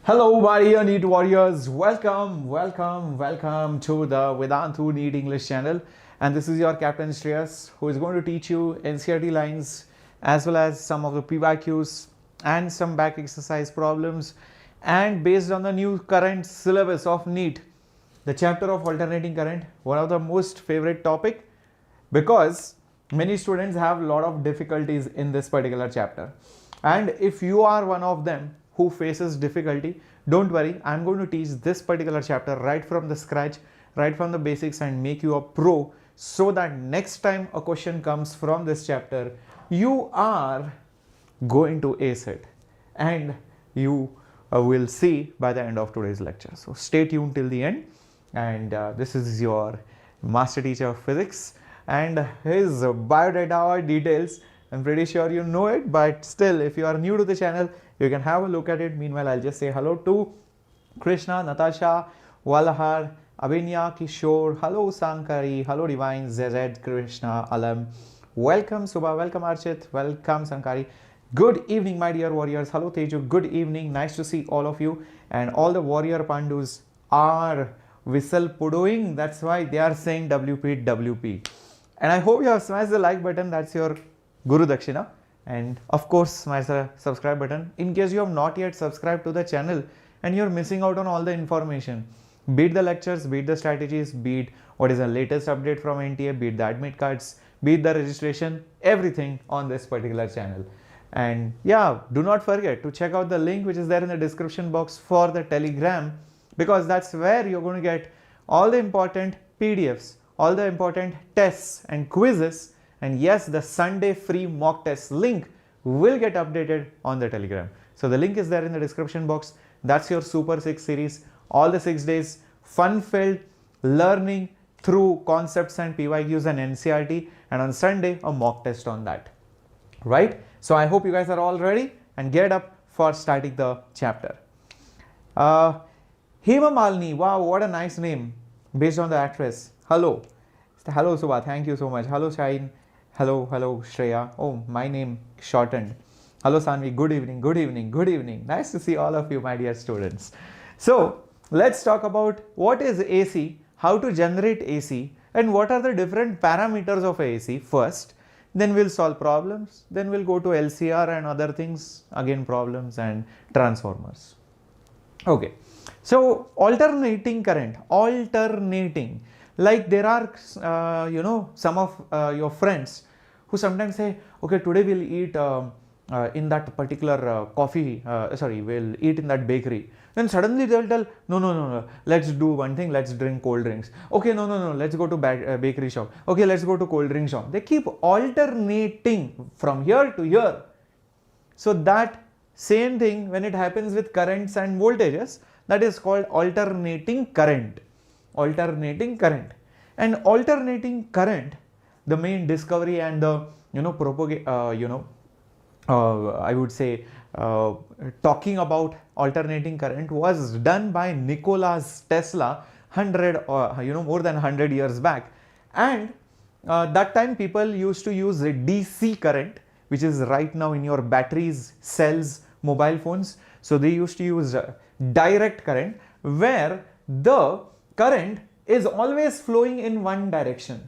Hello, my dear NEET warriors. Welcome to the Vedantu NEET English channel. And this is your Captain Shreyas, who is going to teach you NCERT lines as well as some of the PYQs and some back exercise problems. And based on the new current syllabus of NEET, the chapter of alternating current, one of the most favorite topic, because many students have a lot of difficulties in this particular chapter. And if you are one of them who faces difficulty, don't worry, I'm going to teach this particular chapter right from the scratch, right from the basics, and make you a pro, so that next time a question comes from this chapter, you are going to ace it, and you will see by the end of today's lecture. So stay tuned till the end. And this is your master teacher of physics, and his biodata or details, I'm pretty sure you know it, but still, if you are new to the channel, you can have a look at it. Meanwhile, I'll just say hello to Krishna, Natasha, Walahar, Abhinya, Kishore, hello Sankari, hello Divine, ZZ, Krishna, Alam, welcome Subha, welcome Archit, welcome Sankari. Good evening, my dear warriors. Hello Teju, good evening, nice to see all of you. And all the warrior pandus are whistle pudoing, that's why they are saying WP, WP. And I hope you have smashed the like button, that's your Guru Dakshina. And of course, smash the subscribe button in case you have not yet subscribed to the channel and you're missing out on all the information. Be it the lectures, be it the strategies, be it what is the latest update from NTA, be it the admit cards, be it the registration, everything on this particular channel. And yeah, do not forget to check out the link which is there in the description box for the Telegram, because that's where you're going to get all the important PDFs, all the important tests and quizzes. And yes, the Sunday free mock test link will get updated on the Telegram. So the link is there in the description box. That's your Super 6 series. All the 6 days, fun-filled learning through concepts and PYQs and NCERT. And on Sunday, a mock test on that. Right? So I hope you guys are all ready and get up for starting the chapter. Hema Malini. Wow, what a nice name based on the actress. Hello. Hello Subha. Thank you so much. Hello Shine. Hello Shreya. Oh, my name shortened. Hello Sanvi. Good evening, good evening, good evening. Nice to see all of you, my dear students. So let's talk about what is AC, how to generate AC, and what are the different parameters of AC first. Then we'll solve problems. Then we'll go to LCR and other things, again problems and transformers. Okay. So alternating current, like there are, some of your friends who sometimes say, okay, today we'll eat in that particular we'll eat in that bakery. Then suddenly they'll tell, no, let's do one thing, let's drink cold drinks. Okay, no, let's go to bakery shop. Okay, let's go to cold drink shop. They keep alternating from here to here. So that same thing, when it happens with currents and voltages, that is called alternating current. Alternating current. And alternating current, the main discovery and the I would say talking about alternating current was done by Nikola Tesla more than 100 years back. And that time people used to use a DC current, which is right now in your batteries, cells, mobile phones. So they used to use direct current, where the current is always flowing in one direction,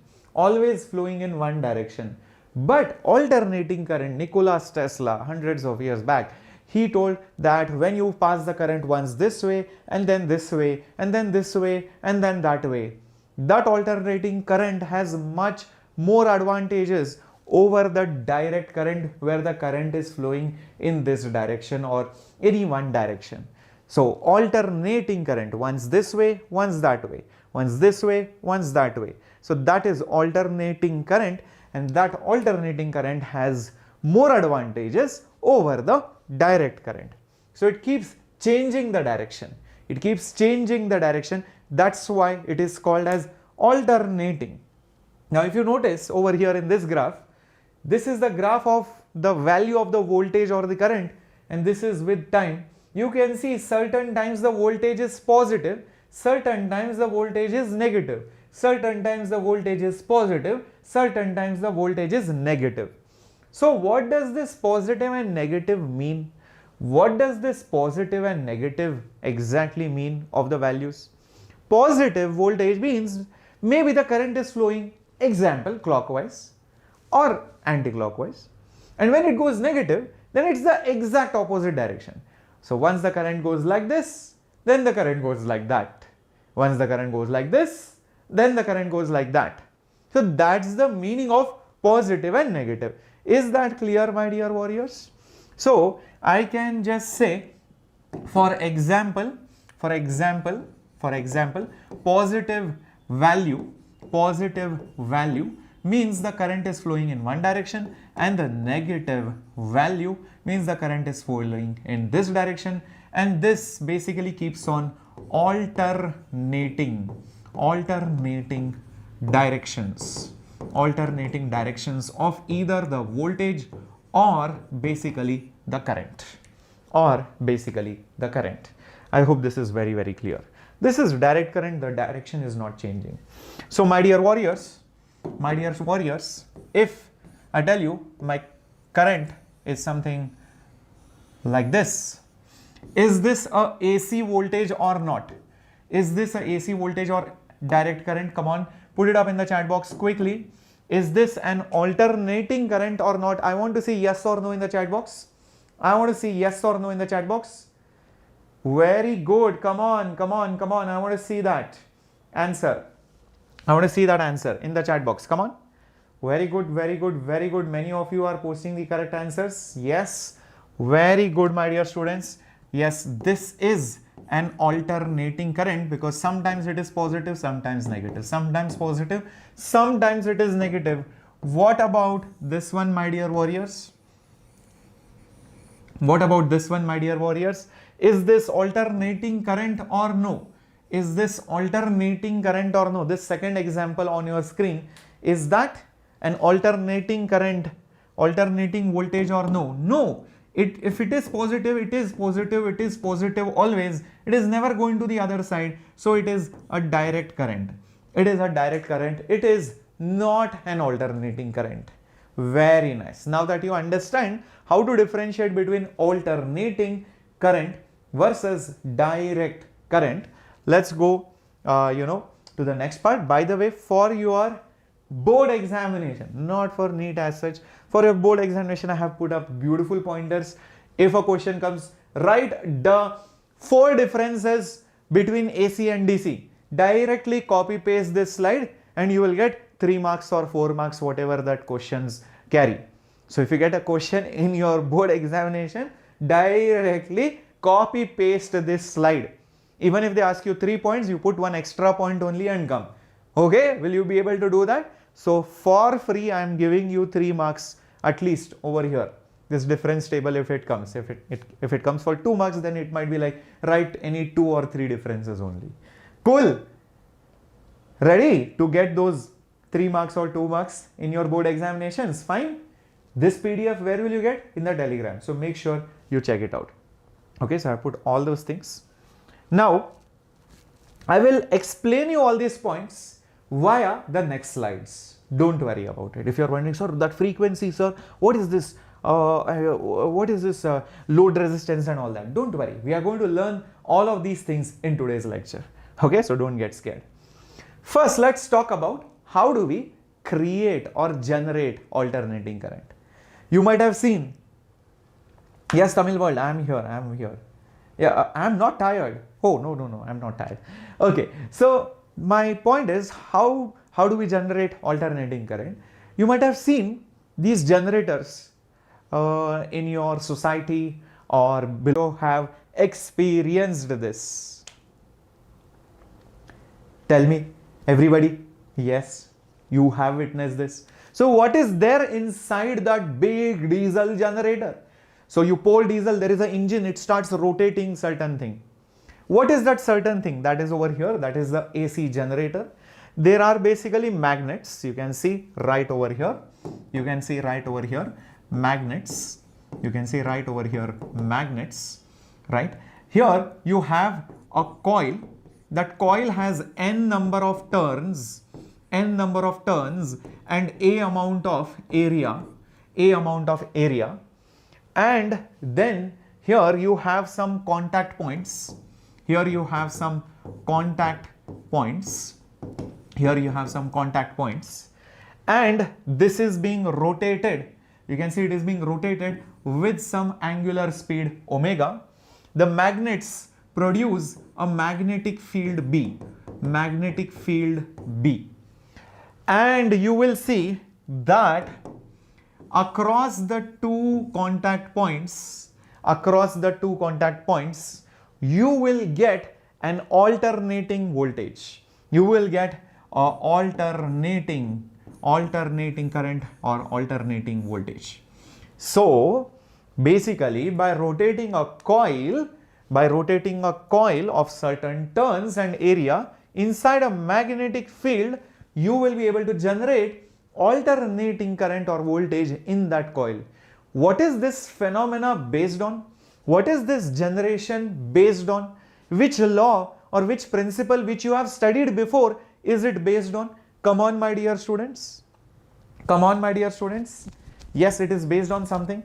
But alternating current, Nikola Tesla, hundreds of years back, he told that when you pass the current once this way, and then this way, and then this way, and then that way, that alternating current has much more advantages over the direct current, where the current is flowing in this direction or any one direction. So alternating current, once this way, once that way, once this way, once that way. So that is alternating current, and that alternating current has more advantages over the direct current. So it keeps changing the direction. That's why it is called as alternating. Now if you notice over here in this graph, this is the graph of the value of the voltage or the current, and this is with time. You can see certain times the voltage is positive, certain times the voltage is negative, certain times the voltage is positive, certain times the voltage is negative. So what does this positive and negative mean? What does this positive and negative exactly mean of the values? Positive voltage means maybe the current is flowing, example, clockwise or anti-clockwise. And when it goes negative, then it's the exact opposite direction. So once the current goes like this, then the current goes like that. Once the current goes like this, then the current goes like that. So that's the meaning of positive and negative. Is that clear, my dear warriors? So I can just say, for example, positive value means the current is flowing in one direction, and the negative value means the current is flowing in this direction, and this basically keeps on alternating directions of either the voltage or basically the current. I hope this is very, very clear. This is direct current, the direction is not changing. So my dear warriors, if I tell you my current is something like this, is this a AC voltage or not? Is this a AC voltage or direct current? Come on, put it up in the chat box quickly. Is this an alternating current or not? I want to see yes or no in the chat box. Very good. Come on. I want to see that answer. In the chat box. Come on. Very good. Many of you are posting the correct answers. Yes. Very good, my dear students. Yes, this is an alternating current because sometimes it is positive, sometimes negative. Sometimes positive, sometimes it is negative. What about this one, my dear warriors? Is this alternating current or no? This second example on your screen, is that an alternating current, alternating voltage or no? No. If it is positive, it is positive always. It is never going to the other side. So it is a direct current. It is not an alternating current. Very nice. Now that you understand how to differentiate between alternating current versus direct current, let's go to the next part. By the way, for your board examination, not for NEET as such, for your board examination, I have put up beautiful pointers. If a question comes, write the 4 differences between AC and DC. Directly copy paste this slide and you will get 3 marks or 4 marks, whatever that questions carry. So if you get a question in your board examination, directly copy paste this slide. Even if they ask you 3 points, you put 1 extra point only and come. Okay, will you be able to do that? So for free, I am giving you 3 marks at least over here. This difference table, if it comes, if it comes for 2 marks, then it might be like write any 2 or 3 differences only. Cool. Ready to get those 3 marks or 2 marks in your board examinations? Fine. This PDF, where will you get? In the Telegram. So make sure you check it out. Okay, so I put all those things. Now, I will explain you all these points via the next slides. Don't worry about it. If you are wondering, sir, that frequency, sir, what is this? Load resistance and all that? Don't worry. We are going to learn all of these things in today's lecture. Okay, so don't get scared. First, let's talk about how do we create or generate alternating current. You might have seen, yes, Tamil world, I am here. Yeah, I am not tired. Oh, no, I am not tired. Okay, so my point is, how do we generate alternating current? You might have seen these generators in your society or below, have experienced this. Tell me, everybody, yes, you have witnessed this. So what is there inside that big diesel generator? So you pour diesel, there is an engine, it starts rotating certain thing. What is that certain thing? That is over here, that is the AC generator. There are basically magnets, you can see right over here. Magnets. You can see right over here, magnets, right? Here you have a coil. That coil has n number of turns and a amount of area. And then here you have some contact points. Here you have some contact points. Here you have some contact points. And this is being rotated. You can see it is being rotated with some angular speed omega. The magnets produce a magnetic field B. Magnetic field B. And you will see that across the two contact points, you will get an alternating voltage. You will get a alternating current or alternating voltage. So basically, by rotating a coil of certain turns and area inside a magnetic field, you will be able to generate alternating current or voltage in that coil. What is this phenomena based on? What is this generation based on? Which law or which principle which you have studied before is it based on? Come on, my dear students. Come on, my dear students. Yes, it is based on something.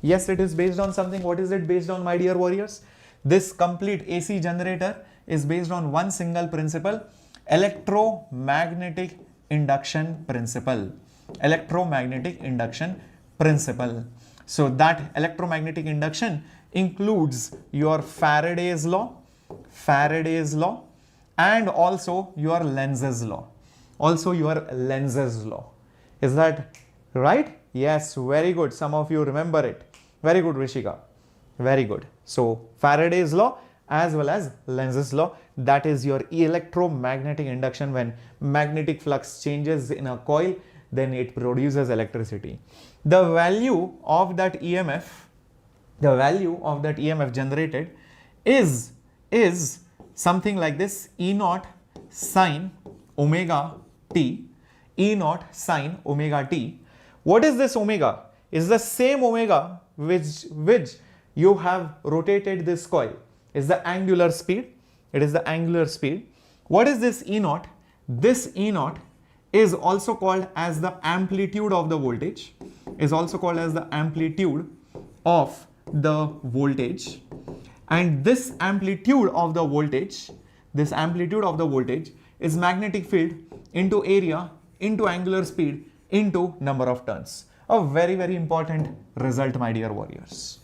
Yes, it is based on something. What is it based on, my dear warriors? This complete AC generator is based on one single principle, electromagnetic induction principle. Electromagnetic induction principle. So that electromagnetic induction includes your Faraday's law, and also your Lenz's law. Is that right? Yes, very good. Some of you remember it. Very good, Rishika. Very good. So Faraday's law as well as Lenz's law, that is your electromagnetic induction. When magnetic flux changes in a coil, then it produces electricity. The value of that EMF, generated is something like this: E naught sine omega t. E naught sine omega t. What is this omega? Is the same omega which you have rotated this coil. Is the angular speed. It is the angular speed. What is this E naught? This E naught is also called as the amplitude of the voltage. And this amplitude of the voltage is magnetic field into area into angular speed into number of turns. A very, very important result, my dear warriors.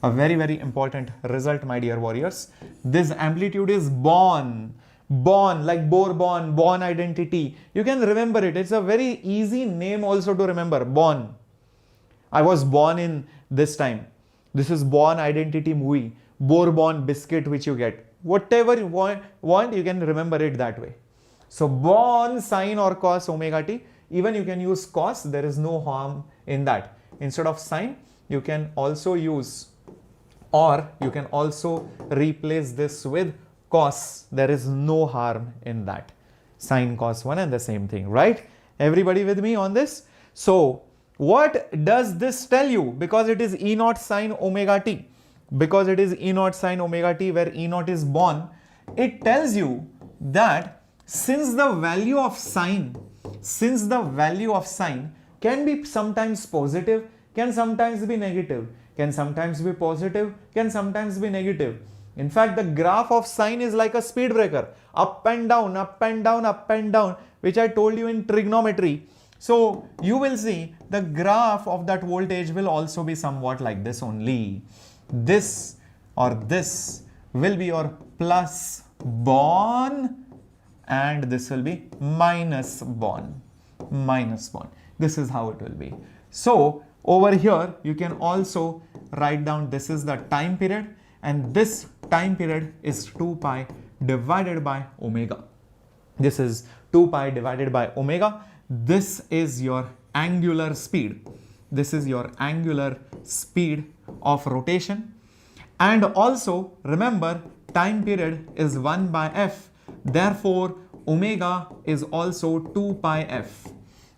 A very, very important result, my dear warriors. This amplitude is Born, like Bohr, Born identity. You can remember it. It's a very easy name also to remember. Born. I was born in this time. This is Born identity movie. Bohr biscuit which you get. Whatever you want, you can remember it that way. So Born sine or cos omega t. Even you can use cos. There is no harm in that. Instead of sine, you can also use, or you can also replace this with cos. There is no harm in that. Sine, cos, one and the same thing, right? Everybody with me on this? So what does this tell you? Because it is E naught sine omega t. Because it is E naught sine omega t, where E naught is Born, it tells you that since the value of sine can be sometimes positive, can sometimes be negative, can sometimes be positive, can sometimes be negative. In fact, the graph of sine is like a speed breaker, up and down, up and down, up and down, which I told you in trigonometry. So you will see the graph of that voltage will also be somewhat like this only. This or this will be your plus Born, and this will be minus Born. This is how it will be. So over here you can also write down, this is the time period, and this time period is 2 pi divided by omega. This is 2 pi divided by omega. This is your angular speed. This is your angular speed of rotation. And also remember, time period is 1 by f. Therefore omega is also 2 pi f.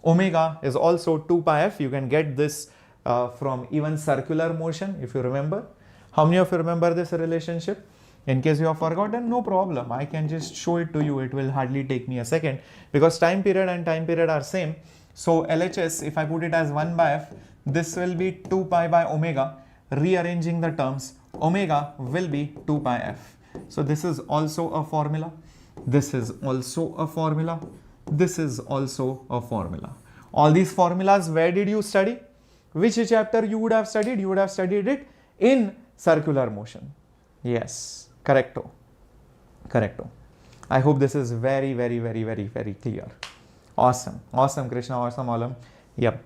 Omega is also 2 pi f. You can get this from even circular motion, if you remember. How many of you remember this relationship? In case you have forgotten, no problem. I can just show it to you. It will hardly take me a second, because time period and time period are same. So LHS, if I put it as 1 by f, this will be 2 pi by omega. Rearranging the terms, omega will be 2 pi f. So this is also a formula. This is also a formula. This is also a formula. All these formulas, where did you study? Which chapter you would have studied? You would have studied it in circular motion. Yes, correcto. Correcto. I hope this is very clear. Awesome. Awesome, Krishna. Awesome, Alam. Yep.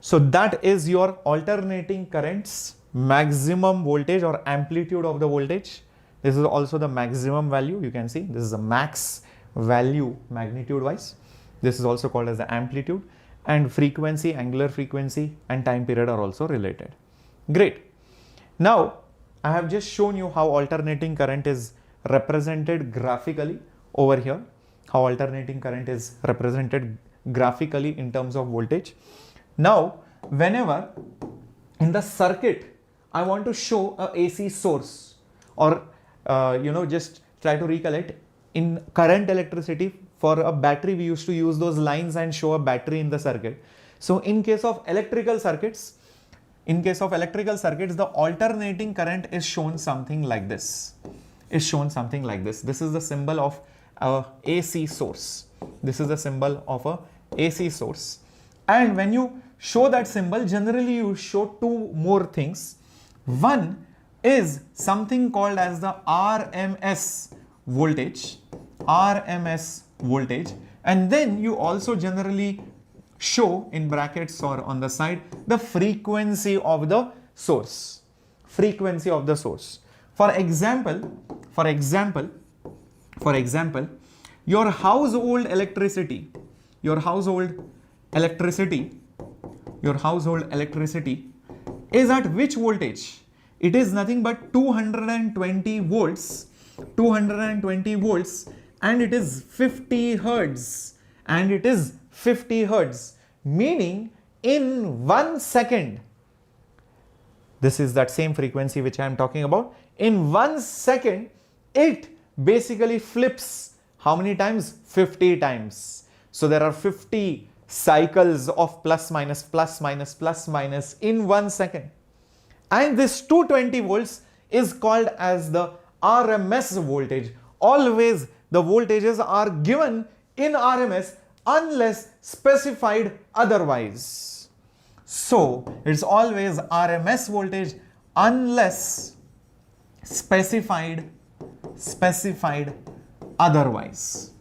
So that is your alternating currents maximum voltage or amplitude of the voltage. This is also the maximum value. You can see this is a max value magnitude wise. This is also called as the amplitude, and frequency, angular frequency and time period are also related. Great. Now I have just shown you how alternating current is represented graphically over here. How alternating current is represented graphically in terms of voltage. Now, whenever in the circuit I want to show a AC source, or just try to recollect, in current electricity for a battery we used to use those lines and show a battery in the circuit. So in case of electrical circuits, the alternating current is shown something like this. This is the symbol of a AC source. This is the symbol of a AC source. And when you show that symbol, generally you show two more things. One is something called as the RMS voltage, and then you also generally show in brackets or on the side the frequency of the source. For example, your household electricity is at which voltage? It is nothing but 220 volts, and it is 50 hertz, meaning in 1 second, this is that same frequency which I am talking about. In 1 second, it basically flips how many times? 50 times. So there are 50 cycles of plus minus in 1 second. And this 220 volts is called as the RMS voltage. Always the voltages are given in RMS unless specified otherwise. So it's always RMS voltage unless specified otherwise.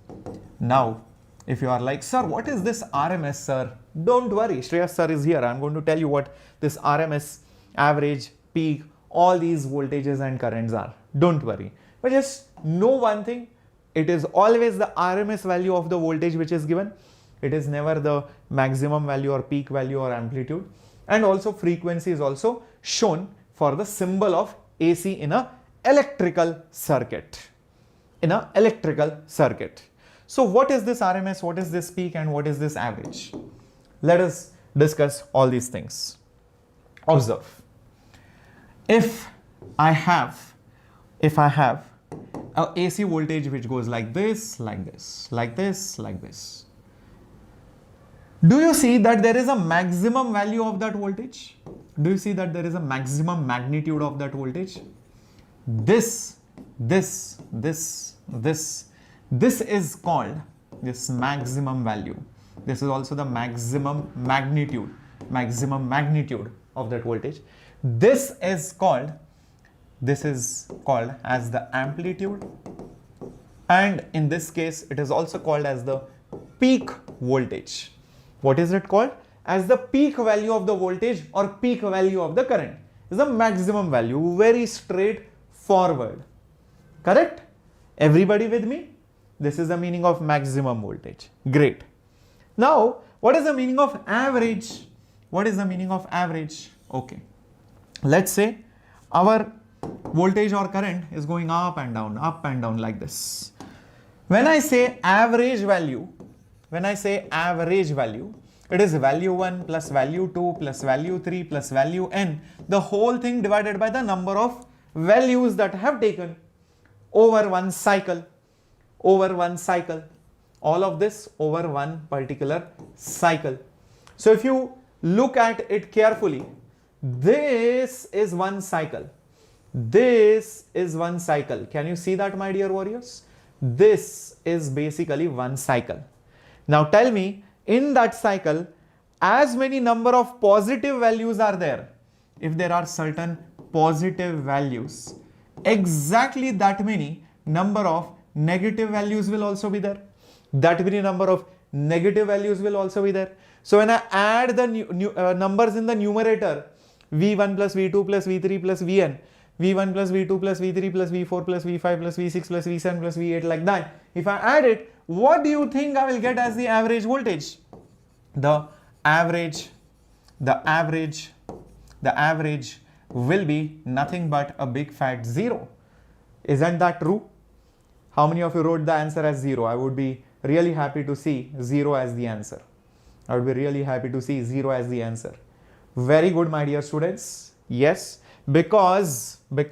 Now, if you are like, sir, what is this RMS, sir? Don't worry, Shreyas sir is here. I'm going to tell you what this RMS, average, peak, all these voltages and currents are. Don't worry. But just know one thing, it is always the RMS value of the voltage which is given. It is never the maximum value or peak value or amplitude. And also frequency is also shown for the symbol of AC in a electrical circuit. So what is this RMS, what is this peak, and what is this average? Let us discuss all these things. Observe. If I have a AC voltage which goes like this, like this, like this, like this. Do you see that there is a maximum value of that voltage? Do you see that there is a maximum magnitude of that voltage? This is called this maximum value. This is also the maximum magnitude of that voltage. This is called as the amplitude, and in this case it is also called as the peak voltage. What is it called? As the peak value of the voltage or peak value of the current. Is the maximum value, very straightforward. Correct? Everybody with me? This is the meaning of maximum voltage. Great. Now, what is the meaning of average? Okay. Let's say our voltage or current is going up and down like this. When I say average value, it is value 1 plus value 2 plus value 3 plus value n, the whole thing divided by the number of values that I have taken over one cycle. All of this over one particular cycle. So if you look at it carefully, this is one cycle. This is one cycle. Can you see that, my dear warriors? This is basically one cycle. Now tell me, in that cycle, as many number of positive values are there. If there are certain positive values, exactly that many number of negative values will also be there. That many number of negative values will also be there. So when I add the numbers in the numerator, V1 plus V2 plus V3 plus Vn, V1 plus V2 plus V3 plus V4 plus V5 plus V6 plus V7 plus V8, like that. If I add it, what do you think I will get as the average voltage? The average will be nothing but a big fat 0. Isn't that true? How many of you wrote the answer as 0? I would be really happy to see 0 as the answer. I would be really happy to see 0 as the answer. Very good, my dear students. Yes, because the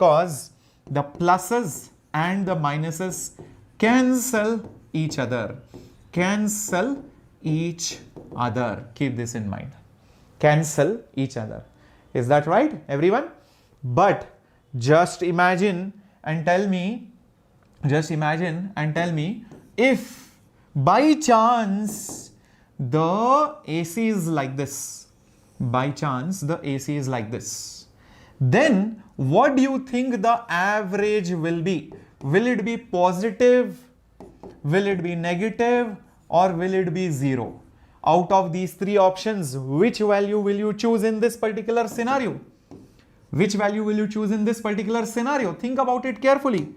pluses and the minuses cancel each other. Cancel each other. Keep this in mind. Cancel each other. Is that right, everyone? But just imagine and tell me, if by chance the AC is like this, then what do you think the average will be? Will it be positive? Will it be negative? Or will it be 0? Out of these three options, which value will you choose in this particular scenario? Which value will you choose in this particular scenario? Think about it carefully.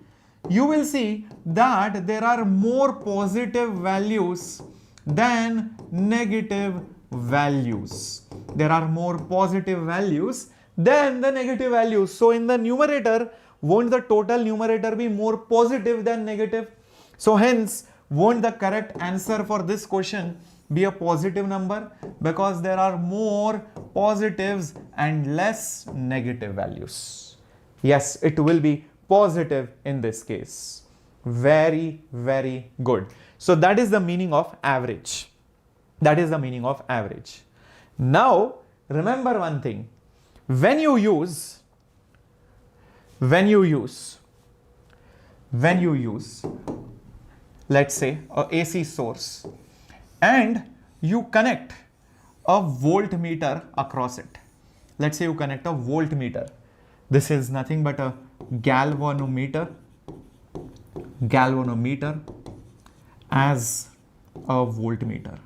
You will see that there are more positive values than negative values. There are more positive values than the negative values. So in the numerator, won't the total numerator be more positive than negative? So hence, won't the correct answer for this question be a positive number? Because there are more positives and less negative values. Yes, it will be positive in this case. Very, very good. So that is the meaning of average. That is the meaning of average. Now, remember one thing. When you use, let's say, a AC source, and you connect a voltmeter across it. Let's say you connect a voltmeter. This is nothing but a galvanometer as a voltmeter.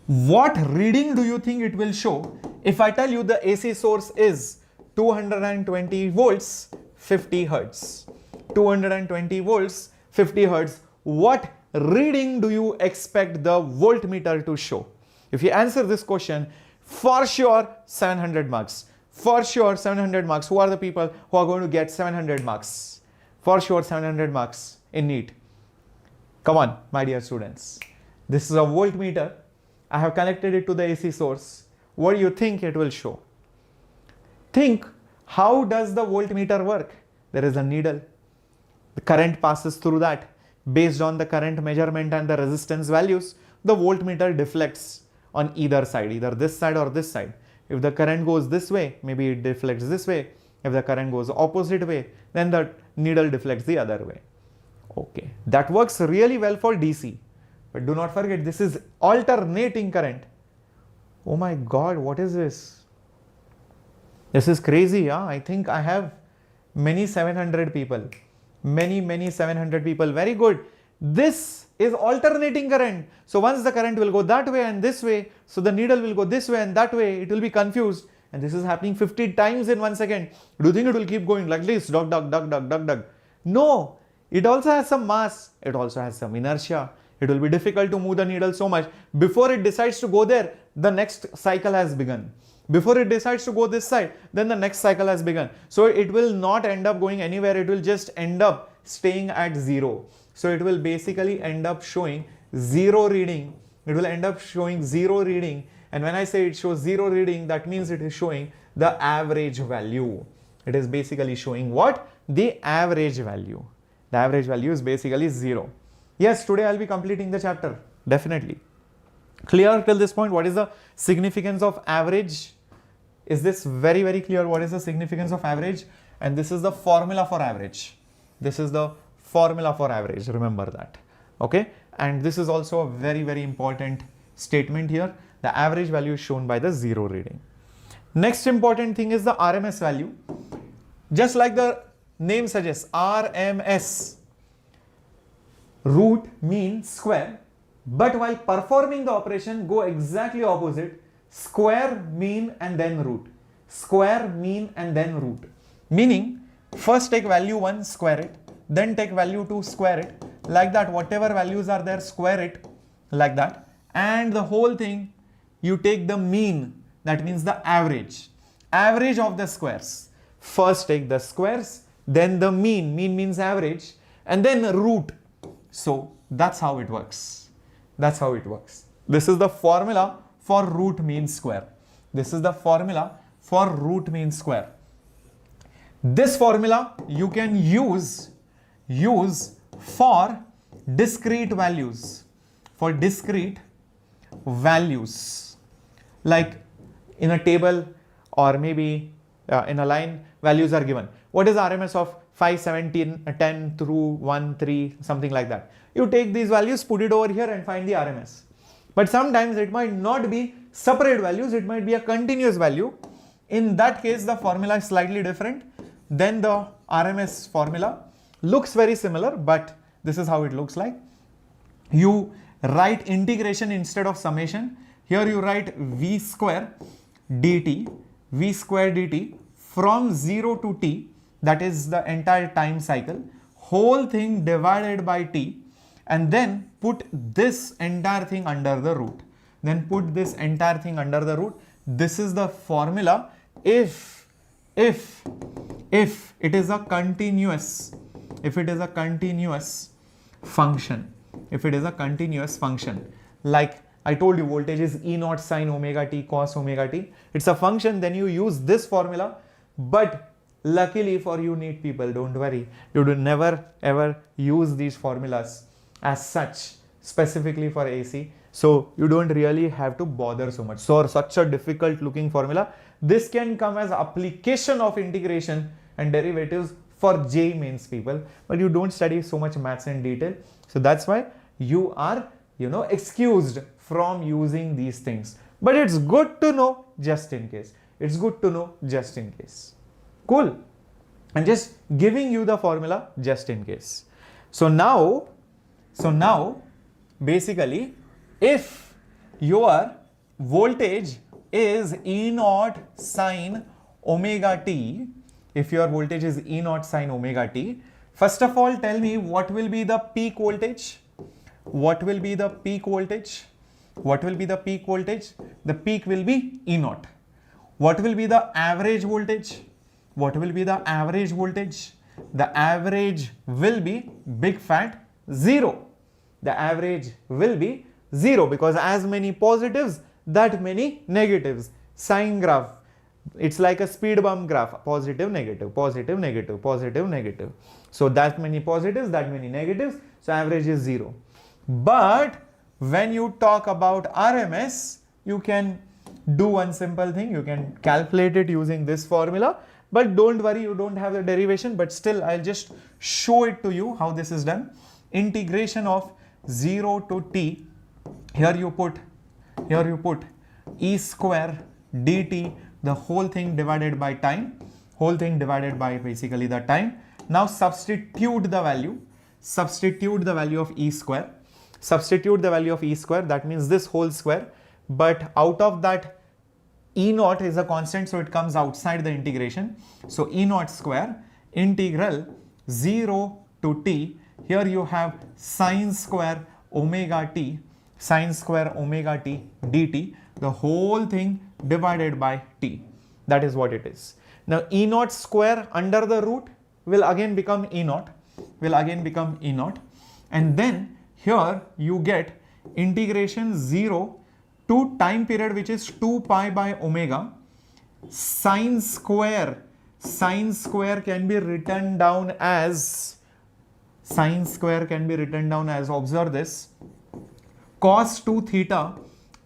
What reading do you think it will show if I tell you the AC source is 220 volts, 50 hertz? 220 volts, 50 hertz. What reading do you expect the voltmeter to show? If you answer this question, for sure 700 marks. For sure 700 marks. Who are the people who are going to get 700 marks? For sure 700 marks in NEET. Come on, my dear students. This is a voltmeter. I have connected it to the AC source. What do you think it will show? Think, how does the voltmeter work? There is a needle. The current passes through that. Based on the current measurement and the resistance values, the voltmeter deflects on either side, either this side or this side. If the current goes this way, maybe it deflects this way. If the current goes opposite way, then the needle deflects the other way. Okay, that works really well for DC. But do not forget, this is alternating current. Oh my God, what is this? This is crazy, yeah? I think I have many 700 people. Many 700 people. Very good. This is alternating current. So once the current will go that way and this way, so the needle will go this way and that way, it will be confused. And this is happening 50 times in 1 second. Do you think it will keep going like this? Dug, dug, dug, dug, dug, dug. No. It also has some mass. It also has some inertia. It will be difficult to move the needle so much. Before it decides to go there, the next cycle has begun. Before it decides to go this side, then the next cycle has begun. So it will not end up going anywhere. It will just end up staying at 0. So it will basically end up showing 0 reading. It will end up showing 0 reading. And when I say it shows 0 reading, that means it is showing the average value. It is basically showing what? The average value. The average value is basically 0. Yes, today I'll be completing the chapter. Definitely. Clear till this point? What is the significance of average? Is this very, very clear? What is the significance of average? And this is the formula for average. This is the formula for average. Remember that. Okay. And this is also a very, very important statement here. The average value is shown by the zero reading. Next important thing is the RMS value. Just like the name suggests, RMS, root, mean, square. But while performing the operation, go exactly opposite. Square, mean, and then root. Square, mean, and then root. Meaning, first take value 1, square it. Then take value 2, square it. Like that, whatever values are there, square it. Like that. And the whole thing, you take the mean. That means the average. Average of the squares. First take the squares. Then the mean. Mean means average. And then root. So, that's how it works. That's how it works. This is the formula for root mean square. This is the formula for root mean square. This formula you can use for discrete values. For discrete values. Like in a table or maybe in a line, values are given. What is RMS of 5, 17, 10 through 1, 3, something like that. You take these values, put it over here and find the RMS. But sometimes it might not be separate values, it might be a continuous value. In that case, the formula is slightly different than the RMS formula. Looks very similar, but this is how it looks like. You write integration instead of summation. Here you write V square dt from 0 to t, that is the entire time cycle, whole thing divided by t, and then put this entire thing under the root. This is the formula if it is a continuous, function. If it is a continuous function, like I told you, voltage is E naught sine omega t cos omega t. It's a function, then you use this formula. But luckily for you NEET people, don't worry, you do never ever use these formulas as such specifically for AC. So you don't really have to bother so much. So such a difficult looking formula, this can come as application of integration and derivatives for JEE mains people, but you don't study so much maths in detail. So that's why you are, excused from using these things. But it's good to know just in case. Cool. And just giving you the formula just in case. So now basically, if your voltage is E naught sine omega t, first of all tell me what will be the peak voltage? The peak will be E naught. What will be the average voltage? The average will be big fat 0. The average will be 0 because as many positives, that many negatives. Sine graph, it's like a speed bump graph, positive, negative, positive, negative, positive, negative. So that many positives, that many negatives, so average is 0. But when you talk about RMS, you can do one simple thing, you can calculate it using this formula. But don't worry, you don't have the derivation, but still I'll just show it to you how this is done. Integration of 0 to t, here you put E square dt, the whole thing divided by time, basically the time. Now substitute the value of E square. That means this whole square, but out of that E naught is a constant, so it comes outside the integration. So E naught square integral 0 to t. Here you have sine square omega t dt, the whole thing divided by t. That is what it is. Now E naught square under the root will again become E naught. And then here you get integration 0 to time period, which is 2 pi by omega. Sine square can be written down as, observe this, cos 2 theta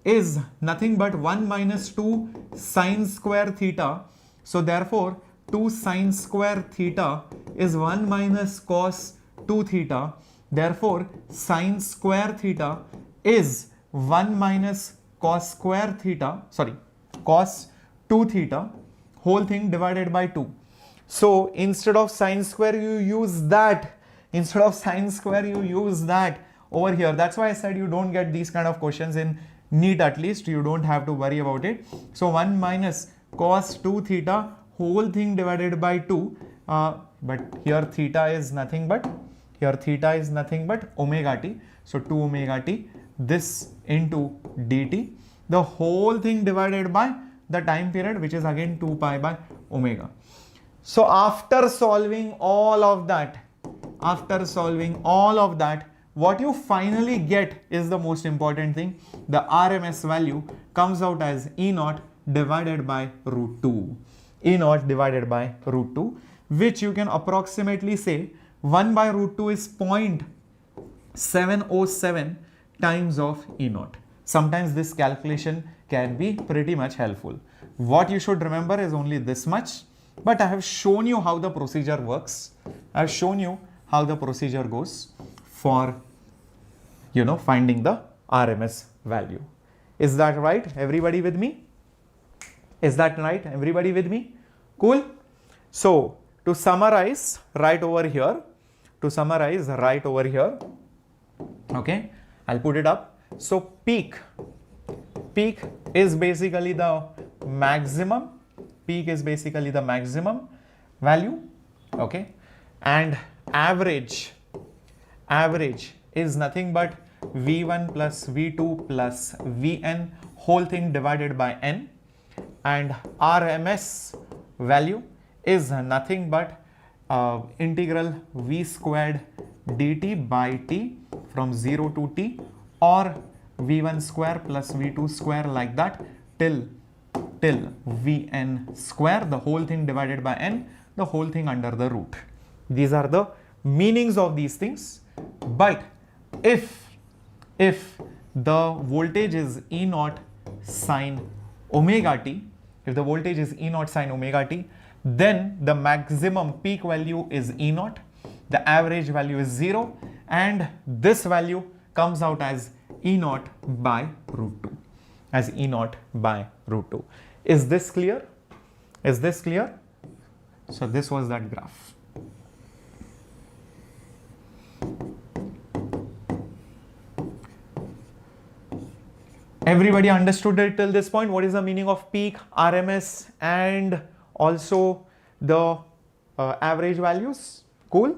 is nothing but 1 minus 2 sine square theta. So therefore 2 sine square theta is 1 minus cos 2 theta. Therefore sine square theta is 1 minus cos square theta, sorry, cos 2 theta, whole thing divided by 2. So instead of sine square you use that, instead of sine square you use that over here. That's why I said you don't get these kind of questions in NEET, at least you don't have to worry about it. So 1 minus cos 2 theta, whole thing divided by 2, but here theta is nothing but, here theta is nothing but omega t. So 2 omega t, this into dt, the whole thing divided by the time period, which is again 2 pi by omega. So after solving all of that, what you finally get is the most important thing. The RMS value comes out as E naught divided by root 2. E naught divided by root 2, which you can approximately say 1 by root 2 is 0.707 times of E naught. Sometimes this calculation can be pretty much helpful. What you should remember is only this much, but I have shown you how the procedure works. I have shown you how the procedure goes for, you know, finding the RMS value. Is that right? Everybody with me? Is that right? Everybody with me? Cool. So to summarize right over here, okay, I'll put it up. So peak is basically the maximum, value, okay, and average is nothing but V1 plus V2 plus Vn, whole thing divided by n, and RMS value is nothing but integral V squared dt by t from 0 to t, or V1 square plus V2 square, like that till Vn square, the whole thing divided by n, the whole thing under the root. These are the meanings of these things. But if the voltage is E naught sine omega t, then the maximum peak value is E naught, the average value is 0, and this value comes out as E naught by root 2, Is this clear? So this was that graph. Everybody understood it till this point? What is the meaning of peak, RMS, and also the average values? Cool?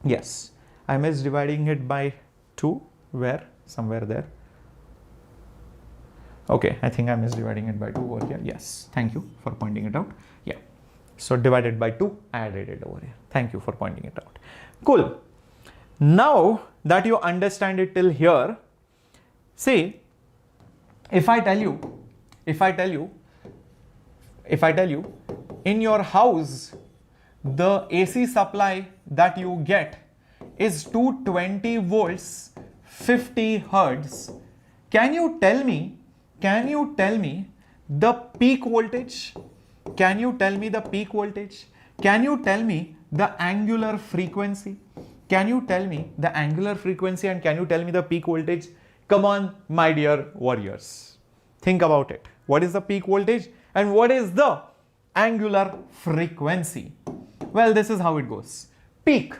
Yes. I missed dividing it by 2. Where? Somewhere there. Okay, I think I missed dividing it by 2 over here. Yes, thank you for pointing it out. Yeah. So divided by 2, I added it over here. Thank you for pointing it out. Cool. Now that you understand it till here, see, if I tell you, in your house, the AC supply that you get is 220 volts, 50 hertz. Can you tell me the peak voltage? Can you tell me the peak voltage? Can you tell me the angular frequency? Can you tell me the angular frequency, and can you tell me the peak voltage? Come on, my dear warriors. Think about it. What is the peak voltage and what is the angular frequency? Well, this is how it goes. Peak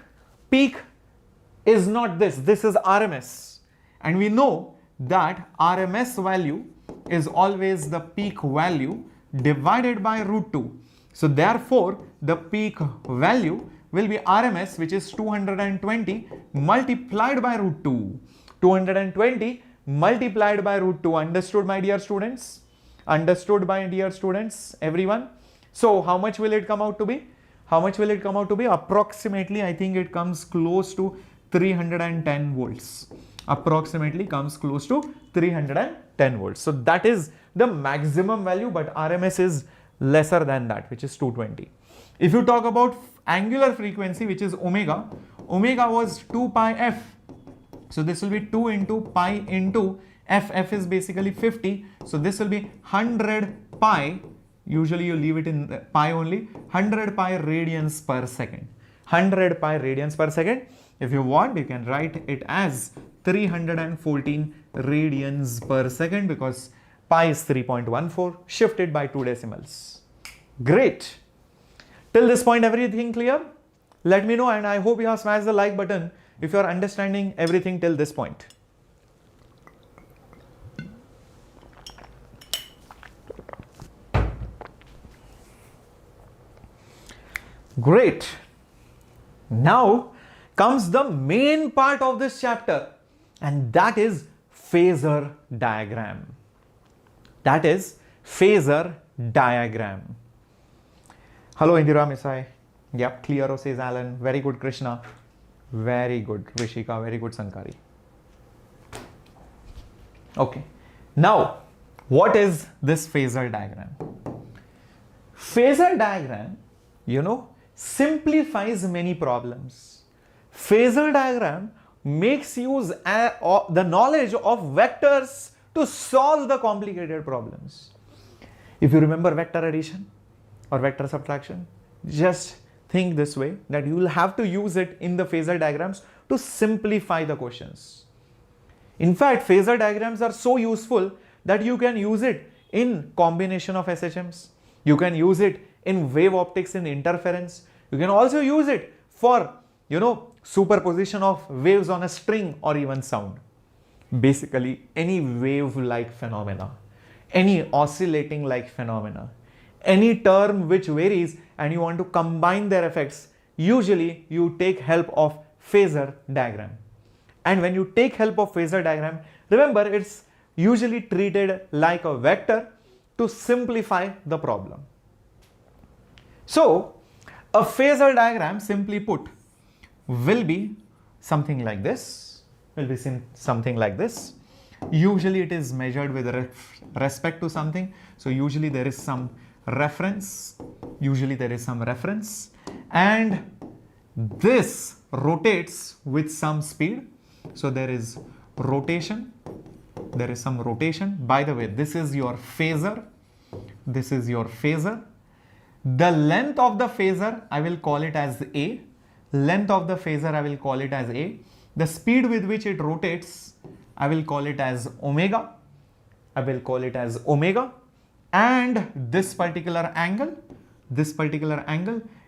is not this. This is RMS. And we know that RMS value is always the peak value divided by root 2. So therefore, the peak value will be RMS, which is 220 multiplied by root 2. 220 multiplied by root 2. Understood, my dear students? Understood, my dear students, everyone? So how much will it come out to be? Approximately, I think it comes close to 310 volts. Approximately comes close to 310 volts. So that is the maximum value, but RMS is lesser than that, which is 220. If you talk about angular frequency, which is omega was 2 pi f. So this will be 2 into pi into F is basically 50. So this will be 100 pi. Usually you leave it in pi only. 100 pi radians per second. 100 pi radians per second. If you want, you can write it as 314 radians per second because pi is 3.14 shifted by 2 decimals. Great. Till this point, everything clear? Let me know, and I hope you have smashed the like button if you are understanding everything till this point. Great. Now comes the main part of this chapter, and that is phasor diagram. That is phasor diagram. Hello Indira Misai. Yep, clear, says Alan. Very good, Krishna. Very good, Rishika. Very good, Sankari. Okay. Now, what is this phasor diagram? Phasor diagram, simplifies many problems. Phasor diagram makes use of the knowledge of vectors to solve the complicated problems. If you remember vector addition or vector subtraction, just think this way, that you will have to use it in the phasor diagrams to simplify the questions. In fact, phasor diagrams are so useful that you can use it in combination of SHMs. You can use it in wave optics and interference. You can also use it for, superposition of waves on a string or even sound. Basically, any wave-like phenomena, any oscillating-like phenomena, any term which varies and you want to combine their effects, usually you take help of phasor diagram. And when you take help of phasor diagram, remember it's usually treated like a vector to simplify the problem. So, a phasor diagram, simply put, will be something like this. Usually it is measured with respect to something. So usually there is some reference. And this rotates with some speed. So there is rotation. There is some rotation. By the way, this is your phasor. The length of the phasor, I will call it as A. The speed with which it rotates, I will call it as omega. And this particular angle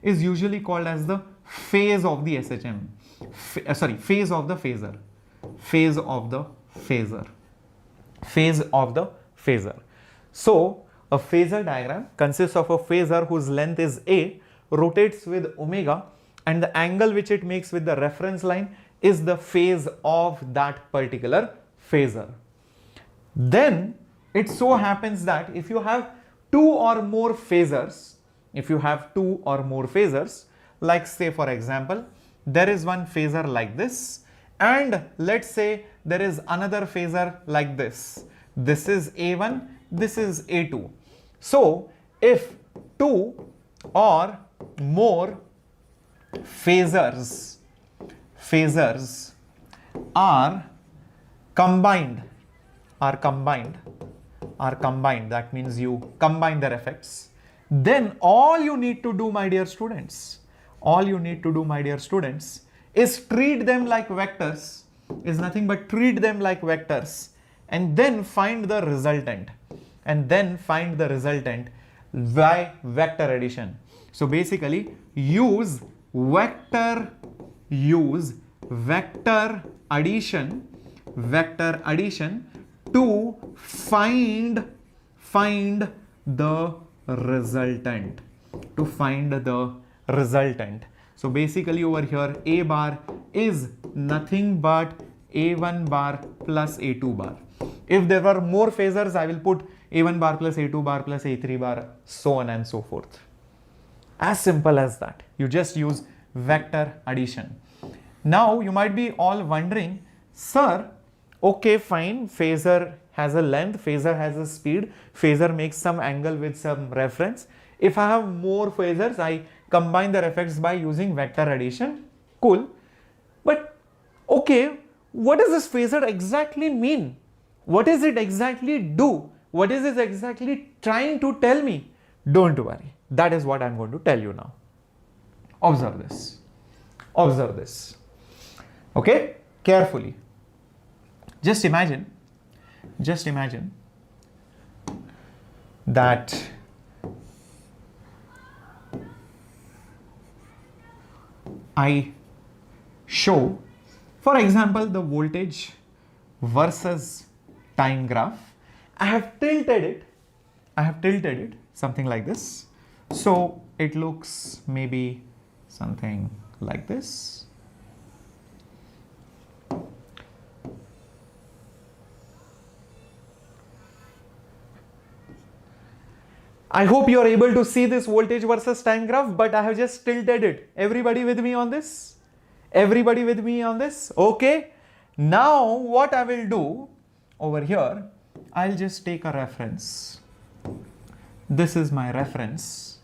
is usually called as the phase of the SHM. Phase of the phasor. So, a phasor diagram consists of a phasor whose length is A, rotates with omega, and the angle which it makes with the reference line is the phase of that particular phasor. Then it so happens that if you have two or more phasors, like say for example, there is one phasor like this, and let's say there is another phasor like this. This is A1, this is A2. So if two or more phasors are combined, that means you combine their effects, then all you need to do, my dear students, is treat them like vectors, and then find the resultant, by vector addition. So basically use vector addition to find the resultant. So basically over here A bar is nothing but A1 bar plus A2 bar. If there were more phasors, I will put A1 bar plus A2 bar plus A3 bar, so on and so forth. As simple as that. You just use vector addition. Now you might be all wondering, sir, okay, fine, phasor has a length, phasor has a speed, phasor makes some angle with some reference. If I have more phasors, I combine their effects by using vector addition. Cool. But okay, what does this phasor exactly mean? What is it exactly do? What is it exactly trying to tell me? Don't worry. That is what I'm going to tell you now. Observe this. Observe this. Okay? Carefully. Just imagine that I show, for example, the voltage versus time graph. I have tilted it something like this. So it looks maybe something like this. I hope you are able to see this voltage versus time graph, but I have just tilted it. Everybody with me on this? Everybody with me on this? Okay. Now what I will do over here, I'll just take a reference. This is my reference.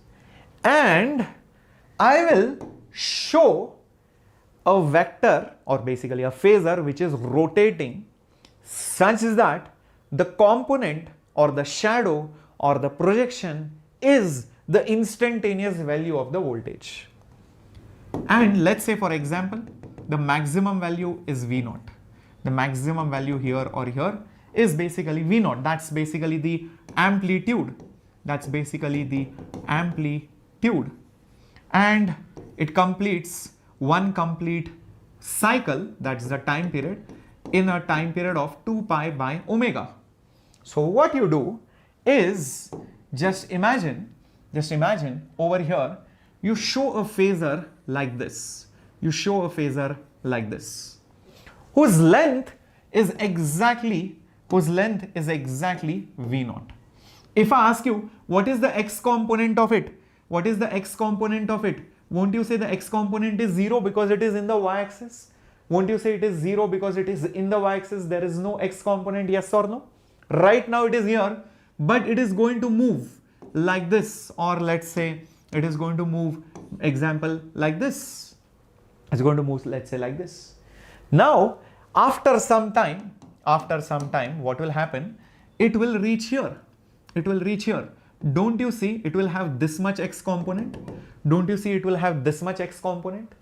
And I will show a vector, or basically a phasor, which is rotating such that the component or the shadow or the projection is the instantaneous value of the voltage. And let's say, for example, the maximum value is V0. The maximum value here or here is basically V0. That's basically the amplitude. That's basically the amplitude. And it completes one complete cycle, that's the time period, in a time period of 2 pi by omega. So what you do is just imagine over here, you show a phasor like this. You show a phasor like this, whose length is exactly V0. If I ask you, what is the x component of it? What is the x component of it? Won't you say the x component is 0 because it is in the y-axis? Won't you say it is 0 because it is in the y-axis? There is no x component, yes or no? Right now it is here, but it is going to move like this, or let's say it is going to move, example, like this. It's going to move, let's say, like this. Now, after some time, what will happen? It will reach here. It will reach here. Don't you see it will have this much x component? Don't you see it will have this much x component?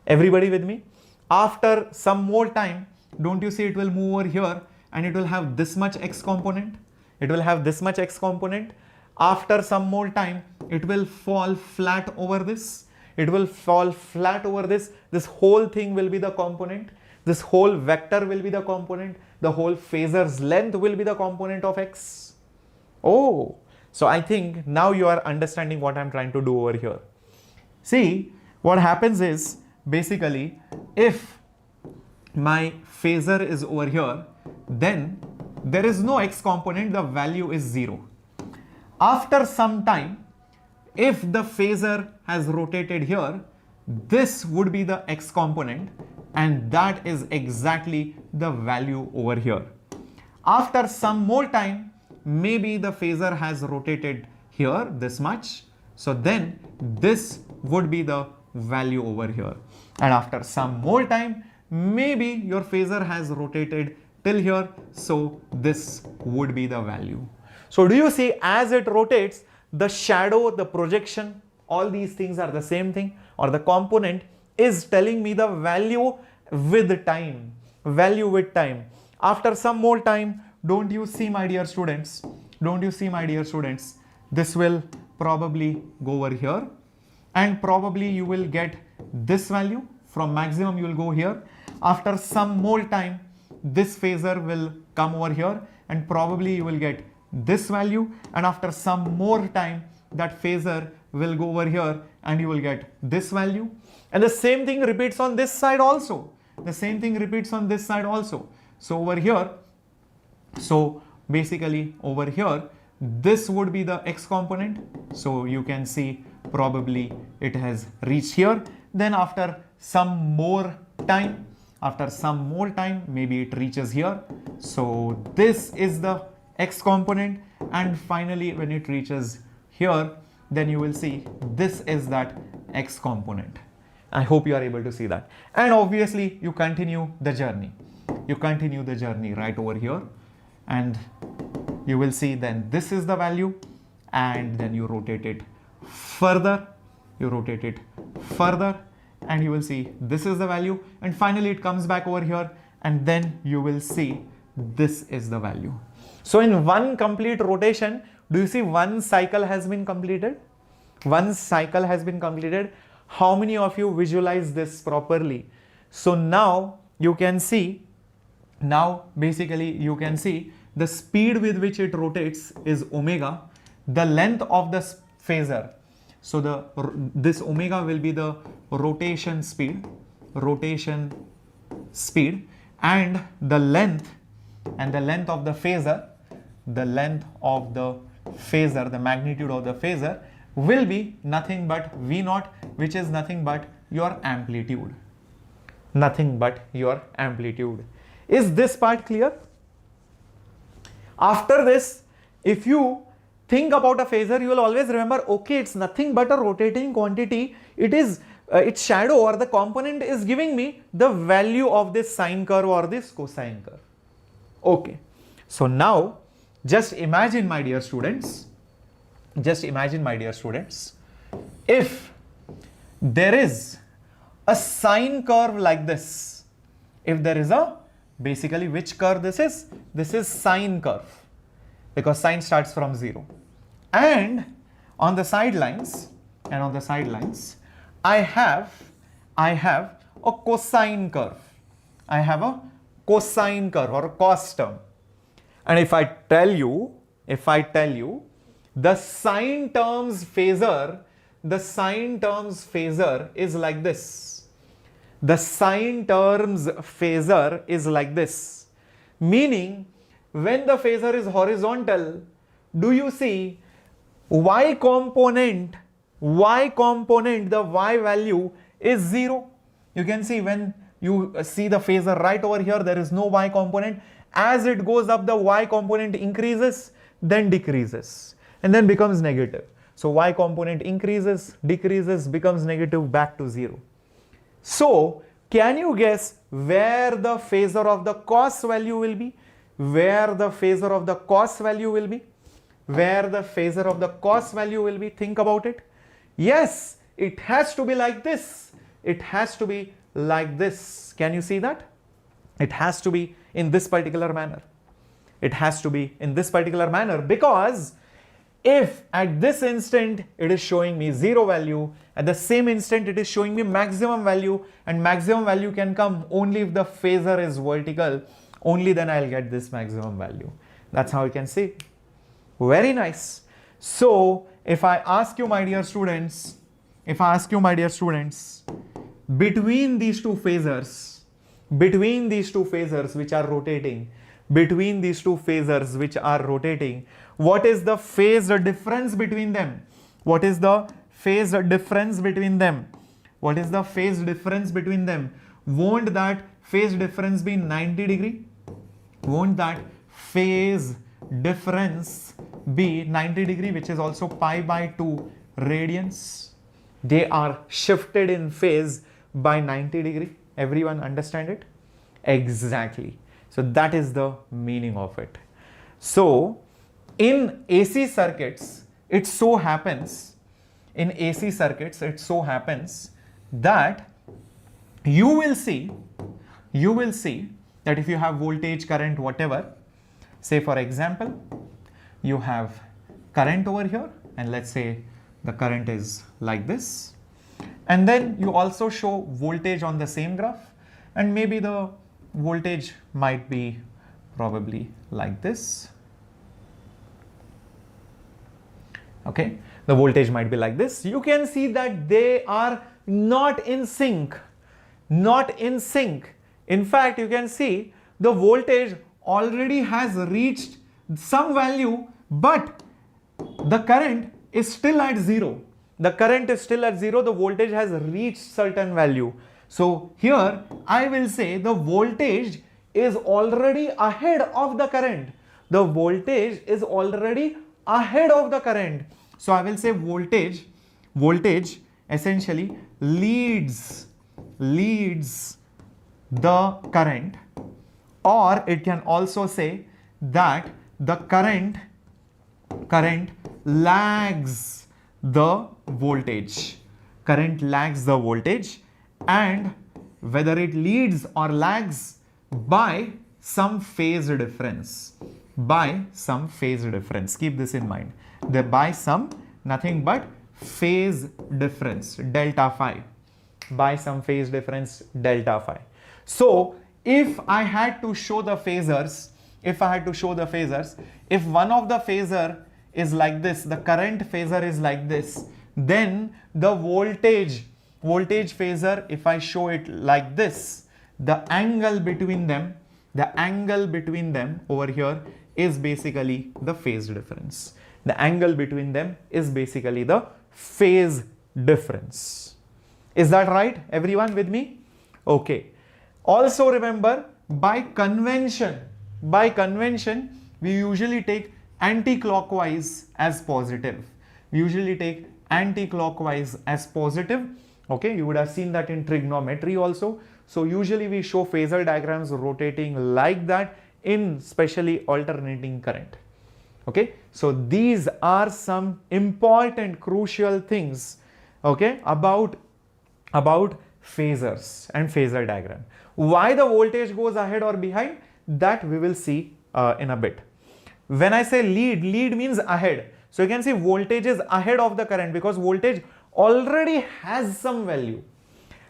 Everybody with me? After some more time, don't you see it will move over here and it will have this much x component? It will have this much x component. After some more time, it will fall flat over this. It will fall flat over this. This whole thing will be the component. This whole vector will be the component. The whole phasor's length will be the component of x. Oh, so I think now you are understanding what I'm trying to do over here. See, what happens is, basically, if my phasor is over here, then there is no x component, the value is 0. After some time, if the phasor has rotated here, this would be the x component, and that is exactly the value over here. After some more time, maybe the phasor has rotated here this much, so then this would be the value over here. And after some more time, maybe your phasor has rotated till here, so this would be the value. So do you see, as it rotates, the shadow, the projection, all these things are the same thing, or the component is telling me the value with time, value with time. After some more time, don't you see, my dear students, this will probably go over here, and probably you will get this value. From maximum you will go here. After some more time, this phasor will come over here, and probably you will get this value, and after some more time, that phasor will go over here and you will get this value. And the same thing repeats on this side also. So over here, so basically over here, this would be the x component. So you can see probably it has reached here. Then after some more time, maybe it reaches here. So this is the x component, and finally when it reaches here, then you will see this is that x component. I hope you are able to see that. And obviously you continue the journey. Right over here. and you will see then this is the value, and then you rotate it further, you rotate it further, and you will see this is the value, and finally it comes back over here, and then you will see this is the value. So in one complete rotation, do you see one cycle has been completed? One cycle has been completed. How many of you visualize this properly? So now you can see, now basically you can see the speed with which it rotates is omega, the length of the phasor. So this omega will be the rotation speed, and the length of the phasor, the magnitude of the phasor will be nothing but V0, which is nothing but your amplitude. Nothing but your amplitude. Is this part clear? After this, if you think about a phasor, you will always remember, okay, it's nothing but a rotating quantity. It is its shadow or the component is giving me the value of this sine curve or this cosine curve. Okay. So now just imagine, my dear students, if there is a sine curve like this, if there is a, basically which curve this is? This is sine curve, because sine starts from 0. And on the sidelines, I have a cosine curve. I have a cosine curve or a cos term. And if I tell you the sine terms phasor is like this. The sine terms phasor is like this. Meaning, when the phasor is horizontal, do you see y component, the y value is 0. You can see when you see the phasor right over here, there is no y component. As it goes up, the y component increases, then decreases, and then becomes negative. So y component increases, decreases, becomes negative, back to 0. So can you guess where the phasor of the cos value will be? Where the phasor of the cos value will be? Think about it. Yes, it has to be like this. It has to be like this. Can you see that? It has to be in this particular manner. It has to be in this particular manner, because if at this instant it is showing me 0 value, at the same instant it is showing me maximum value, and maximum value can come only if the phasor is vertical, only then I'll get this maximum value. That's how you can see. Very nice. So if I ask you, my dear students, between these two phasors which are rotating, what is the phase difference between them? Won't that phase difference be 90 degree? Won't that phase difference be 90 degree, which is also pi by 2 radians? They are shifted in phase by 90 degree. Everyone understand it? Exactly. So that is the meaning of it. So in AC circuits, it so happens that you will see that if you have voltage, current, whatever, say for example, you have current over here, and let's say the current is like this, and then you also show voltage on the same graph, and maybe the voltage might be probably like this. Okay, the voltage might be like this. You can see that they are not in sync. In fact, you can see the voltage already has reached some value, but the current is still at 0. The voltage has reached certain value. So here I will say the voltage is already ahead of the current. So I will say voltage essentially leads the current, or it can also say that the current lags the voltage. Current lags the voltage, and whether it leads or lags by some phase difference. By some phase difference. Keep this in mind. By some, nothing but phase difference, delta phi. By some phase difference, delta phi. So if I had to show the phasors, if one of the phasor is like this, the current phasor is like this, then the voltage phasor, if I show it like this, the angle between them over here is basically the phase difference. The angle between them is basically the phase difference. Is that right? Everyone with me? Okay. Also remember, by convention, we usually take anti-clockwise as positive. Okay, you would have seen that in trigonometry also. So usually we show phasor diagrams rotating like that in specially alternating current. Okay, so these are some important crucial things, okay, about phasors and phasor diagram. Why the voltage goes ahead or behind, that we will see in a bit. When I say lead means ahead. So you can see voltage is ahead of the current because voltage already has some value.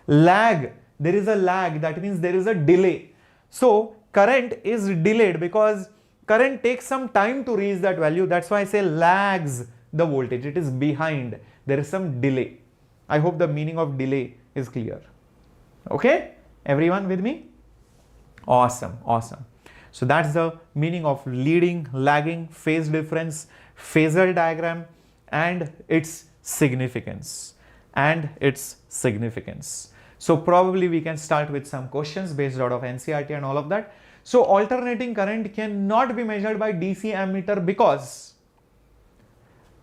Lag, there is a lag, that means there is a delay. So current is delayed because current takes some time to reach that value. That's why I say lags the voltage. It is behind. There is some delay. I hope the meaning of delay is clear. Okay? Everyone with me? Awesome. So that's the meaning of leading, lagging, phase difference, phasor diagram, and its significance. So probably we can start with some questions based out of NCERT and all of that. So alternating current cannot be measured by DC ammeter because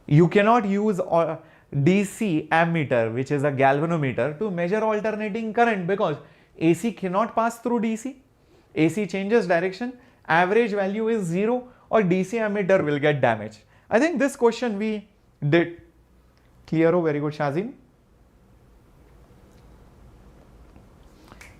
you cannot use DC ammeter, which is a galvanometer, to measure alternating current because AC cannot pass through DC. AC changes direction, average value is 0, or DC ammeter will get damaged. I think this question we did. Clear? Oh, very good, Shazin.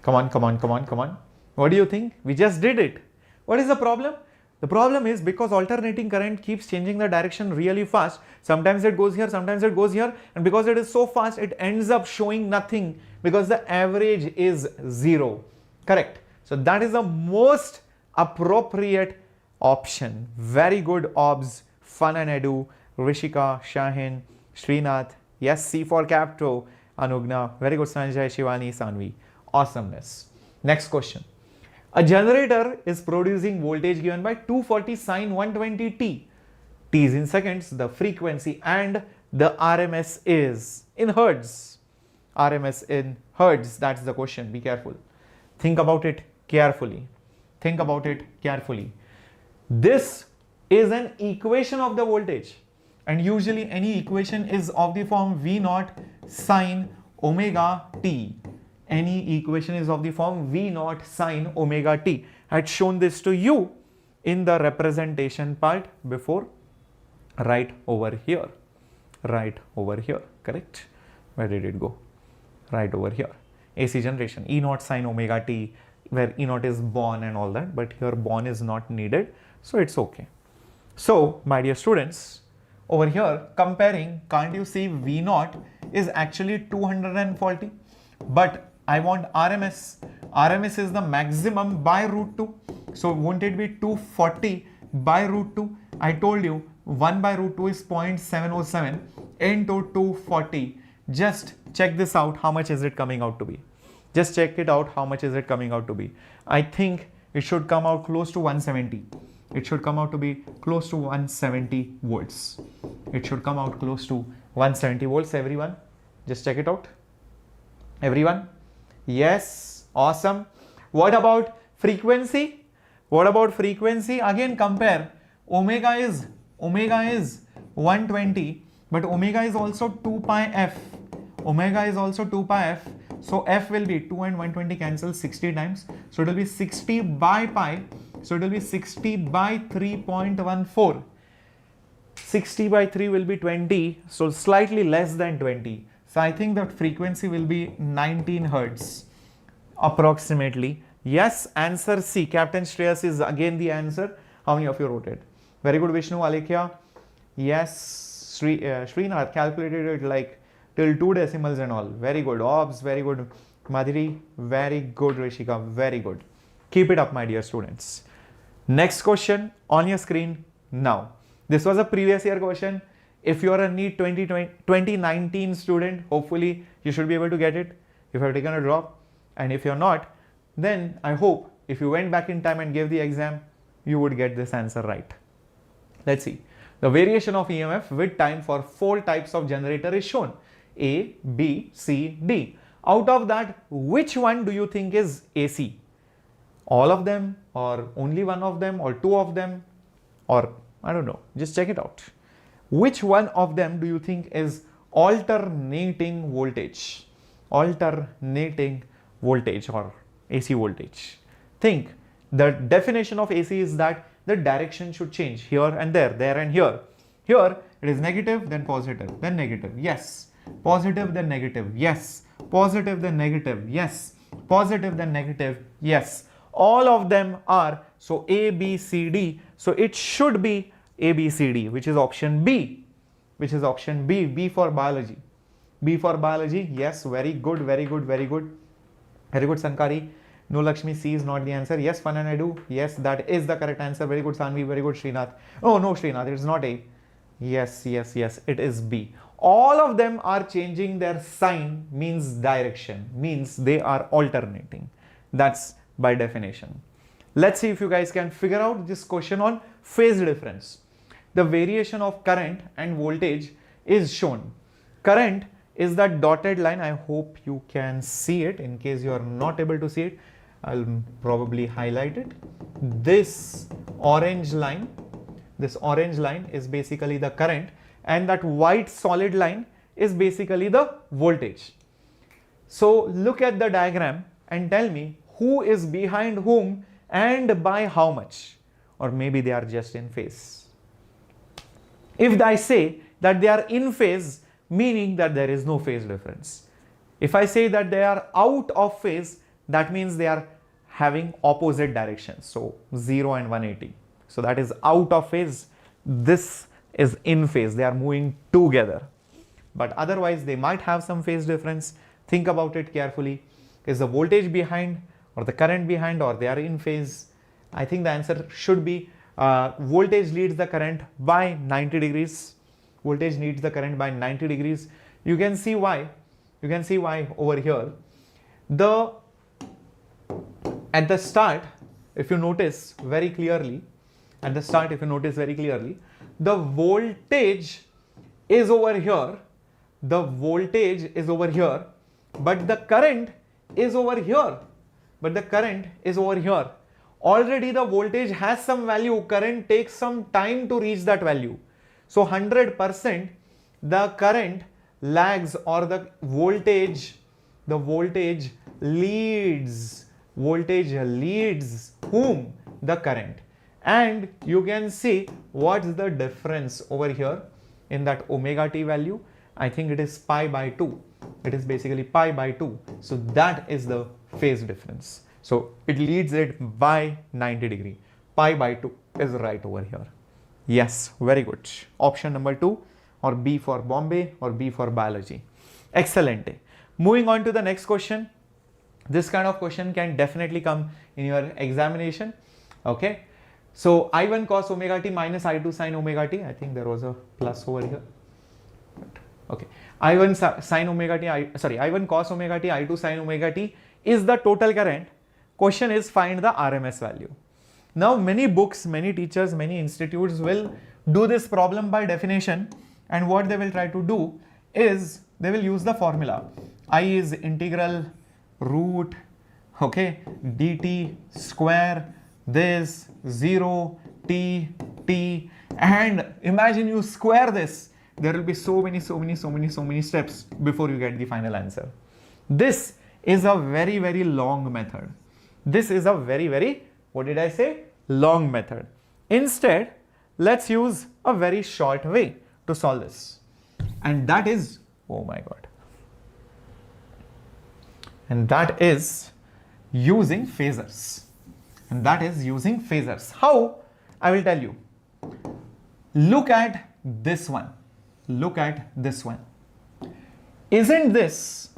Come on. What do you think? We just did it. What is the problem? The problem is because alternating current keeps changing the direction really fast. Sometimes it goes here, sometimes it goes here, and because it is so fast, it ends up showing nothing because the average is 0. Correct. So that is the most appropriate option. Very good obs. Fun and edu. Rishika, Shahin, Srinath. Yes, C for Capto. Anugna. Very good, Sanjay, Shivani, Sanvi. Awesomeness. Next question. A generator is producing voltage given by 240 sine 120 t. T is in seconds, the frequency, and the RMS is in hertz. RMS in hertz, that's the question. Be careful. Think about it carefully. This is an equation of the voltage, and usually any equation is of the form V0 sine omega t. Any equation is of the form V0 sine omega t. I had shown this to you in the representation part before, right over here, correct? Where did it go? Right over here. AC generation, E0 sine omega t, where E0 is born and all that, but here born is not needed, so it's okay. So my dear students, over here comparing, can't you see V0 is actually 240, but I want RMS. RMS is the maximum by root 2. So won't it be 240 by root 2? I told you 1 by root 2 is 0.707 into 240. Just check this out. How much is it coming out to be? Just check it out. How much is it coming out to be? I think it should come out close to 170. It should come out to be close to 170 volts. It should come out close to 170 volts, everyone. Just check it out. Everyone? Yes, awesome. What about frequency? Again compare. Omega is 120, but omega is also 2 pi f. So f will be 2 and 120 cancel 60 times. So it will be 60 by pi. So it will be 60 by 3.14. 60 by 3 will be 20, so slightly less than 20. So I think that frequency will be 19 hertz approximately. Yes, answer C. Captain Shreyas is again the answer. How many of you wrote it? Very good, Vishnu, Alekhya. Yes, Srinath calculated it like till 2 decimals and all. Very good. Obs, very good. Madhuri, very good. Rishika, very good. Keep it up, my dear students. Next question on your screen now. This was a previous year question. If you are a NEET 2019 student, hopefully you should be able to get it if you have taken a drop. And if you're not, then I hope if you went back in time and gave the exam, you would get this answer right. Let's see. The variation of EMF with time for 4 types of generator is shown. A, B, C, D. Out of that, which one do you think is AC? All of them, or only one of them, or 2 of them, or I don't know. Just check it out. Which one of them do you think is alternating voltage? Alternating voltage or AC voltage. Think. The definition of AC is that the direction should change here and there and here. Here it is negative, then positive, then negative. Yes. Positive, then negative. Yes. Positive, then negative. Yes. Positive, then negative. Yes. All of them are, so A, B, C, D. So it should be A, B, C, D, which is option B. Which is option B. B for biology. B for biology. Yes. Very good. Very good. Very good. Very good, Sankari. No, Lakshmi, C is not the answer. Yes, Fun and I do. Yes, that is the correct answer. Very good, Sanvi. Very good, Srinath. Oh, no, Srinath, it's not A. Yes, yes, yes, it is B. All of them are changing their sign, means direction, means they are alternating. That's by definition. Let's see if you guys can figure out this question on phase difference. The variation of current and voltage is shown. Current is that dotted line. I hope you can see it. In case you are not able to see it, I'll probably highlight it. This orange line is basically the current, and that white solid line is basically the voltage. So look at the diagram and tell me who is behind whom and by how much, or maybe they are just in phase. If I say that they are in phase, meaning that there is no phase difference. If I say that they are out of phase, that means they are having opposite directions. So 0 and 180. So that is out of phase. This is in phase. They are moving together. But otherwise, they might have some phase difference. Think about it carefully. Is the voltage behind or the current behind, or they are in phase? I think the answer should be voltage leads the current by 90 degrees. Voltage leads the current by 90 degrees. You can see why. You can see why over here. At the start, if you notice very clearly, the voltage is over here. The voltage is over here, but the current is over here. Already the voltage has some value. Current takes some time to reach that value. So 100% the current lags, or the voltage leads whom? The current. And you can see what's the difference over here in that omega t value. I think it is pi by 2. It is basically pi by 2. So that is the phase difference. So it leads it by 90 degree. Pi by 2 is right over here. Yes, very good. Option number 2, or B for Bombay, or B for biology. Excellent. Moving on to the next question. This kind of question can definitely come in your examination. Okay. So I1 cos omega t minus I2 sin omega t. I think there was a plus over here. Okay. I1 sin omega t, I1 cos omega t, I2 sin omega t is the total current. Question is find the RMS value. Now many books, many teachers, many institutes will do this problem by definition, and what they will try to do is they will use the formula. I is integral root, okay, dt square this 0 t, and imagine you square this. There will be so many steps before you get the final answer. This is a very long method. This is a very, what did I say? long method. Instead, let's use a very short way to solve this. And that is, oh my God. And that is using phasors. And that is using phasors. How? I will tell you. Look at this one. Look at this one. Isn't this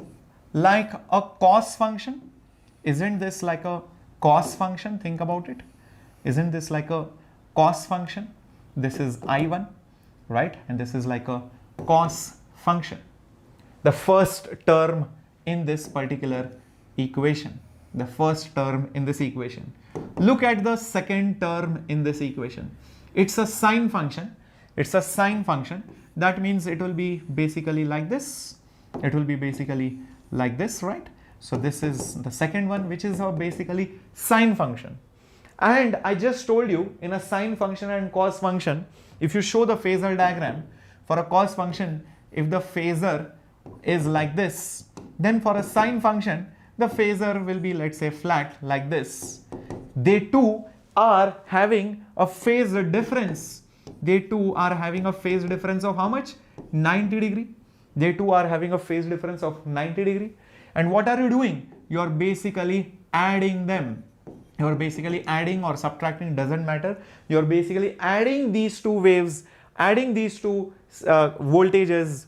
like a cos function? Isn't this like a cos function? Think about it. Isn't this like a cos function? This is I1, right? And this is like a cos function. The first term in this particular equation. The first term in this equation. Look at the second term in this equation. It's a sine function. It's a sine function. That means it will be basically like this. It will be basically like this, right? So this is the second one, which is a basically sine function. And I just told you, in a sine function and cos function, if you show the phasor diagram for a cos function, if the phasor is like this, then for a sine function, the phasor will be, let's say, flat like this. They two are having a phase difference. They two are having a phase difference of how much? 90 degree. They two are having a phase difference of 90 degree. And what are you doing? You are basically adding them. You are basically adding or subtracting, doesn't matter. You are basically adding these two waves, adding these two voltages,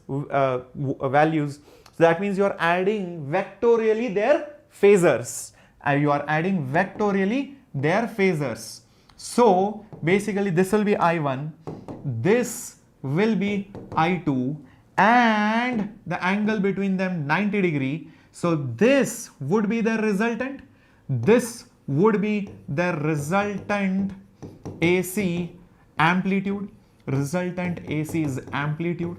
values. So that means you are adding vectorially their phasors. You are adding vectorially their phasors. So basically this will be I1, this will be I2, and the angle between them 90 degree. So this would be the resultant. This would be the resultant AC amplitude. Resultant AC is amplitude.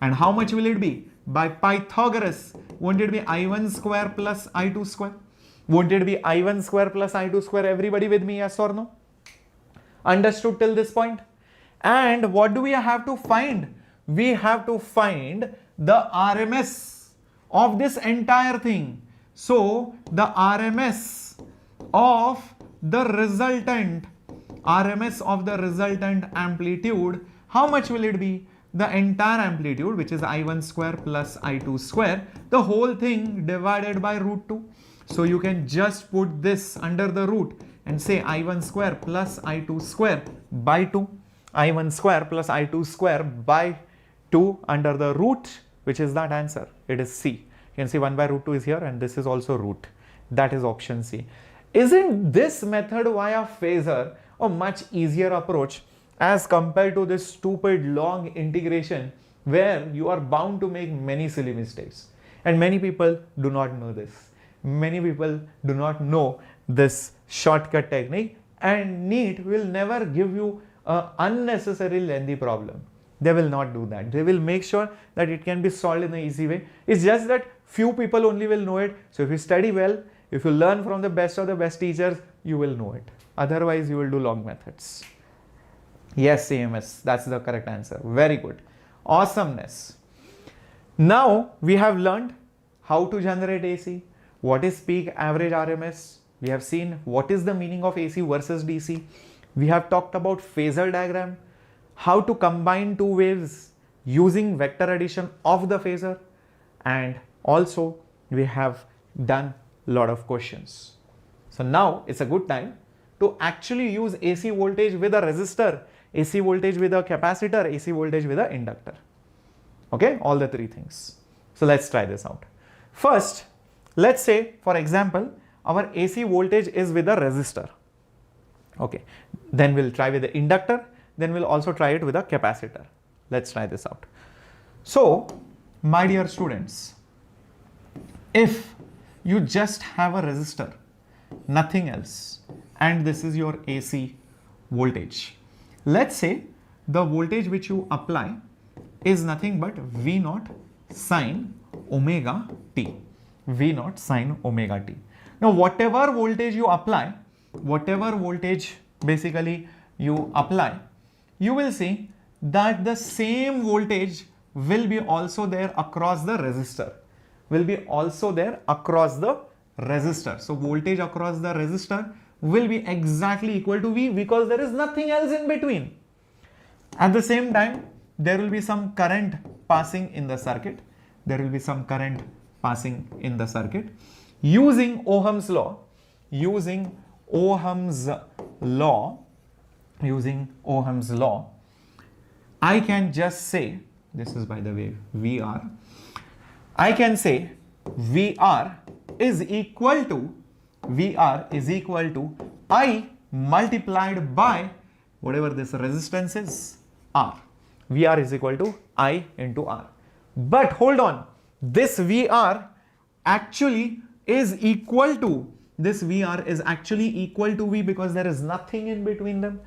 And how much will it be? By Pythagoras, won't it be I1 square plus I2 square? Won't it be I1 square plus I2 square? Everybody with me, yes or no? Understood till this point? And what do we have to find? We have to find the RMS of this entire thing. So the RMS of the resultant amplitude, how much will it be? The entire amplitude, which is I1 square plus I2 square, the whole thing divided by root 2. So you can just put this under the root and say I1 square plus I2 square by 2. I1 square plus I2 square by 2 under the root, which is that answer. It is C. You can see 1 by root 2 is here, and this is also root. That is option C. Isn't this method via phasor a much easier approach as compared to this stupid long integration where you are bound to make many silly mistakes? And many people do not know this. Many people do not know this shortcut technique, and NEET will never give you an unnecessary lengthy problem. They will not do that. They will make sure that it can be solved in an easy way. It's just that few people only will know it. So if you study well, if you learn from the best of the best teachers, you will know it. Otherwise, you will do long methods. Yes, CMS, that's the correct answer. Very good. Awesomeness. Now we have learned how to generate AC, what is peak, average, RMS. We have seen what is the meaning of AC versus DC. We have talked about phasor diagram, how to combine two waves using vector addition of the phasor, and also we have done a lot of questions. So now it's a good time to actually use AC voltage with a resistor, AC voltage with a capacitor, AC voltage with an inductor. Okay, all the three things. So let's try this out. First, let's say, for example, our AC voltage is with a resistor. Okay, then we'll try with the inductor, then we'll also try it with a capacitor. Let's try this out. So, my dear students, if you just have a resistor, nothing else, and this is your AC voltage. Let's say the voltage which you apply is nothing but V0 sine omega t. V0 sine omega t. Now, whatever voltage you apply, whatever voltage basically you apply, you will see that the same voltage will be also there across the resistor. Will be also there across the resistor. So voltage across the resistor will be exactly equal to V because there is nothing else in between. At the same time, there will be some current passing in the circuit. There will be some current passing in the circuit. Using Ohm's law, I can just say, this is by the way VR, I can say VR is equal to I multiplied by whatever this resistance is, R. VR is equal to I into R. But hold on, this VR actually is equal to, V because there is nothing in between them.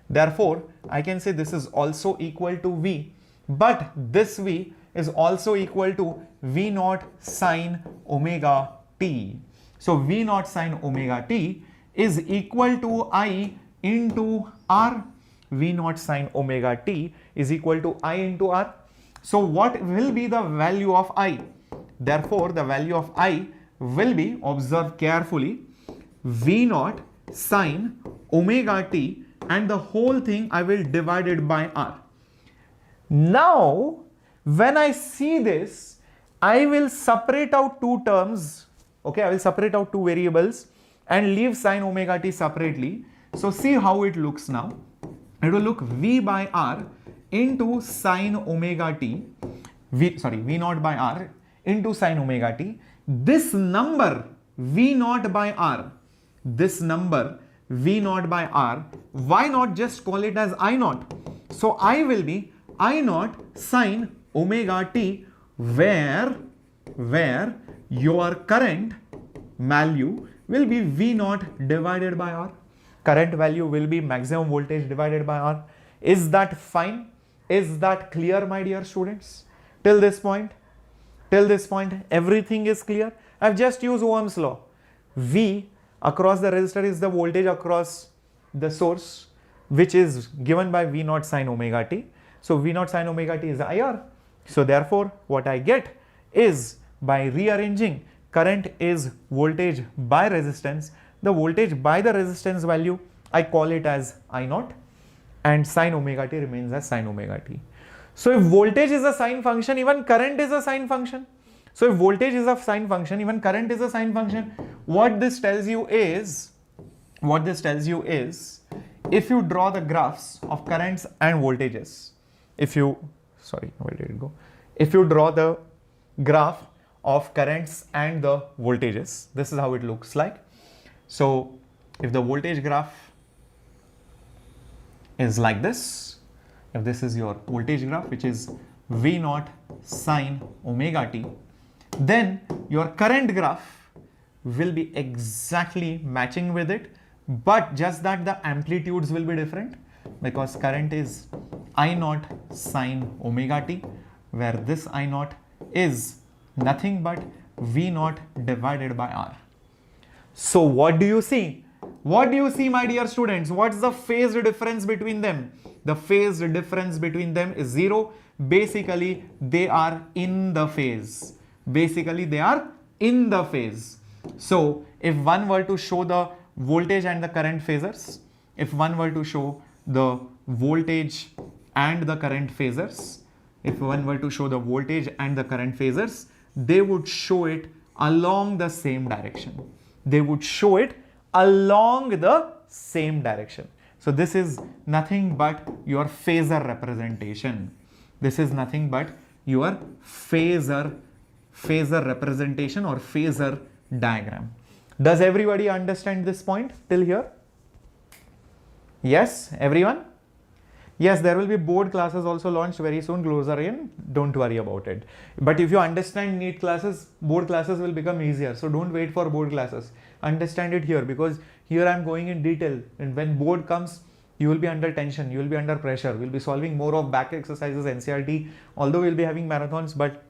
Therefore, I can say this is also equal to V, but this V is also equal to V naught sine omega t. So V naught sine omega t is equal to I into R. V naught sine omega t is equal to I into R. So what will be the value of I? Therefore, the value of I will be, observe carefully, V naught sine omega t, and the whole thing I will divide it by R. Now, when I see this, I will separate out two terms. Okay, I will separate out two variables and leave sine omega t separately. So see how it looks now. It will look V by R into sine omega t, V naught by R into sine omega t. This number V naught by R, why not just call it as I naught? So I will be I naught sine omega t, where your current value will be V naught divided by R. Current value will be maximum voltage divided by R. Is that fine? Is that clear, my dear students? Till this point, everything is clear. I've just used Ohm's law. V across the resistor is the voltage across the source, which is given by V naught sine omega t. So V naught sine omega t is IR. So therefore, what I get is, by rearranging, current is voltage by resistance. The voltage by the resistance value, I call it as I naught, and sine omega t remains as sine omega t. So if voltage is a sine function, even current is a sine function. So if voltage is a sine function, even current is a sine function. What this tells you is, if you draw the graphs of currents and voltages, if you draw the graph of currents and the voltages, this is how it looks like. So if the voltage graph is like this, if this is your voltage graph, which is V naught sine omega t, then your current graph will be exactly matching with it, but just that the amplitudes will be different, because current is I naught sine omega t, where this I naught is nothing but V naught divided by R. So what do you see? What do you see, my dear students? What's the phase difference between them? The phase difference between them is 0. Basically, they are in the phase. So if one were to show the voltage and the current phasors, they would show it along the same direction. So this is nothing but your phasor representation. Phasor representation or phasor diagram. Does everybody understand this point till here? Yes, everyone? Yes, there will be board classes also launched very soon, closer in, don't worry about it. But if you understand NEET classes, board classes will become easier. So don't wait for board classes. Understand it here, because here I am going in detail, and when board comes, you will be under tension, you will be under pressure. We'll be solving more of back exercises, NCERT, although we'll be having marathons, but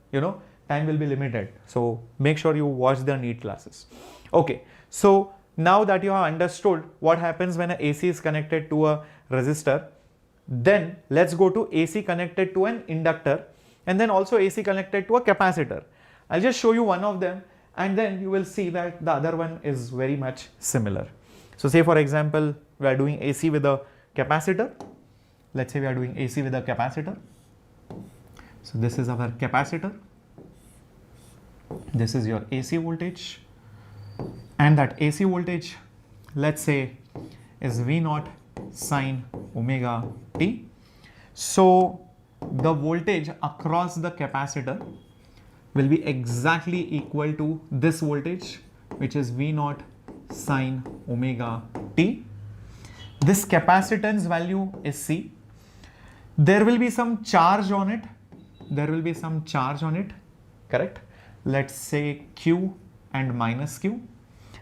time will be limited. So make sure you watch the NEET classes. Okay, so now that you have understood what happens when an AC is connected to a resistor, then let's go to AC connected to an inductor, and then also AC connected to a capacitor. I'll just show you one of them, and then you will see that the other one is very much similar. So say for example, we are doing AC with a capacitor. Let's say we are doing AC with a capacitor. So this is our capacitor. This is your AC voltage, and that AC voltage, let's say, is V0 sine omega t. So the voltage across the capacitor will be exactly equal to this voltage, which is V0 sine omega t. This capacitance value is C. There will be some charge on it. There will be some charge on it, correct? Let's say Q and minus Q.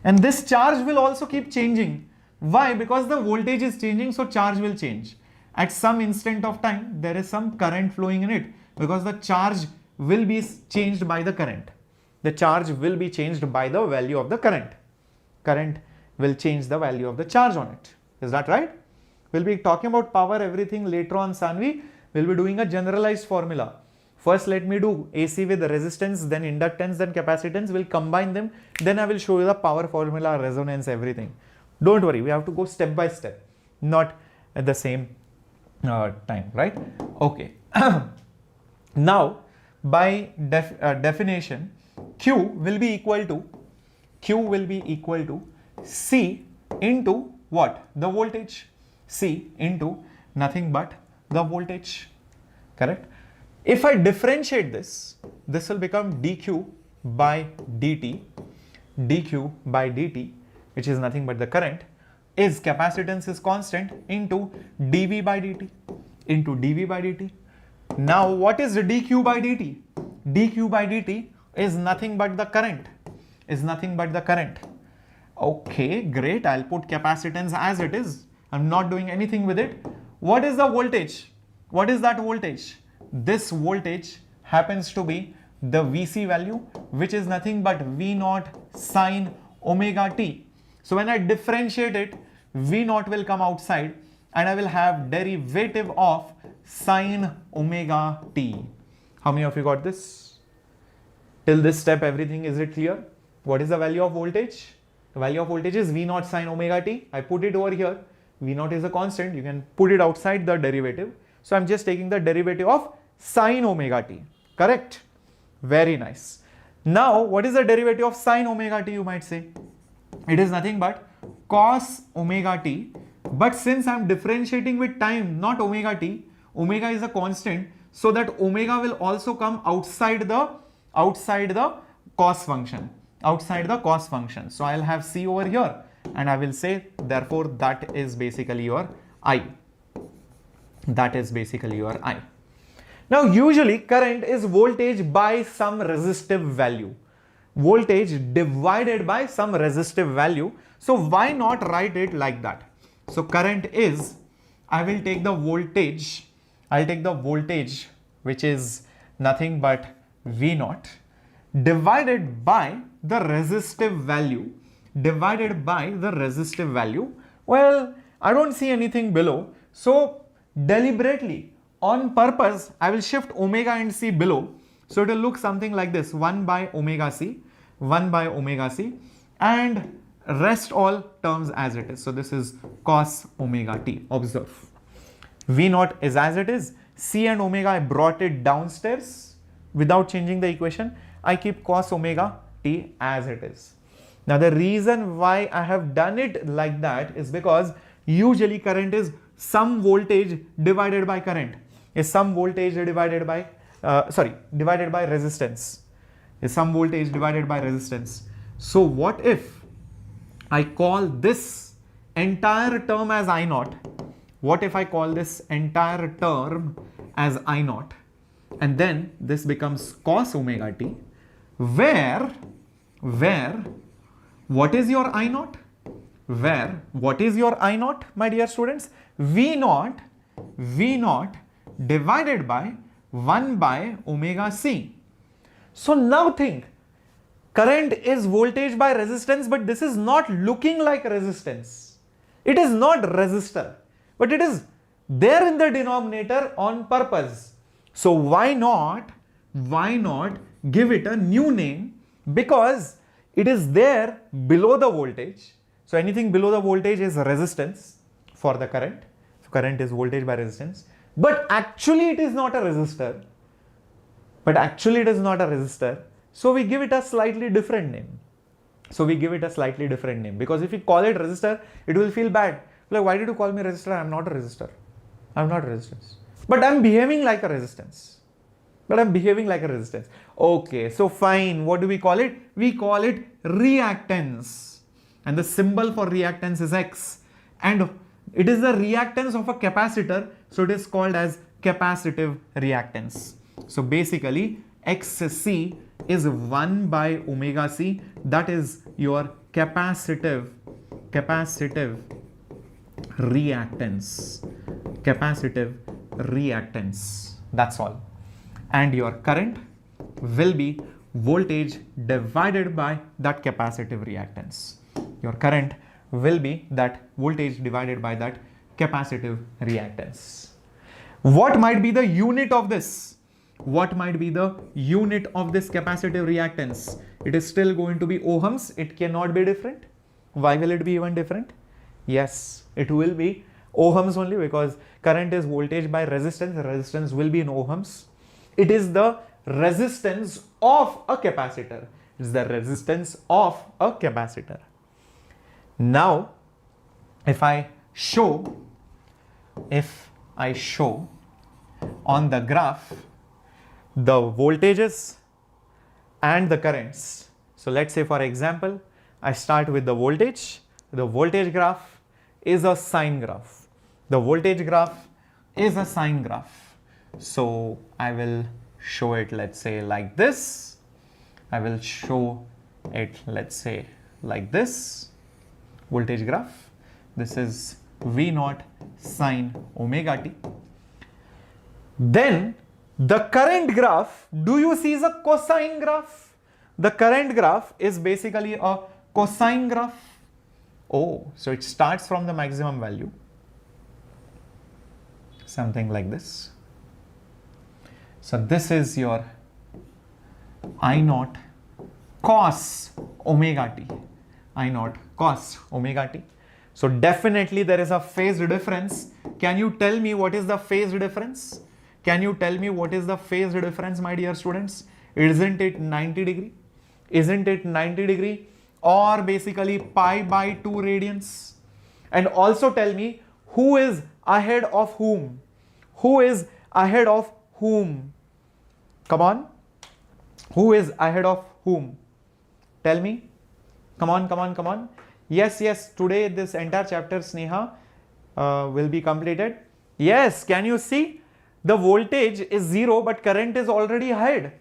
And this charge will also keep changing. Why? Because the voltage is changing, so charge will change. At some instant of time, there is some current flowing in it, because the charge will be changed by the current. The charge will be changed by the value of the current. Current will change the value of the charge on it. Is that right? We'll be talking about power, everything later on, Sanvi. We'll be doing a generalized formula. First, let me do AC with resistance, then inductance, then capacitance. We'll combine them. Then I will show you the power formula, resonance, everything. Don't worry, we have to go step by step, not at the same time, right? Okay. Now, by definition, Q will be equal to C into what? The voltage. C into nothing but the voltage, correct? If I differentiate this, this will become dq by dt. dq by dt, which is nothing but the current, is capacitance is constant into dv by dt. Now, what is dq by dt? dq by dt is nothing but the current. Okay, great. I'll put capacitance as it is. I'm not doing anything with it. What is the voltage? What is that voltage? This voltage happens to be the VC value, which is nothing but V0 sine omega t. So when I differentiate it, V0 will come outside and I will have derivative of sine omega t. How many of you got this? Till this step, everything, is it clear? What is the value of voltage? The value of voltage is V0 sine omega t. I put it over here. V0 is a constant. You can put it outside the derivative. So I'm just taking the derivative of sine omega t. Correct? Very nice. Now, what is the derivative of sine omega t, you might say? It is nothing but cos omega t. But since I'm differentiating with time, not omega t, omega is a constant, so that omega will also come outside the cos function. So I'll have C over here, and I will say, therefore, that is basically your I. Now, usually current is voltage by some resistive value. Voltage divided by some resistive value. So why not write it like that? So current is, I will take the voltage, which is nothing but V0 divided by the resistive value. Well, I don't see anything below. So deliberately, on purpose, I will shift omega and c below. So it will look something like this: 1 by omega c, and rest all terms as it is. So this is cos omega t. Observe. V0 is as it is. C and omega, I brought it downstairs without changing the equation. I keep cos omega t as it is. Now the reason why I have done it like that is because usually current is some voltage divided by current, is some voltage divided by resistance, So what if I call this entire term as I0? What if I call this entire term as I0? And then this becomes cos omega t, where what is your I0? What is your I0, my dear students? V0 divided by 1 by omega c. So now think, current is voltage by resistance, but this is not looking like resistance. It is not resistor, but it is there in the denominator on purpose. So why not give it a new name? Because it is there below the voltage. So anything below the voltage is resistance for the current. So current is voltage by resistance. But actually it is not a resistor. So we give it a slightly different name. Because if you call it resistor, it will feel bad. Like, why did you call me resistor? I am not a resistor. I am not a resistance. But I am behaving like a resistance. Okay, so fine. What do we call it? We call it reactance. And the symbol for reactance is X. And it is the reactance of a capacitor. So it is called as capacitive reactance. So basically, XC is 1 by omega C. That is your capacitive reactance. That's all. And your current will be voltage divided by that capacitive reactance. Your current will be that voltage divided by that capacitive reactance. What might be the unit of this? Capacitive reactance? It is still going to be ohms. It cannot be different. Why will it be even different? Yes, it will be ohms only, because current is voltage by resistance. Resistance will be in ohms. It is the resistance of a capacitor. Now, if I show on the graph the voltages and the currents. So let's say, for example, I start with the voltage. The voltage graph is a sine graph. So I will show it, let's say, like this. Voltage graph. This is V0 sine omega t. Then the current graph, do you see, is a cosine graph? The current graph is basically a cosine graph. Oh, so it starts from the maximum value. Something like this. So this is your I0 cos omega t. So definitely there is a phase difference. Can you tell me what is the phase difference? My dear students? Isn't it 90 degree? Or basically pi by 2 radians? And also tell me, who is ahead of whom? Come on. Who is ahead of whom? Tell me. Come on. Yes. Today this entire chapter, Sneha, will be completed. Yes. Can you see? The voltage is 0, but current is already ahead.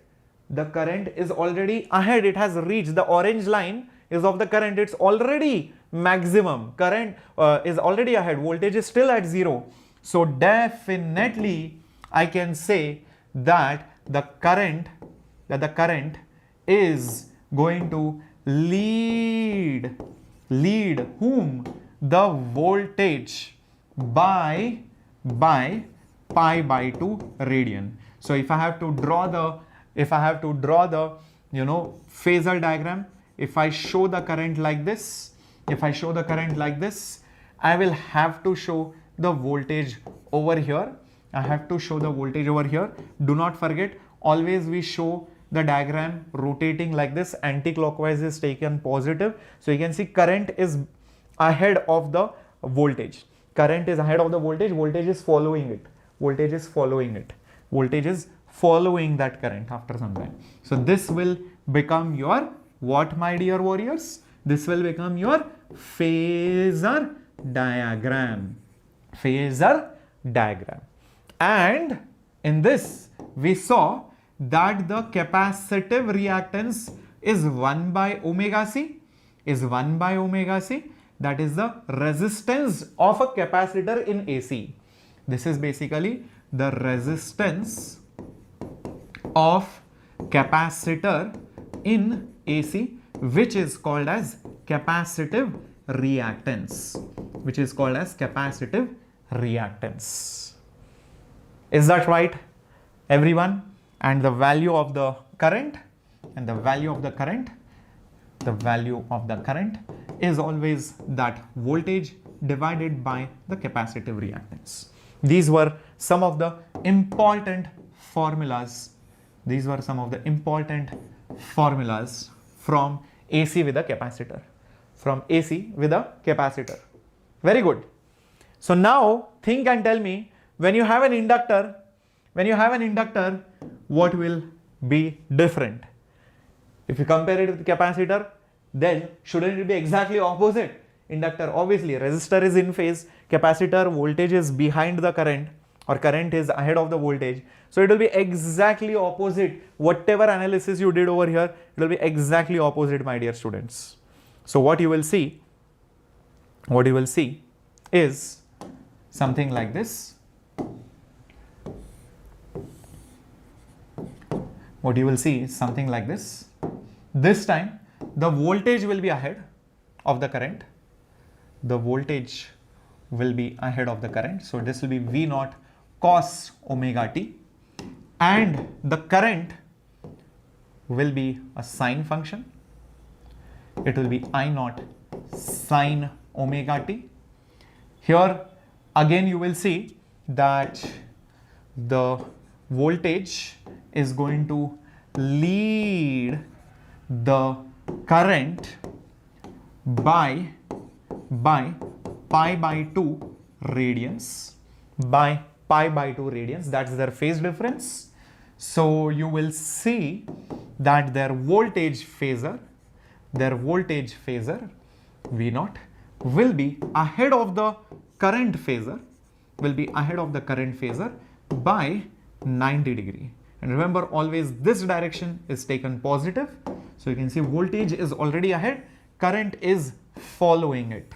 It has reached the orange line is of the current. It's already maximum. Current is already ahead. Voltage is still at 0. So definitely I can say that the current is going to lead whom? The voltage by pi by 2 radian. So if I have to draw the phasor diagram, if I show the current like this, I will have to show the voltage over here. Do not forget, always we show the diagram rotating like this. Anti-clockwise is taken positive. So you can see current is ahead of the voltage. Voltage is following it. Voltage is following that current after some time. So this will become your what, my dear warriors? This will become your phasor diagram. And in this we saw that the capacitive reactance is 1 by omega c. That is the resistance of a capacitor in AC. This is basically the resistance of capacitor in AC, which is called as capacitive reactance. Is that right, everyone? And the value of the current The value of the current is always that voltage divided by the capacitive reactance. These were some of the important formulas. These were some of the important formulas from AC with a capacitor. From AC with a capacitor. Very good. So now think and tell me, when you have an inductor, what will be different? If you compare it with the capacitor, then shouldn't it be exactly opposite? Inductor, obviously, resistor is in phase, capacitor voltage is behind the current, or current is ahead of the voltage. So it will be exactly opposite. Whatever analysis you did over here, it will be exactly opposite, my dear students. So what you will see is something like this. What you will see is something like this. This time the voltage will be ahead of the current. The voltage will be ahead of the current. So this will be V naught cos omega t, and the current will be a sine function. It will be I naught sine omega t. Here again you will see that the voltage is going to lead the current by pi by 2 radians, that's their phase difference. So you will see that their voltage phasor V naught will be ahead of the current phasor, by 90 degree. And remember, always this direction is taken positive. So you can see voltage is already ahead, current is following it.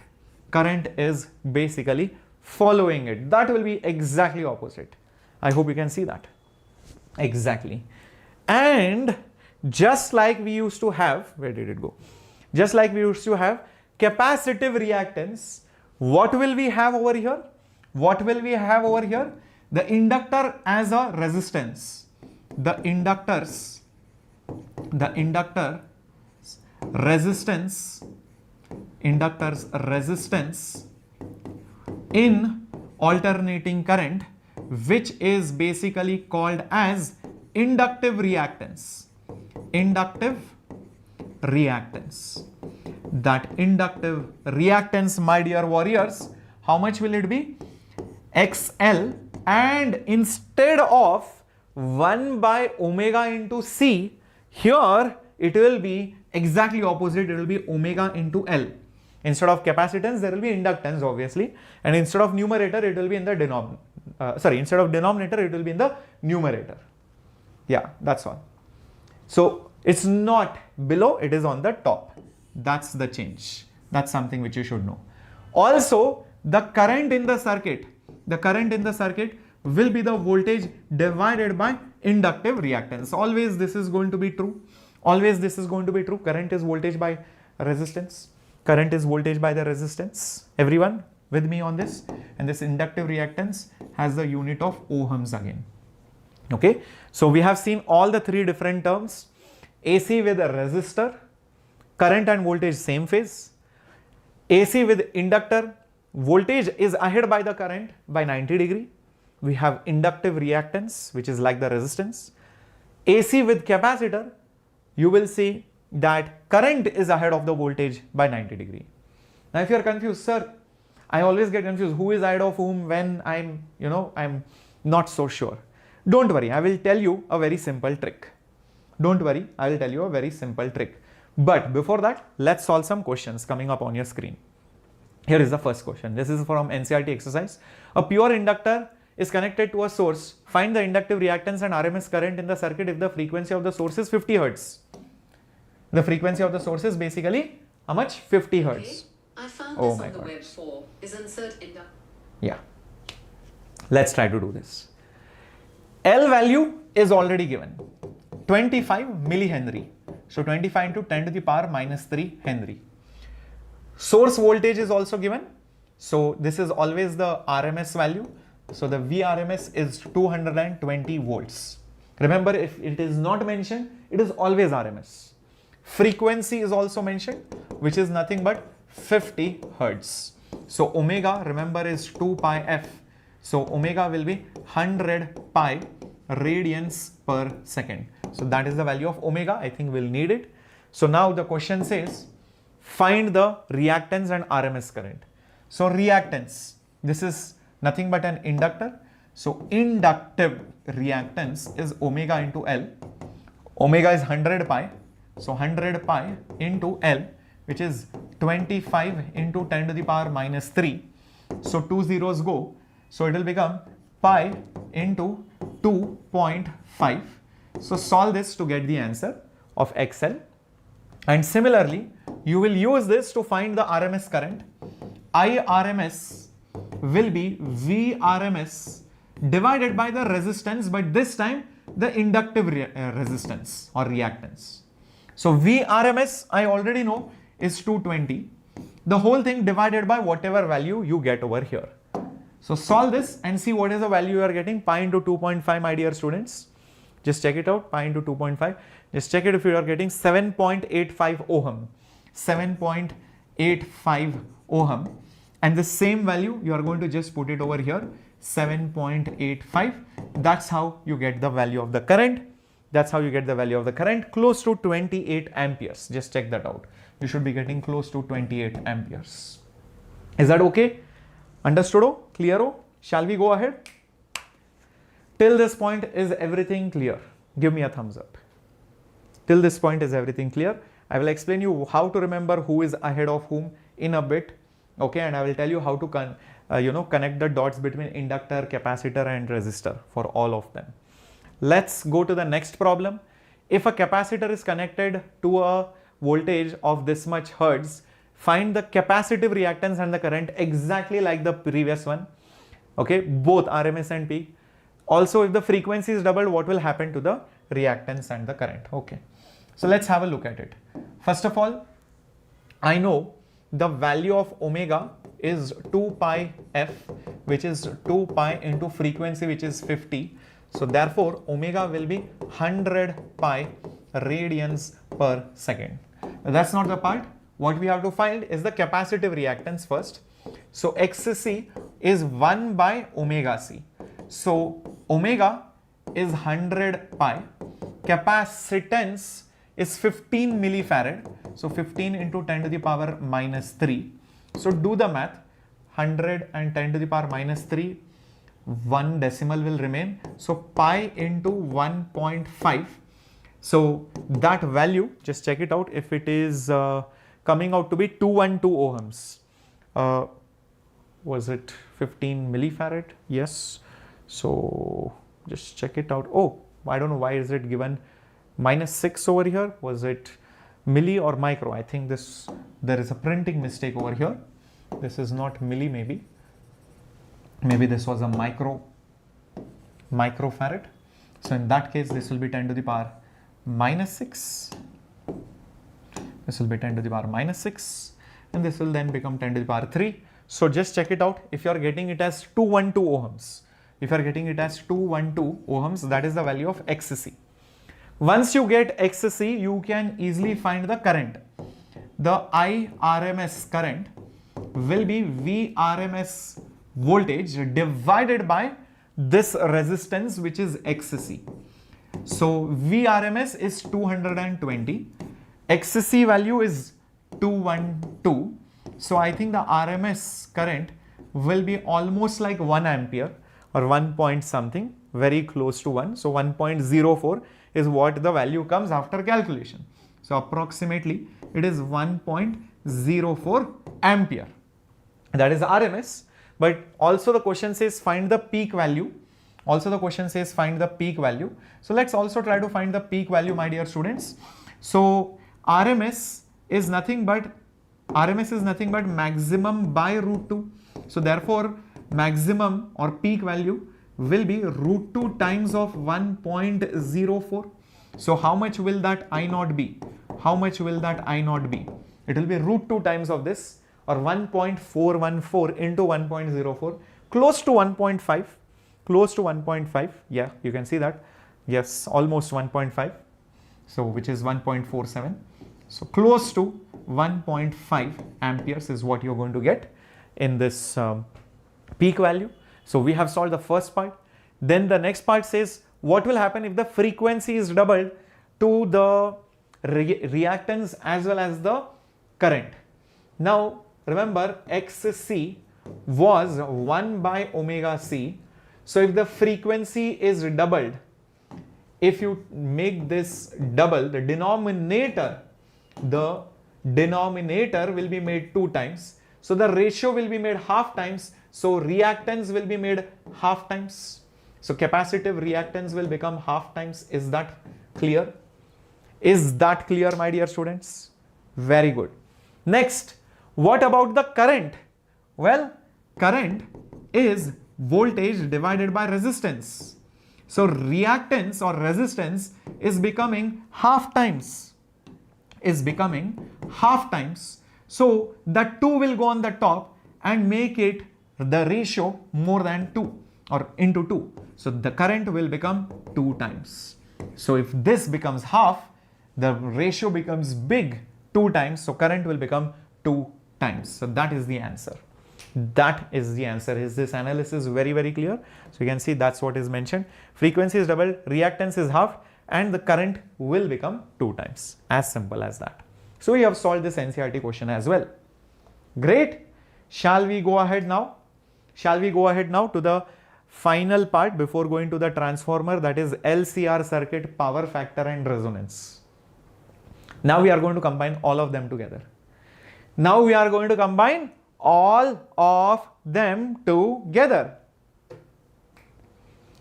Current is basically following it. That will be exactly opposite. I hope you can see that. Exactly. And just like we used to have, where did it go? Just like we used to have capacitive reactance, what will we have over here? The inductor as a resistance. The inductor's resistance in alternating current, which is basically called as inductive reactance. That inductive reactance, my dear warriors, how much will it be? XL, and instead of 1 by omega into C, here it will be exactly opposite. It will be omega into L. Instead of capacitance, there will be inductance, obviously, and instead of numerator, it will be in the instead of denominator, it will be in the numerator. Yeah, that's all. So it's not below, it is on the top. That's the change. That's something which you should know. Also, the current in the circuit will be the voltage divided by inductive reactance. Always this is going to be true. Current is voltage by resistance. Everyone with me on this? And this inductive reactance has the unit of ohms again. Okay. So we have seen all the three different terms. AC with a resistor, current and voltage same phase. AC with inductor, voltage is ahead by the current by 90 degree. We have inductive reactance, which is like the resistance. AC with capacitor, you will see that current is ahead of the voltage by 90 degree. Now if you are confused, sir, I always get confused, who is ahead of whom when I'm not so sure. Don't worry, I will tell you a very simple trick. But before that, let's solve some questions coming up on your screen. Here is the first question. This is from NCERT exercise. A pure inductor is connected to a source. Find the inductive reactance and RMS current in the circuit if the frequency of the source is 50 Hertz. The frequency of the source is basically how much? 50 Hertz. I found this on the web for is insert inductor. Yeah. Let's try to do this. L value is already given. 25 millihenry. So 25 into 10 to the power minus 3 Henry. Source voltage is also given. So this is always the RMS value. So the VRMS is 220 volts. Remember, if it is not mentioned, it is always RMS. Frequency is also mentioned, which is nothing but 50 hertz. So omega, remember, is 2 pi f. So omega will be 100 pi radians per second. So that is the value of omega. I think we'll need it. So now the question says, find the reactance and RMS current. So reactance, this is nothing but an inductor. So inductive reactance is omega into L. Omega is 100 pi. So 100 pi into L, which is 25 into 10 to the power minus 3. So 2 zeros go. So it will become pi into 2.5. So solve this to get the answer of XL. And similarly, you will use this to find the RMS current. IRMS will be VRMS divided by the resistance, but this time the inductive resistance or reactance. So VRMS, I already know, is 220. The whole thing divided by whatever value you get over here. So solve this and see what is the value you are getting. Pi into 2.5, my dear students. Just check it out. Pi into 2.5. Just check it if you are getting 7.85 ohm. 7.85 ohm. And the same value, you are going to just put it over here. 7.85. That's how you get the value of the current. That's how you get the value of the current, close to 28 amperes. Just check that out. You should be getting close to 28 amperes. Is that okay? Understood? Clear? Shall we go ahead? Till this point, is everything clear? Give me a thumbs up. Till this point, is everything clear? I will explain you how to remember who is ahead of whom in a bit. Okay, and I will tell you how to connect the dots between inductor, capacitor and resistor for all of them. Let's go to the next problem. If a capacitor is connected to a voltage of this much hertz, find the capacitive reactance and the current exactly like the previous one. Okay, both RMS and peak. Also, if the frequency is doubled, what will happen to the reactance and the current? Okay, so let's have a look at it. First of all, I know the value of omega is 2 pi f, which is 2 pi into frequency, which is 50. So therefore, omega will be 100 pi radians per second. Now, that's not the part. What we have to find is the capacitive reactance first. So XC is 1 by omega c. So omega is 100 pi. Capacitance is 15 millifarad. So 15 into 10 to the power minus 3. So do the math. 100 and 10 to the power minus 3. 1 decimal will remain. So pi into 1.5. So that value, just check it out. If it is coming out to be 212 ohms. Was it 15 millifarad? Yes. So just check it out. Oh, I don't know why is it given minus 6 over here. Was it milli or micro? I think there is a printing mistake over here. This is not milli, maybe this was a microfarad. So in that case, this will be 10 to the power minus 6. This will be 10 to the power minus 6, and this will then become 10 to the power 3. So just check it out. If you are getting it as 212 ohms, that is the value of XC. Once you get XC, you can easily find the current. The IRMS current will be VRMS voltage divided by this resistance, which is XC. So VRMS is 220. XC value is 212. So I think the RMS current will be almost like 1 ampere or 1 point something, very close to 1. So 1.04 is what the value comes after calculation. So approximately it is 1.04 ampere. That is RMS. But also the question says find the peak value. So let's also try to find the peak value, my dear students. So RMS is nothing but maximum by root 2. So therefore maximum or peak value will be root 2 times of 1.04. So how much will that I naught be? It will be root 2 times of this, or 1.414 into 1.04, close to 1.5. Yeah, you can see that. Yes, almost 1.5. So which is 1.47. So close to 1.5 amperes is what you're going to get in this peak value. So we have solved the first part. Then the next part says what will happen if the frequency is doubled to the reactance as well as the current. Now remember, XC was 1 by omega C. So if the frequency is doubled, if you make this double, the denominator will be made 2 times. So the ratio will be made half times. So reactance will be made half times. So capacitive reactance will become half times. Is that clear? Is that clear, my dear students? Very good. Next, what about the current? Well, current is voltage divided by resistance. So reactance or resistance is becoming half times. So the 2 will go on the top and make it the ratio more than 2 or into 2. So the current will become 2 times. So if this becomes half, the ratio becomes big 2 times. So current will become 2 times. So that is the answer. That is the answer. Is this analysis very, very clear? So you can see that's what is mentioned. Frequency is doubled, reactance is half, and the current will become 2 times. As simple as that. So we have solved this NCERT question as well. Great. Shall we go ahead now? Shall we go ahead now to the final part before going to the transformer, that is LCR circuit, power factor and resonance. Now we are going to combine all of them together. Now we are going to combine all of them together.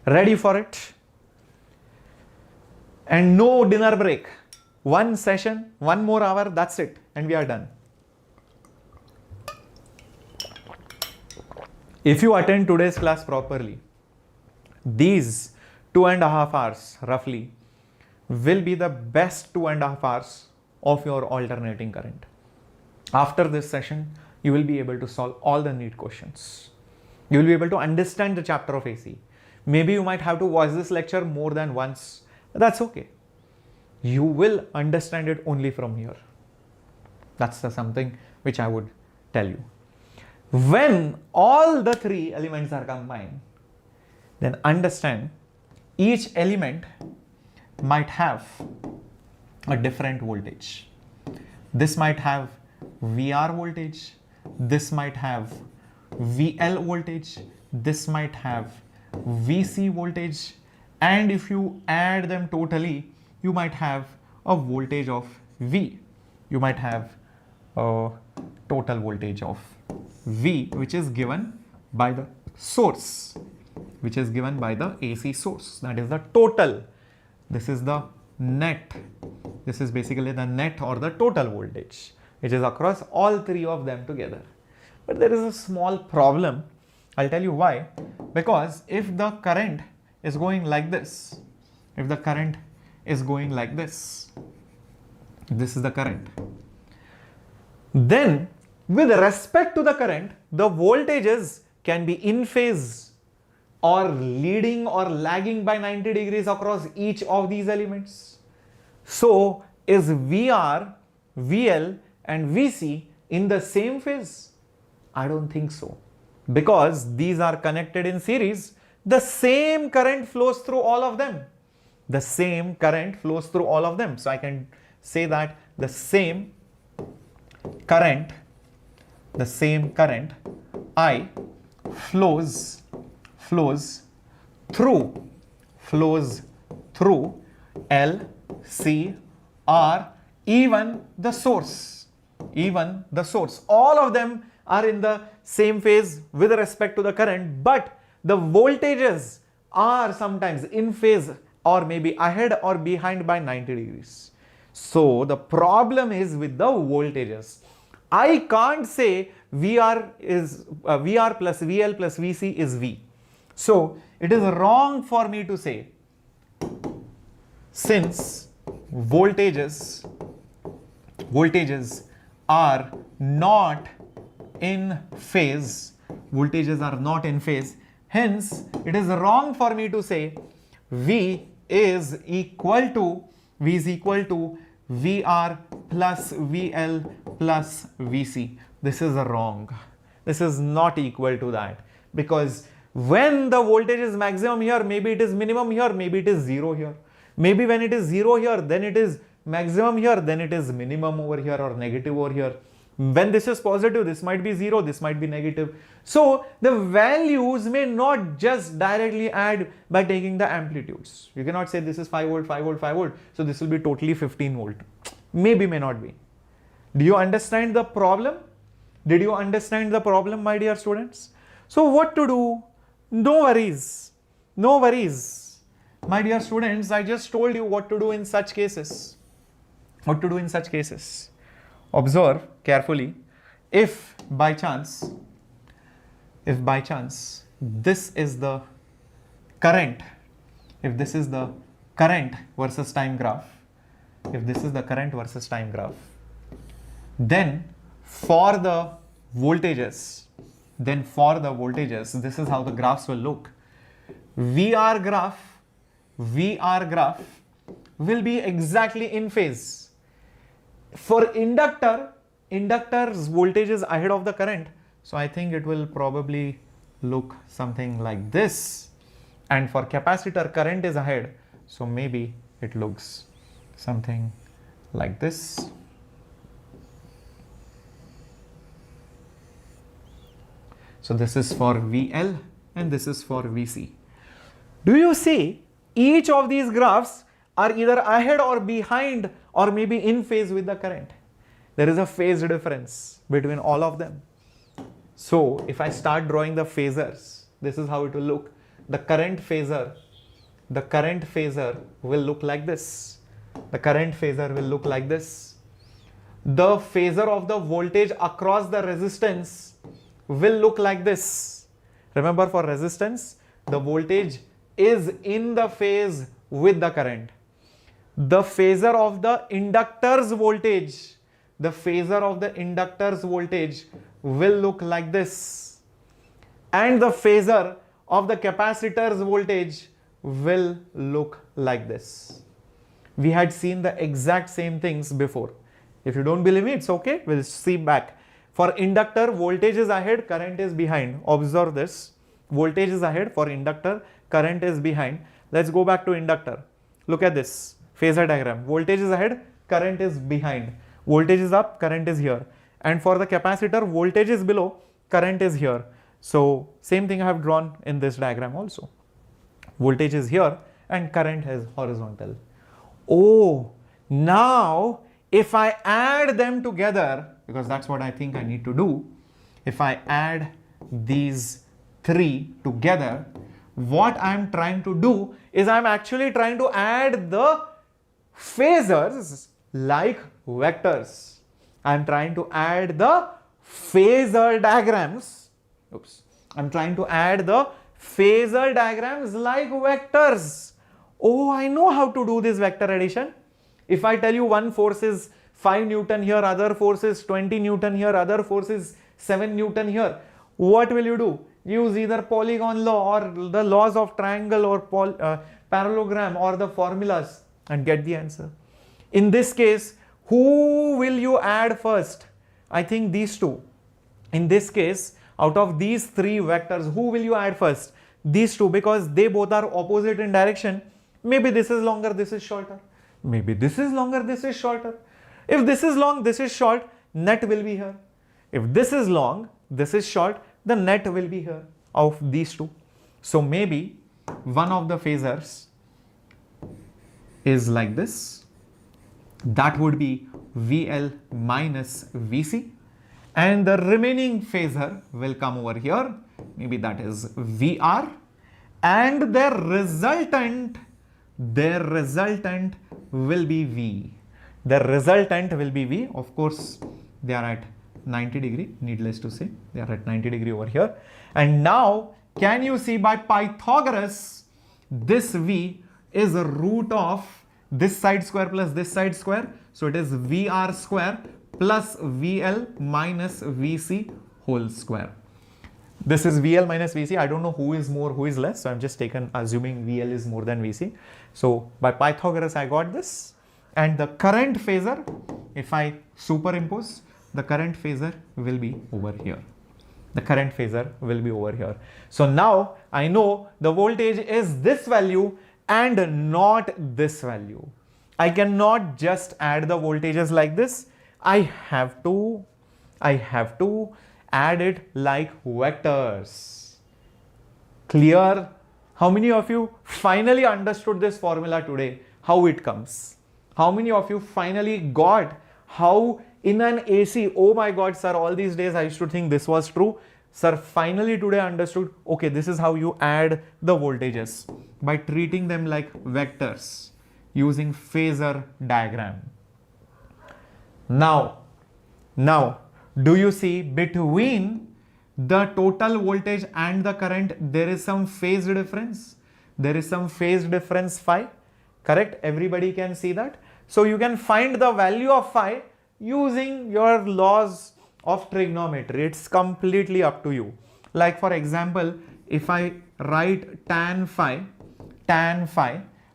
Ready for it? And no dinner break. One session, 1 more hour, that's it. And we are done. If you attend today's class properly, these 2.5 hours roughly will be the best 2.5 hours of your alternating current. After this session, you will be able to solve all the NEET questions. You will be able to understand the chapter of AC. Maybe you might have to watch this lecture more than once. That's okay. You will understand it only from here. That's something which I would tell you. When all the 3 elements are combined, then understand each element might have a different voltage. This might have VR voltage, this might have VL voltage, this might have VC voltage, and if you add them totally, you might have a voltage of V. You might have a total voltage of V, which is given by the source, which is given by the AC source. That is the total. This is the net. This is basically the net or the total voltage, which is across all 3 of them together. But there is a small problem. I'll tell you why. Because if the current is going like this, if the current is going like this, this is the current, then with respect to the current, the voltages can be in phase or leading or lagging by 90 degrees across each of these elements. So is VR, VL and VC in the same phase? I don't think so. Because these are connected in series, the same current flows through all of them. The same current flows through all of them. So I can say that the same current I flows through L, C, R, even the source. All of them are in the same phase with respect to the current, but the voltages are sometimes in phase or maybe ahead or behind by 90 degrees. So the problem is with the voltages. I can't say VR plus VL plus VC is V. So it is wrong for me to say, since voltages are not in phase, hence it is wrong for me to say V is equal to VR plus VL plus VC. This is wrong. This is not equal to that, because when the voltage is maximum here, maybe it is minimum here, maybe it is 0 here. Maybe when it is 0 here, then it is maximum here, then it is minimum over here or negative over here. When this is positive, this might be 0, this might be negative. So the values may not just directly add by taking the amplitudes. You cannot say this is 5 volt, 5 volt, 5 volt. So this will be totally 15 volt. Maybe, may not be. Do you understand the problem? Did you understand the problem, my dear students? So what to do? No worries. No worries. My dear students, I just told you what to do in such cases. What to do in such cases. Observe carefully. If by chance this is the current, if this is the current versus time graph, then for the voltages, this is how the graphs will look. VR graph will be exactly in phase. For inductor's voltage is ahead of the current, so I think it will probably look something like this. And for capacitor, current is ahead, so maybe it looks something like this. So this is for VL and this is for VC. Do you see each of these graphs are either ahead or behind or maybe in phase with the current? There is a phase difference between all of them. So if I start drawing the phasors, this is how it will look. The current phasor will look like this. The phasor of the voltage across the resistance will look like this. Remember, for resistance, the voltage is in the phase with the current. The phasor of the inductor's voltage, will look like this. And the phasor of the capacitor's voltage will look like this. We had seen the exact same things before. If you don't believe me, it's okay. We'll see back. For inductor, voltage is ahead, current is behind. Observe this. Voltage is ahead for inductor, current is behind. Let's go back to inductor. Look at this phasor diagram. Voltage is ahead, current is behind. Voltage is up, current is here. And for the capacitor, voltage is below, current is here. So same thing I have drawn in this diagram also. Voltage is here and current is horizontal. Oh, now if I add them together, because that's what I think I need to do, if I add these three together, what I'm trying to do is I'm actually trying to add the phasors like vectors. I'm trying to add the phasor diagrams. I'm trying to add the phasor diagrams like vectors. Oh, I know how to do this vector addition. If I tell you one force is 5 Newton here, other force is 20 Newton here, other force is 7 Newton here, what will you do? Use either polygon law or the laws of triangle or parallelogram or the formulas and get the answer. In this case, who will you add first? I think these two. In this case, out of these three vectors, who will you add first? These two, because they both are opposite in direction. Maybe this is longer, this is shorter. Maybe this is longer, this is shorter. If this is long, this is short, net will be here. If this is long, this is short, the net will be here of these two. So maybe one of the phasors is like this. That would be VL minus VC. And the remaining phasor will come over here. Maybe that is VR. And their resultant will be V. The resultant will be V. Of course, they are at 90 degree, needless to say, they are at 90 degree over here. And now, can you see by Pythagoras, this V is a root of this side square plus this side square. So it is VR square plus VL minus VC whole square. This is VL minus VC. I don't know who is more, who is less. So I'm just assuming VL is more than VC. So by Pythagoras, I got this. and the current phasor, if I superimpose, the current phasor will be over here. The current phasor will be over here. So now I know the voltage is this value and not this value. I cannot just add the voltages like this. I have to add it like vectors. Clear? How many of you finally understood this formula today? How it comes? How many of you finally got how in an AC, oh my God, sir, all these days I used to think this was true. Sir, finally today I understood, okay, this is how you add the voltages by treating them like vectors using phasor diagram. Now, do you see between the total voltage and the current, there is some phase difference? There is some phase difference phi, correct? Everybody can see that. So you can find the value of phi using your laws of trigonometry. It's completely up to you. Like for example, if I write tan phi,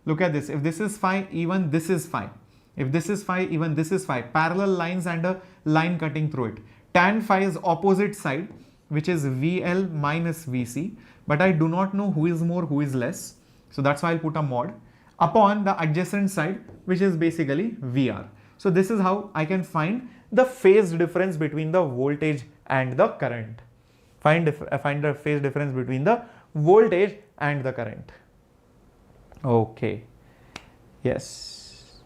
look at this. If this is phi, even this is phi. If this is phi, even this is phi. Parallel lines and a line cutting through it. Tan phi is opposite side, which is VL minus VC. But I do not know who is more, who is less. So that's why I'll put a mod upon the adjacent side, which is basically VR. So this is how I can find the phase difference between the voltage and the current. Find the phase difference between the voltage and the current. Okay. Yes.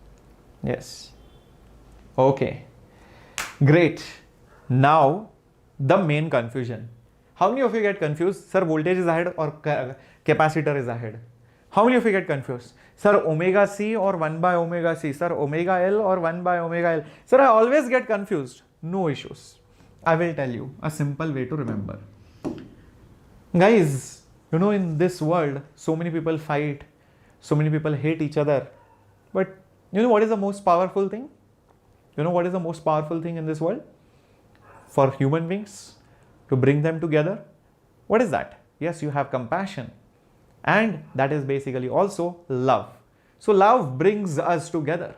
Okay. Great. Now the main confusion. How many of you get confused? Sir, voltage is ahead or capacitor is ahead? How many of you get confused? Sir, omega C or 1 by omega C? Sir, omega L or 1 by omega L? Sir, I always get confused. No issues. I will tell you a simple way to remember. Guys, you know, in this world, so many people fight, so many people hate each other. But you know what is the most powerful thing? You know what is the most powerful thing in this world? For human beings, to bring them together. What is that? Yes, you have compassion. And that is basically also love. So love brings us together.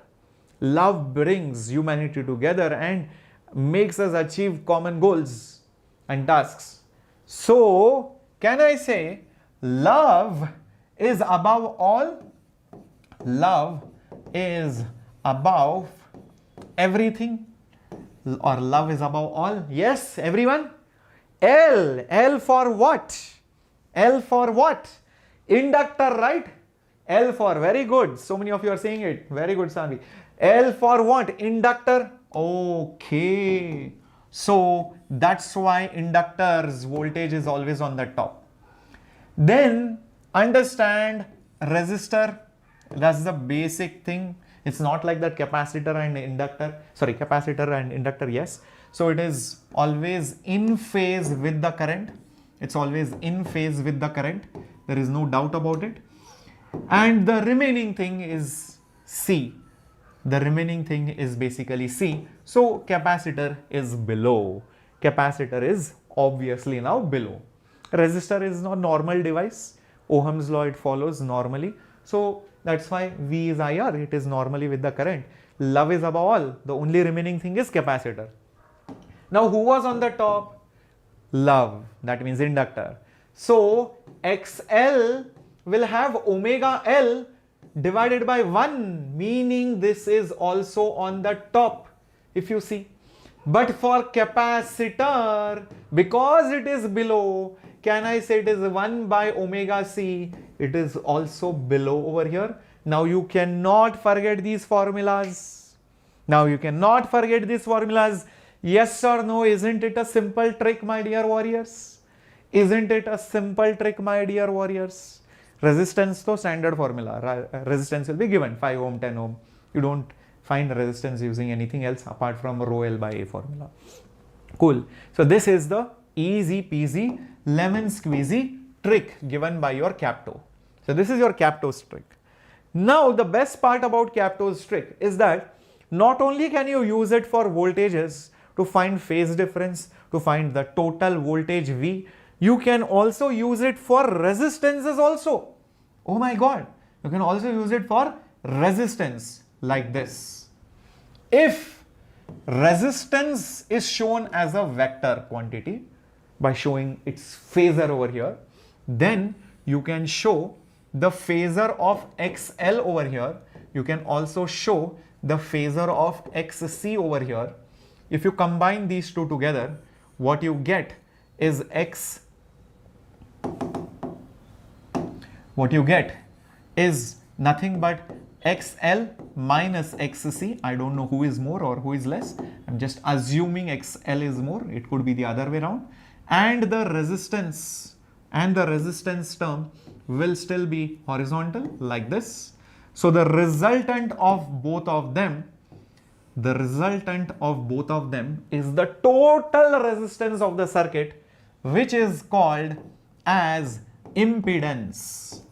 Love brings humanity together and makes us achieve common goals and tasks. So can I say love is above all? Love is above everything, or love is above all? Yes, everyone? L for what? L for what? Inductor, right? L for, very good. So many of you are saying it. Very good, Sanvi. L for what? Inductor. Okay. So that's why inductor's voltage is always on the top. Then understand resistor. That's the basic thing. It's not like that capacitor and inductor. Sorry, capacitor and inductor, yes. So it is always in phase with the current. It's always in phase with the current. There is no doubt about it. And the remaining thing is C. The remaining thing is basically C. So capacitor is below. Capacitor is obviously now below. Resistor is not normal device. Ohm's law, it follows normally. So that's why V is IR. It is normally with the current. Love is above all. The only remaining thing is capacitor. Now who was on the top? Love. That means inductor. So XL will have omega L divided by 1, meaning this is also on the top, if you see. But for capacitor, because it is below, can I say it is 1 by omega C? It is also below over here. Now you cannot forget these formulas. Yes or no? Isn't it a simple trick, my dear warriors? Isn't it a simple trick, my dear warriors? Resistance to standard formula. Resistance will be given 5 ohm, 10 ohm. You don't find resistance using anything else apart from rho L by A formula. Cool. So this is the easy peasy lemon squeezy trick given by your Capto. So this is your Capto's trick. Now the best part about Capto's trick is that not only can you use it for voltages to find phase difference, to find the total voltage V, you can also use it for resistances also. Oh my God, you can also use it for resistance. like this. If resistance is shown as a vector quantity by showing its phasor over here, then you can show the phasor of XL over here. You can also show the phasor of XC over here. If you combine these two together, what you get is nothing but XL minus XC. I don't know who is more or who is less. I'm just assuming XL is more. It could be the other way around. And the resistance term will still be horizontal like this. So the resultant of both of them is the total resistance of the circuit, which is called as impedance.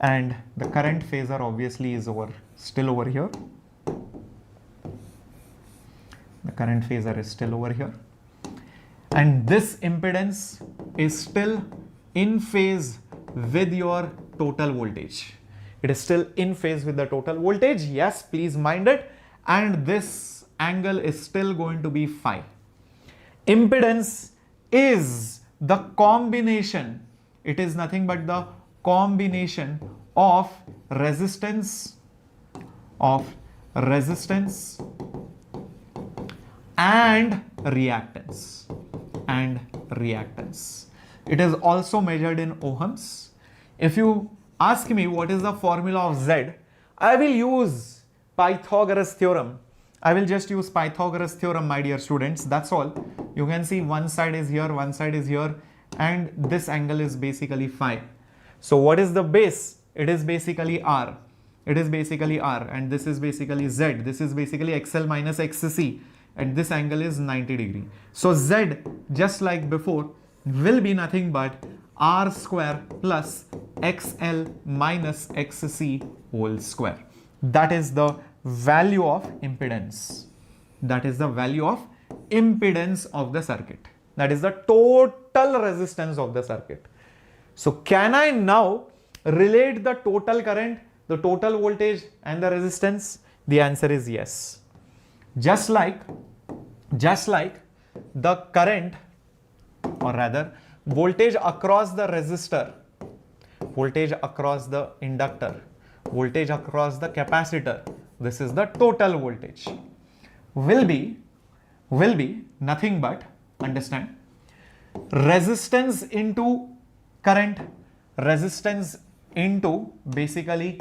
And the current phasor obviously is still over here. And this impedance is still in phase with your total voltage. It is still in phase with the total voltage. Yes, please mind it. And this angle is still going to be phi. Impedance is the combination. It is nothing but the combination of resistance and reactance. It is also measured in ohms. If you ask me what is the formula of Z, I will use Pythagoras theorem. I will just use Pythagoras theorem, my dear students. That's all. You can see one side is here, one side is here, and this angle is basically phi. So what is the base? It is basically R. And this is basically Z. This is basically XL minus XC. And this angle is 90 degree. So Z, just like before, will be nothing but R square plus XL minus XC whole square. That is the value of impedance. That is the value of impedance of the circuit. That is the total resistance of the circuit. So can I now relate the total current, the total voltage and the resistance? The answer is yes. Just like the current, or rather voltage across the resistor, voltage across the inductor, voltage across the capacitor, this is the total voltage, will be nothing but, understand, resistance into current, resistance into basically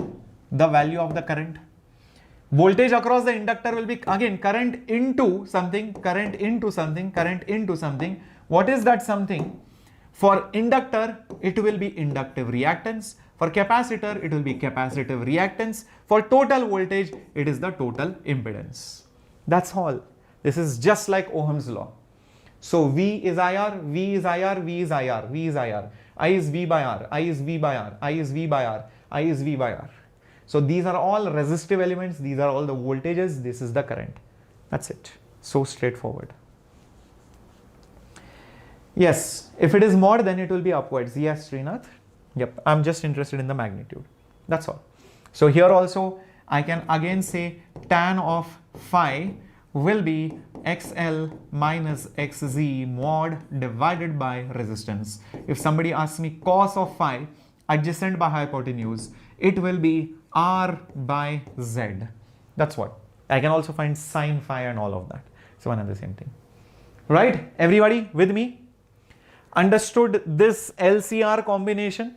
the value of the current. Voltage across the inductor will be again current into something, current into something, current into something. What is that something? For inductor, it will be inductive reactance. For capacitor, it will be capacitive reactance. For total voltage, it is the total impedance. That's all. This is just like Ohm's law. So V is IR, V is IR, V is IR, V is IR. I is V by R, I is V by R, I is V by R, I is V by R. So these are all resistive elements. These are all the voltages. This is the current. That's it. So straightforward. Yes, if it is mod, then it will be upwards. Yes, Srinath. Yep, I'm just interested in the magnitude. That's all. So here also, I can again say tan of phi will be XL minus XZ mod divided by resistance. If somebody asks me cos of phi adjacent by hypotenuse, it will be R by Z. That's what. I can also find sine phi and all of that. It's one and the same thing. Right? Everybody with me? Understood this LCR combination?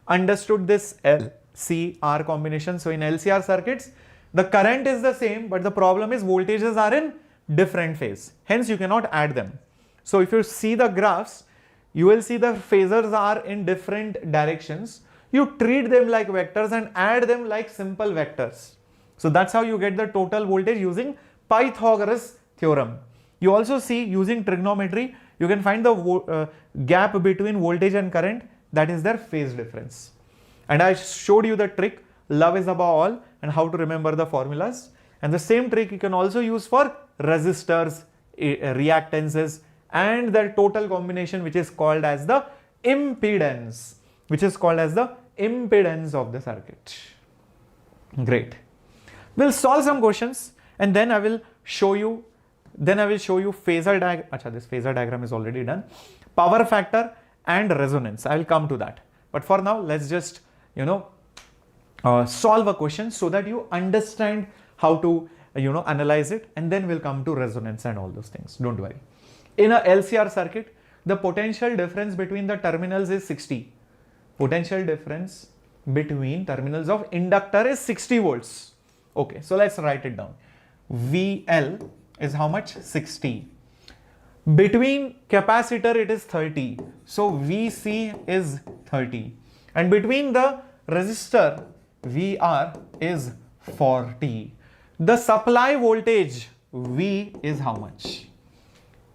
Understood this LCR combination? So in LCR circuits, the current is the same, but the problem is voltages are in different phase. Hence, you cannot add them. So if you see the graphs, you will see the phasors are in different directions. You treat them like vectors and add them like simple vectors. So that's how you get the total voltage using Pythagoras theorem. You also see using trigonometry, you can find the gap between voltage and current, that is their phase difference. And I showed you the trick, love is above all, and how to remember the formulas. And the same trick you can also use for resistors, reactances, and their total combination, which is called as the impedance. which is called as the impedance of the circuit. Great. We'll solve some questions and then I will show you phasor diagram. Acha, this phasor diagram is already done. Power factor and resonance. I will come to that. But for now, let's just, solve a question so that you understand how to, analyze it, and then we'll come to resonance and all those things. Don't worry. In a LCR circuit, the potential difference between the terminals is 60. Potential difference between terminals of inductor is 60 volts. Okay, so let's write it down. VL is how much? 60. Between capacitor it is 30. So VC is 30. And between the resistor VR is 40. The supply voltage V is how much?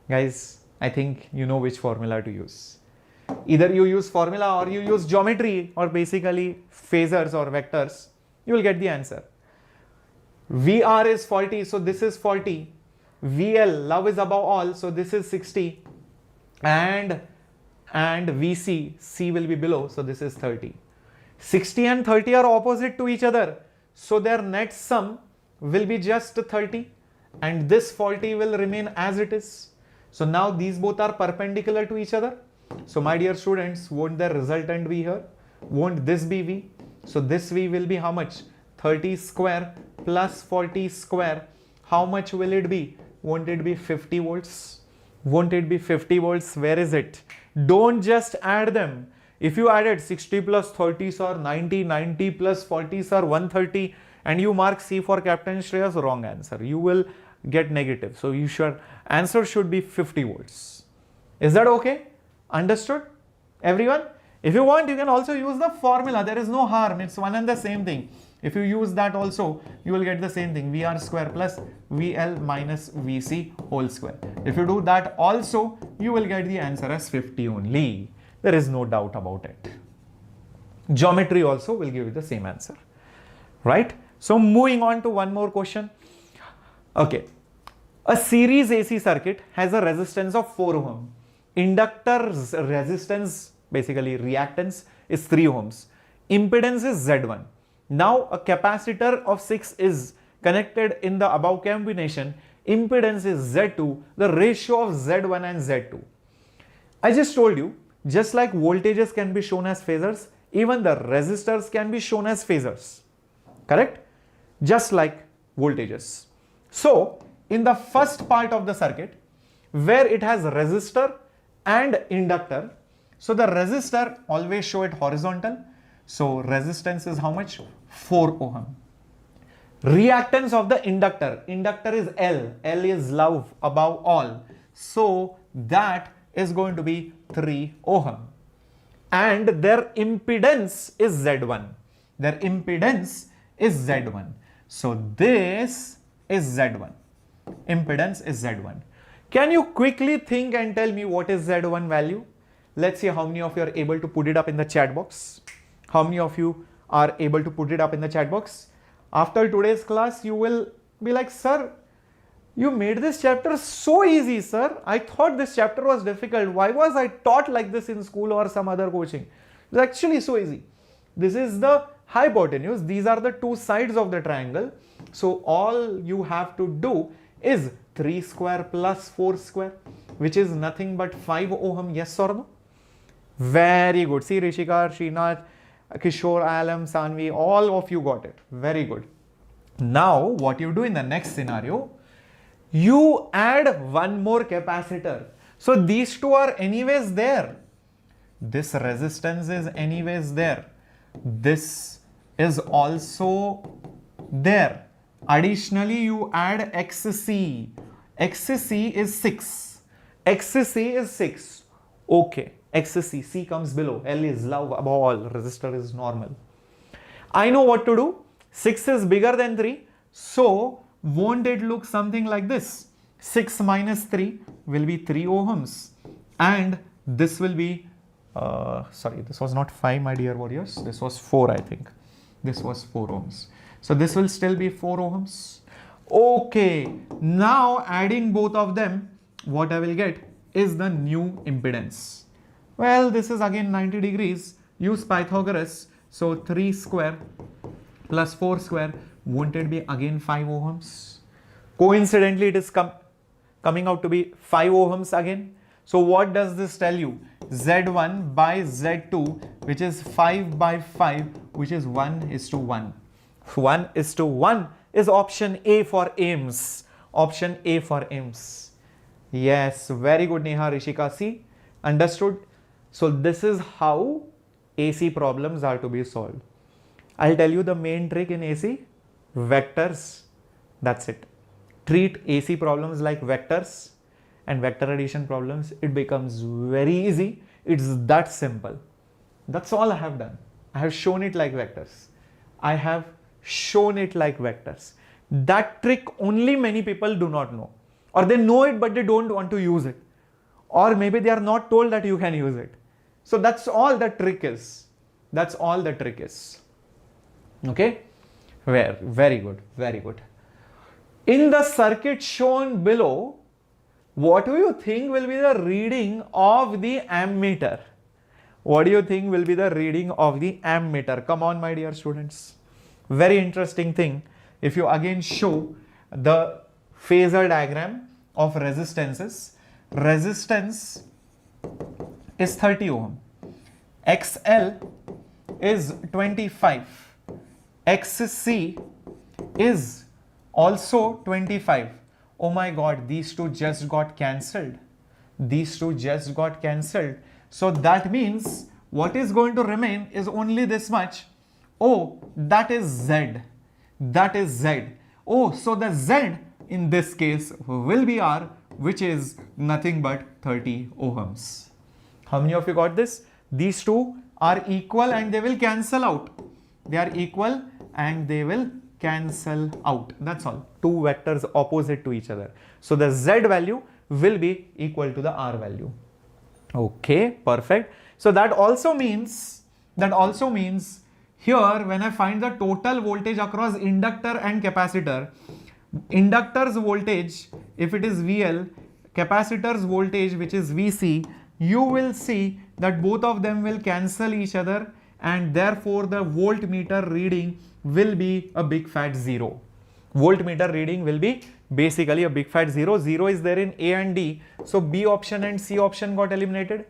Guys, I think you know which formula to use. Either you use formula or you use geometry or basically phasors or vectors. You will get the answer. VR is 40, so this is 40. VL, love is above all, so this is 60. And VC, C will be below, so this is 30. 60 and 30 are opposite to each other, so their net sum will be just 30 and this 40 will remain as it is. So now these both are perpendicular to each other. So my dear students, won't the resultant be here? Won't this be V? So this V will be how much? 30 square plus 40 square. How much will it be? Won't it be 50 volts? Won't it be 50 volts? Where is it? Don't just add them. If you added 60 plus 30s or 90, 90 plus 40s or 130 and you mark C for Captain Shreyas, wrong answer. You will get negative. So answer should be 50 volts. Is that okay? Understood? Everyone? If you want, you can also use the formula. There is no harm. It's one and the same thing. If you use that also, you will get the same thing. VR square plus VL minus VC whole square. If you do that also, you will get the answer as 50 only. There is no doubt about it. Geometry also will give you the same answer. Right? So moving on to one more question. Okay. A series AC circuit has a resistance of 4 ohm. Inductor's resistance, basically reactance, is 3 ohms. Impedance is Z1. Now a capacitor of 6 is connected in the above combination. Impedance is Z2, the ratio of Z1 and Z2. I just told you, just like voltages can be shown as phasors, even the resistors can be shown as phasors. Correct? Just like voltages. So, in the first part of the circuit, where it has resistor and inductor, so the resistor, always show it horizontal. So, resistance is how much? 4 ohm. Reactance of the inductor. Inductor is L. L is love, above all. So, that is going to be 3 ohm. And their impedance is Z1. Their impedance is Z1. So, this is Z1. Impedance is Z1. Can you quickly think and tell me what is Z1 value? Let's see how many of you are able to put it up in the chat box. How many of you are able to put it up in the chat box? After today's class, you will be like, sir, you made this chapter so easy, sir. I thought this chapter was difficult. Why was I taught like this in school or some other coaching? It's actually so easy. This is the hypotenuse. These are the two sides of the triangle. So all you have to do is 3 square plus 4 square, which is nothing but 5 ohm. Yes or no? Very good. See, Rishika, Srinath, Kishore, Alam, Sanvi, all of you got it. Very good. Now, what you do in the next scenario, you add one more capacitor. So, these two are anyways there. This resistance is anyways there. This is also there. Additionally, you add XC. XC is 6. XC is 6. Okay. XC, C comes below. L is love above all. Resistor is normal. I know what to do. 6 is bigger than 3. So, won't it look something like this? 6 minus 3 will be 3 ohms. And this will be, sorry, this was not 5, my dear warriors. This was 4, I think. This was 4 ohms. So, this will still be 4 ohms. Okay. Now, adding both of them, what I will get is the new impedance. Well, this is again 90 degrees. use Pythagoras. So 3 square plus 4 square, won't it be again 5 ohms? Coincidentally, it is coming out to be 5 ohms again. So what does this tell you? Z1 by Z2, which is 5 by 5, which is 1:1. 1:1 is option A for AIMS. Option A for AIMS. Yes, very good, Neha, Rishika. See, understood? So this is how AC problems are to be solved. I'll tell you the main trick in AC, vectors. That's it. Treat AC problems like vectors and vector addition problems. It becomes very easy. It's that simple. That's all I have done. I have shown it like vectors. I have shown it like vectors. That trick only many people do not know. Or they know it but they don't want to use it. Or maybe they are not told that you can use it. So that's all the trick is. That's all the trick is. Okay? Very good. Very good. In the circuit shown below, what do you think will be the reading of the ammeter? What do you think will be the reading of the ammeter? Come on, my dear students. Very interesting thing. If you again show the phasor diagram of resistances, resistance is 30 ohm. XL is 25. XC is also 25. Oh my God, these two just got cancelled. These two just got cancelled. So that means what is going to remain is only this much. Oh, that is Z. That is Z. Oh, so the Z in this case will be R, which is nothing but 30 ohms. How many of you got this? These two are equal and they will cancel out. They are equal and they will cancel out. That's all. Two vectors opposite to each other. So the Z value will be equal to the R value. Okay, perfect. So that also means here when I find the total voltage across inductor and capacitor, inductor's voltage, if it is VL, capacitor's voltage, which is VC, you will see that both of them will cancel each other and therefore the voltmeter reading will be a big fat 0. Voltmeter reading will be basically a big fat 0. 0 is there in A and D. So B option and C option got eliminated.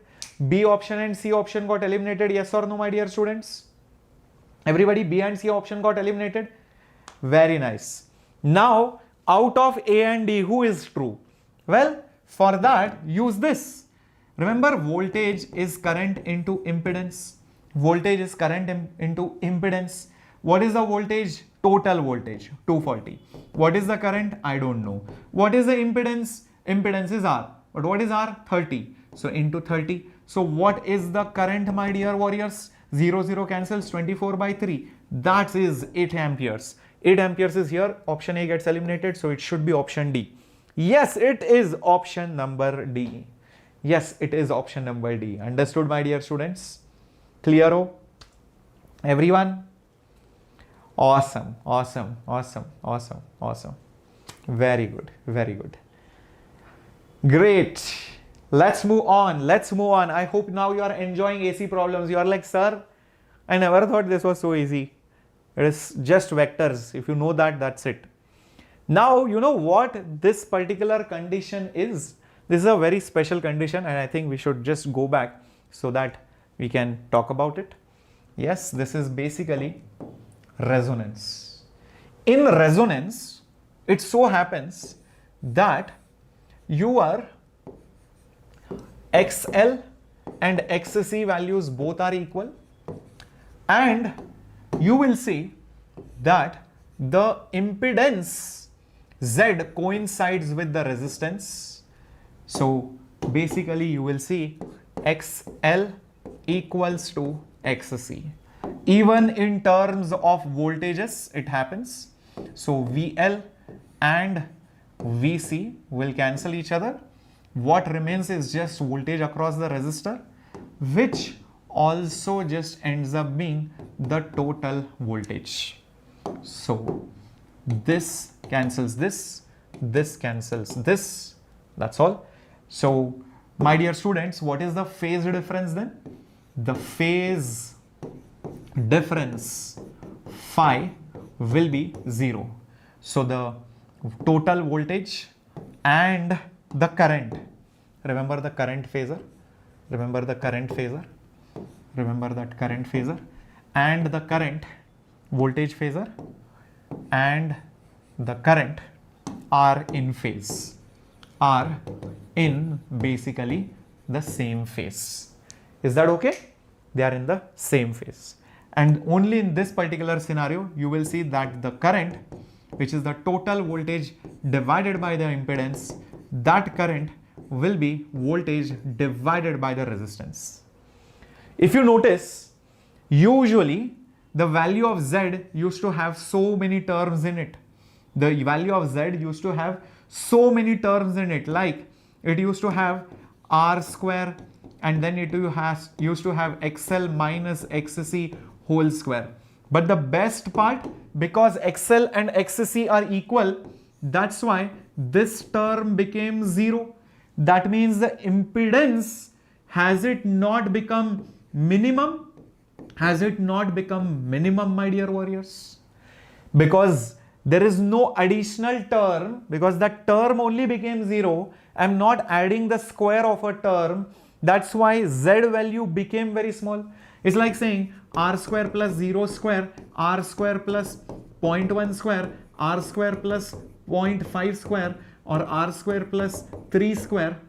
B option and C option got eliminated. Yes or no, my dear students? Everybody, B and C option got eliminated. Very nice. Now, out of A and D, who is true? Well, for that, use this. Remember, voltage is current into impedance. Voltage is current into impedance. What is the voltage? Total voltage, 240. What is the current? I don't know. What is the impedance? Impedance is R. But what is R? 30. So into 30. So what is the current, my dear warriors? 0, 0 cancels, 24 by 3. That is 8 amperes. 8 amperes is here. Option A gets eliminated. So it should be option D. Yes, it is option number D. Yes, it is option number D. Understood, my dear students? Clearo? Everyone? Awesome, awesome, awesome, awesome, awesome. Very good, very good. Great. Let's move on. Let's move on. I hope now you are enjoying AC problems. You are like, sir, I never thought this was so easy. It is just vectors. If you know that, that's it. Now, you know what this particular condition is? This is a very special condition and I think we should just go back so that we can talk about it. Yes, this is basically resonance. In resonance, it so happens that your XL and XC values both are equal and you will see that the impedance Z coincides with the resistance. So basically you will see XL equals to XC. Even in terms of voltages, it happens. So VL and VC will cancel each other. What remains is just voltage across the resistor, which also just ends up being the total voltage. So this cancels this, this cancels this, that's all. So my dear students, what is the phase difference then? The phase difference phi will be 0. So the total voltage and the current, remember the current phasor, remember the current phasor, remember that current phasor, and the current voltage phasor and the current are in phase, are in basically the same phase. Is that okay? They are in the same phase. And only in this particular scenario, you will see that the current, which is the total voltage divided by the impedance, that current will be voltage divided by the resistance. If you notice, usually the value of Z used to have so many terms in it. The value of Z used to have so many terms in it, like it used to have R square, and then it used to have XL minus XC whole square. But the best part, because XL and XC are equal, that's why this term became 0. That means the impedance, has it not become minimum? Has it not become minimum, my dear warriors? Because there is no additional term, because that term only became 0. I'm not adding the square of a term. That's why Z value became very small. It's like saying R square plus 0 square, R square plus 0.1 square, R square plus 0.5 square, or R square plus 3 square.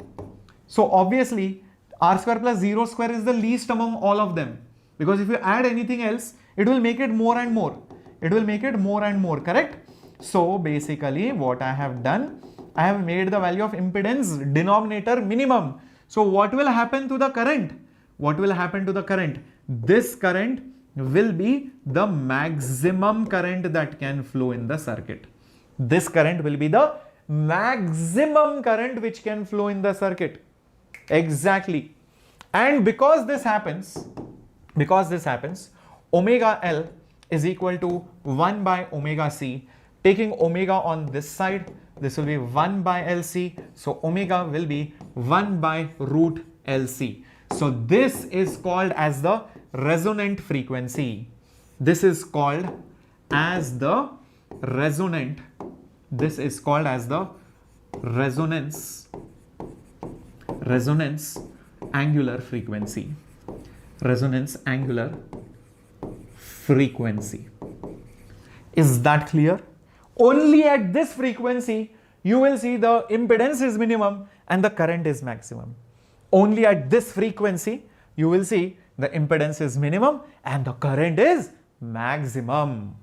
So obviously R square plus 0 square is the least among all of them, because if you add anything else, it will make it more and more. It will make it more and more, correct? So basically what I have done, I have made the value of impedance denominator minimum. So what will happen to the current? What will happen to the current? This current will be the maximum current that can flow in the circuit. This current will be the maximum current which can flow in the circuit. Exactly. And because this happens, omega L is equal to 1 by omega C. Taking omega on this side, this will be 1 by LC. So omega will be 1 by root LC. So this is called as the resonant frequency. This is called as the resonant. This is called as the resonance angular frequency. Resonance angular frequency. Is that clear? Only at this frequency you will see the impedance is minimum and the current is maximum. Only at this frequency you will see the impedance is minimum and the current is maximum.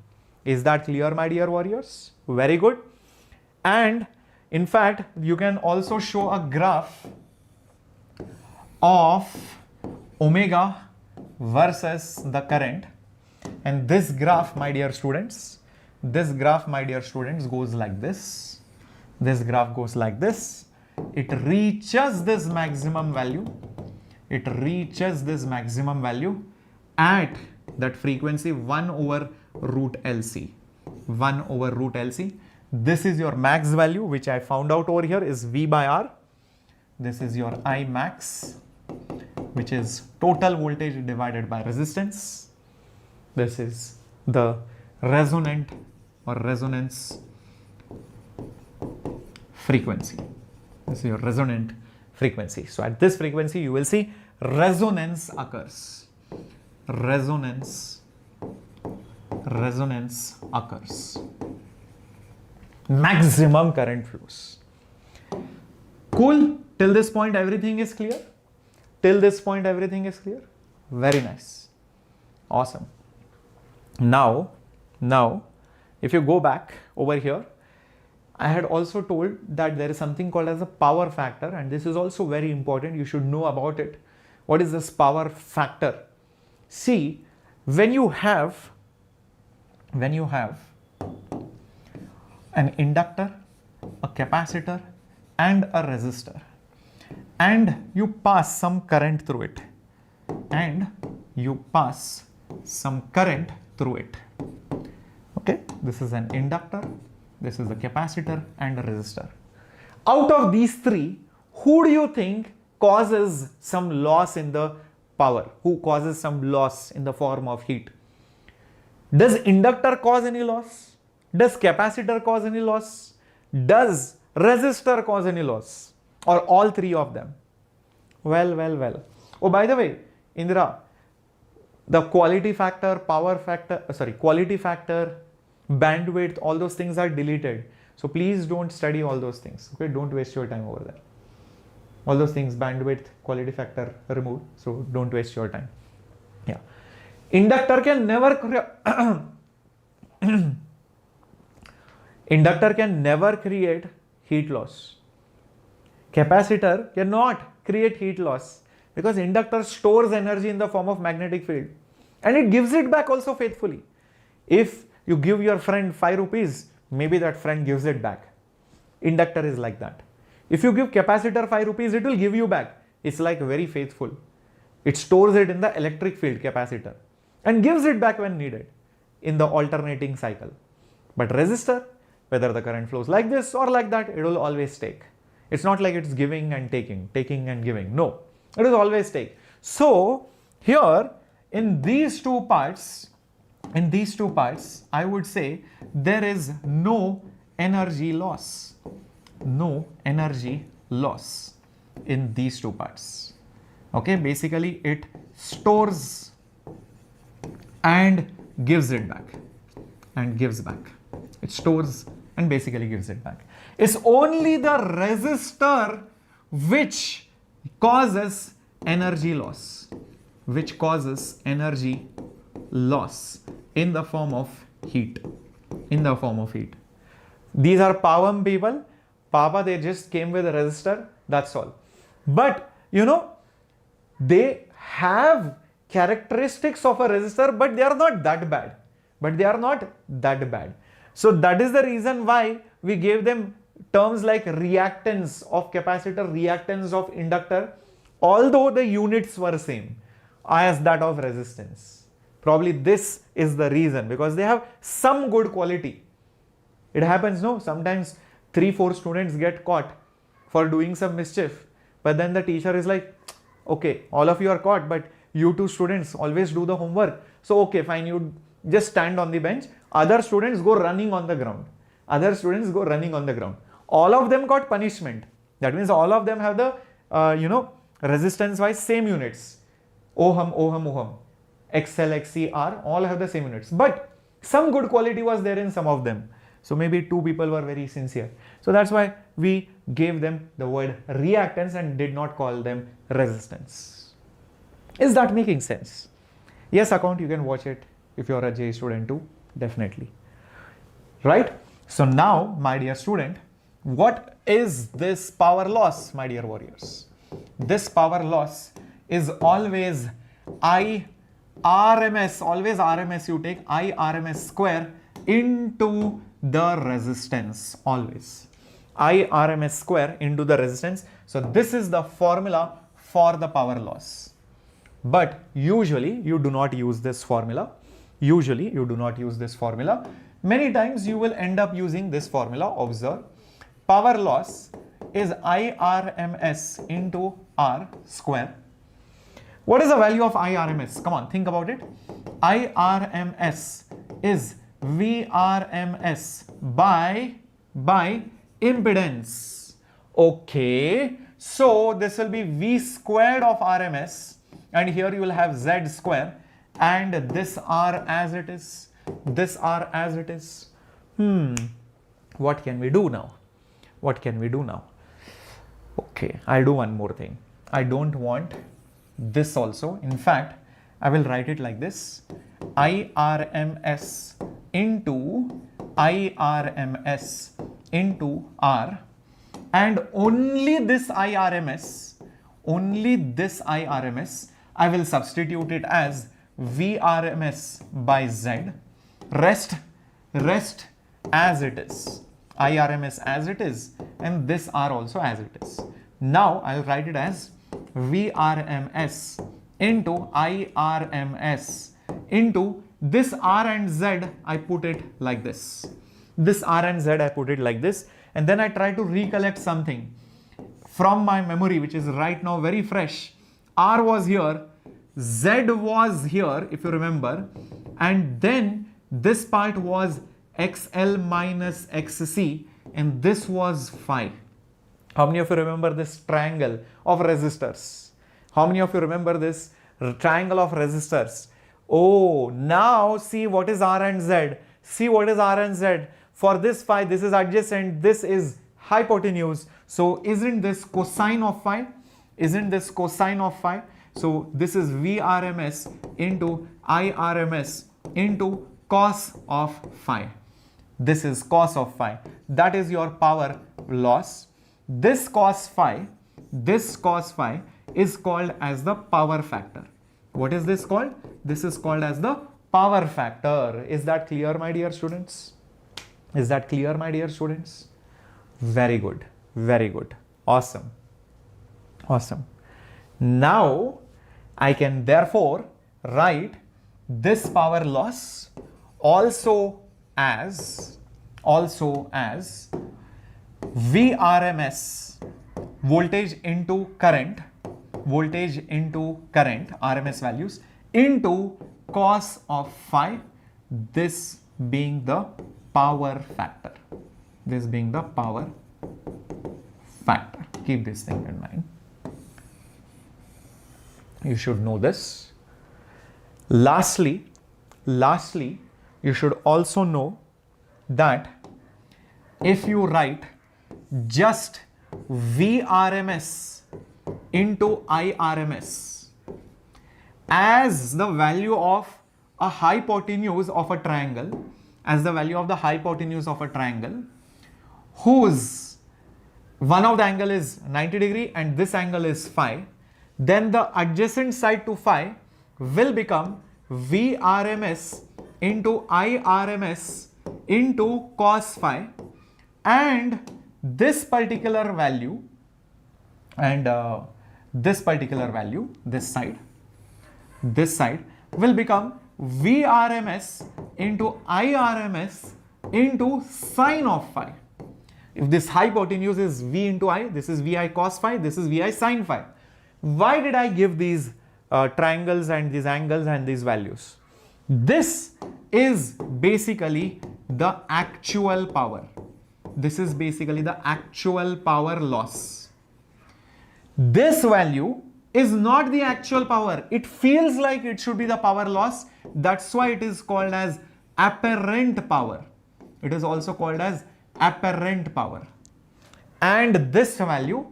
Is that clear, my dear warriors? Very good. And in fact, you can also show a graph of omega versus the current. And this graph, my dear students, goes like this. This graph goes like this. It reaches this maximum value. It reaches this maximum value at that frequency 1 over root LC. 1 over root LC. This is your max value, which I found out over here is V by R. This is your I max, which is total voltage divided by resistance. This is the resonant or resonance frequency. This is your resonant frequency. So at this frequency, you will see resonance occurs. Resonance occurs. Maximum current flows. Cool. Till this point, everything is clear. Till this point, everything is clear. Very nice. Awesome. Now, if you go back over here, I had also told that there is something called as a power factor, and this is also very important. You should know about it. What is this power factor? See, when you have an inductor, a capacitor, and a resistor, and you pass some current through it, okay, this is an inductor, this is a capacitor and a resistor. Out of these three, who do you think causes some loss in the power? Who causes some loss in the form of heat? Does inductor cause any loss? Does capacitor cause any loss? Does resistor cause any loss? Or all three of them? Well. Oh, by the way, Indra, the quality factor, quality factor, bandwidth, all those things are deleted. So please don't study all those things. Okay, don't waste your time over there. All those things, bandwidth, quality factor, removed. So don't waste your time. Yeah. Inductor can never create heat loss. Capacitor cannot create heat loss because inductor stores energy in the form of magnetic field and it gives it back also faithfully. If you give your friend 5 rupees, maybe that friend gives it back. Inductor is like that. If you give capacitor 5 rupees, it will give you back. It's like very faithful. It stores it in the electric field, capacitor, and gives it back when needed in the alternating cycle. But resistor, whether the current flows like this or like that, it will always take. It's not like it's giving and taking and giving. No, it is always take. So here in these two parts, I would say there is no energy loss. No energy loss in these two parts. Okay, basically it stores and gives it back and gives back. It stores and basically gives it back. It's only the resistor which causes energy loss, in the form of heat. These are Pavam people. Papa, they just came with a resistor, that's all. But you know, they have characteristics of a resistor, but they are not that bad. So that is the reason why we gave them terms like reactance of capacitor, reactance of inductor, although the units were same as that of resistance. Probably this is the reason, because they have some good quality. It happens, no? Sometimes 3-4 students get caught for doing some mischief, but then the teacher is like, okay, all of you are caught, but you 2 students always do the homework. So okay, fine, you just stand on the bench. Other students go running on the ground. All of them got punishment. That means all of them have the, resistance wise same units. Ohm, XL, XC, R, all have the same units. But some good quality was there in some of them. So maybe 2 people were very sincere. So that's why we gave them the word reactance and did not call them resistance. Is that making sense? Yes, account, you can watch it if you're a JEE student too, definitely. Right? So now, my dear student, what is this power loss, my dear warriors? This power loss is always IRMS, always RMS you take, IRMS square into the resistance, always. IRMS square into the resistance. So this is the formula for the power loss. But usually you do not use this formula. Many times you will end up using this formula. Observe, power loss is IRMS into R square. What is the value of IRMS? Come on, think about it. IRMS is VRMS by impedance. Okay, so this will be V squared of RMS, and here you will have Z square, and this R as it is, this R as it is. What can we do now? Okay, I'll do one more thing. I don't want this also. In fact, I will write it like this: IRMS into R, and only this IRMS, I will substitute it as VRMS by Z. Rest as it is. IRMS as it is, and this R also as it is. Now I'll write it as VRMS into IRMS into this R and Z. I put it like this. And then I try to recollect something from my memory, which is right now very fresh. R was here, Z was here, if you remember, and then this part was XL minus XC, and this was phi. How many of you remember this triangle of resistors? How many of you remember this triangle of resistors? Oh, now see what is R and Z. See what is R and Z. For this phi, this is adjacent, this is hypotenuse. So isn't this cosine of phi? Isn't this cosine of phi? So this is VRMS into IRMS into cos of phi. This is cos of phi. That is your power loss. This cos phi is called as the power factor. What is this called? This is called as the power factor. Is that clear, my dear students? Is that clear, my dear students? Very good. Very good. Awesome. Awesome. Now, I can therefore write this power loss also as VRMS, voltage into current, RMS values, into cos of phi, this being the power factor. This being the power factor. Keep this thing in mind. You should know this. Lastly, you should also know that if you write just VRMS into IRMS as the value of a hypotenuse of a triangle, whose one of the angle is 90 degree and this angle is phi, then the adjacent side to phi will become VRMS into IRMS into cos phi, and this particular value this side will become VRMS into IRMS into sine of phi. If this hypotenuse is V into I, this is VI cos phi, this is VI sine phi. Why did I give these triangles and these angles and these values? This is basically the actual power. This is basically the actual power loss. This value is not the actual power. It feels like it should be the power loss. That's why it is called as apparent power. It is also called as apparent power. And this value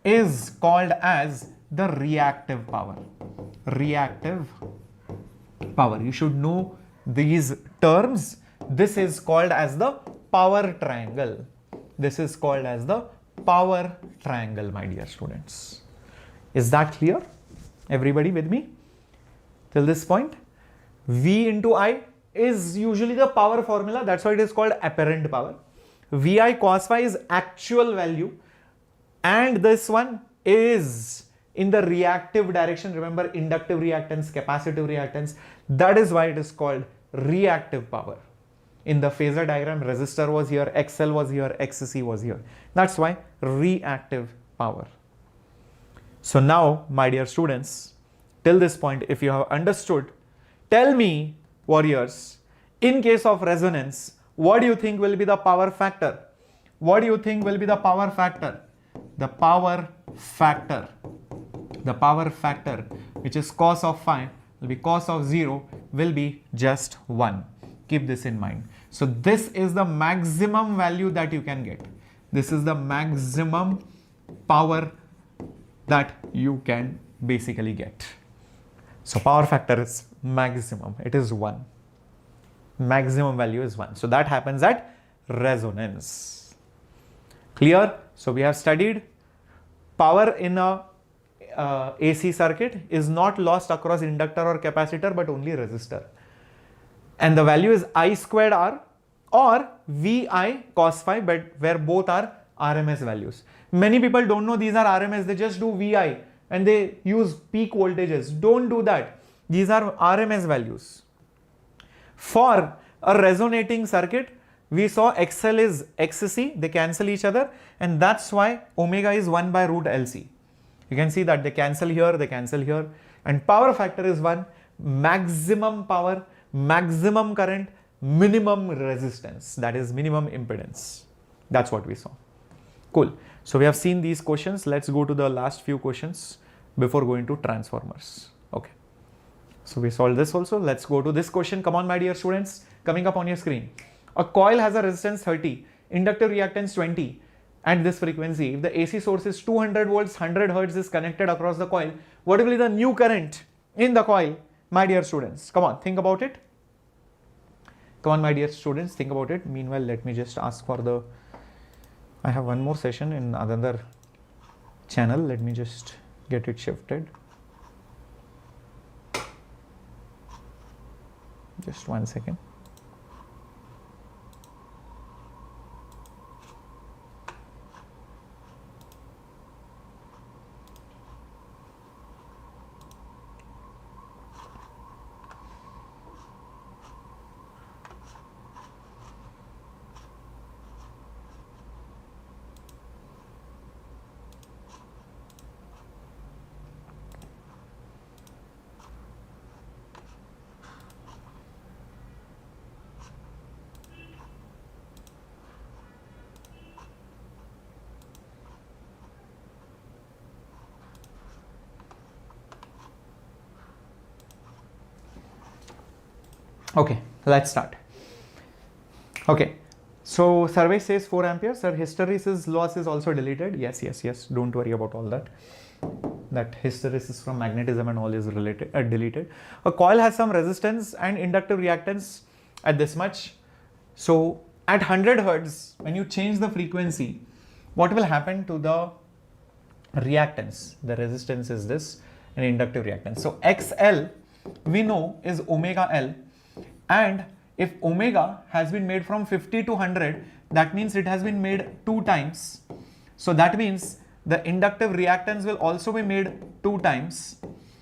is called as the reactive power. Reactive power. You should know these terms. This is called as the power triangle. This is called as the power triangle, my dear students. Is that clear? Everybody with me till this point? V into I is usually the power formula. That's why it is called apparent power. VI cos phi is actual value, and this one is in the reactive direction. Remember, inductive reactance, capacitive reactance. That is why it is called reactive power. In the phasor diagram, resistor was here, XL was here, XC was here. That's why reactive power. So now, my dear students, till this point, if you have understood, tell me, warriors, in case of resonance, what do you think will be the power factor? What do you think will be the power factor? The power factor, which is cos of phi, will be cos of 0, will be just 1. Keep this in mind. So this is the maximum value that you can get. This is the maximum power that you can basically get. So power factor is maximum. It is 1. Maximum value is 1. So that happens at resonance. Clear? So we have studied power in a AC circuit is not lost across inductor or capacitor, but only resistor. And the value is I squared R or VI cos phi, but where both are RMS values. Many people don't know these are RMS. They just do VI and they use peak voltages. Don't do that. These are RMS values. For a resonating circuit, we saw XL is XC, they cancel each other, and that's why omega is 1 by root LC. You can see that they cancel here, and power factor is 1, maximum power, maximum current, minimum resistance, that is minimum impedance. That's what we saw. Cool. So we have seen these questions. Let's go to the last few questions before going to transformers. Okay. So we solved this also. Let's go to this question. Come on, my dear students, coming up on your screen. A coil has a resistance 30, inductive reactance 20 at this frequency. If the AC source is 200 volts, 100 hertz is connected across the coil, what will be the new current in the coil, my dear students? Come on, think about it. Come on, my dear students, think about it. Meanwhile, let me just ask for the, I have one more session in another channel. Let me just get it shifted. Just 1 second. Okay, let's start. Okay, so survey says 4 amperes. Sir, hysteresis loss is also deleted. Yes, yes, yes. Don't worry about all that. That hysteresis from magnetism and all is related, deleted. A coil has some resistance and inductive reactance at this much. So at 100 hertz, when you change the frequency, what will happen to the reactance? The resistance is this, and inductive reactance. So XL we know is omega L. And if omega has been made from 50 to 100, that means it has been made 2 times. So that means the inductive reactance will also be made 2 times.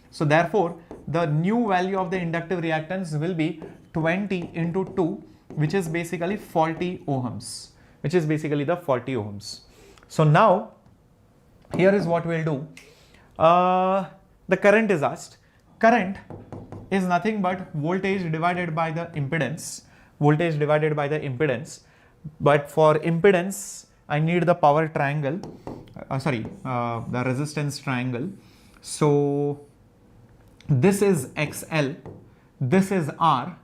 So therefore, the new value of the inductive reactance will be 20 into 2, which is basically 40 ohms, which is basically the 40 ohms. So now, here is what we'll do. The current is asked. Current is nothing but voltage divided by the impedance. Voltage divided by the impedance. But for impedance, I need the power triangle. The resistance triangle. So this is XL, this is R,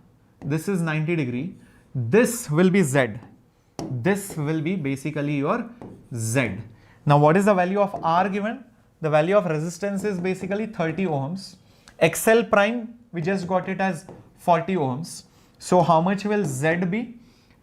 this is 90 degree, this will be Z, this will be basically your Z. Now what is the value of R given? The value of resistance is basically 30 ohms. XL prime, we just got it as 40 ohms. So how much will Z be?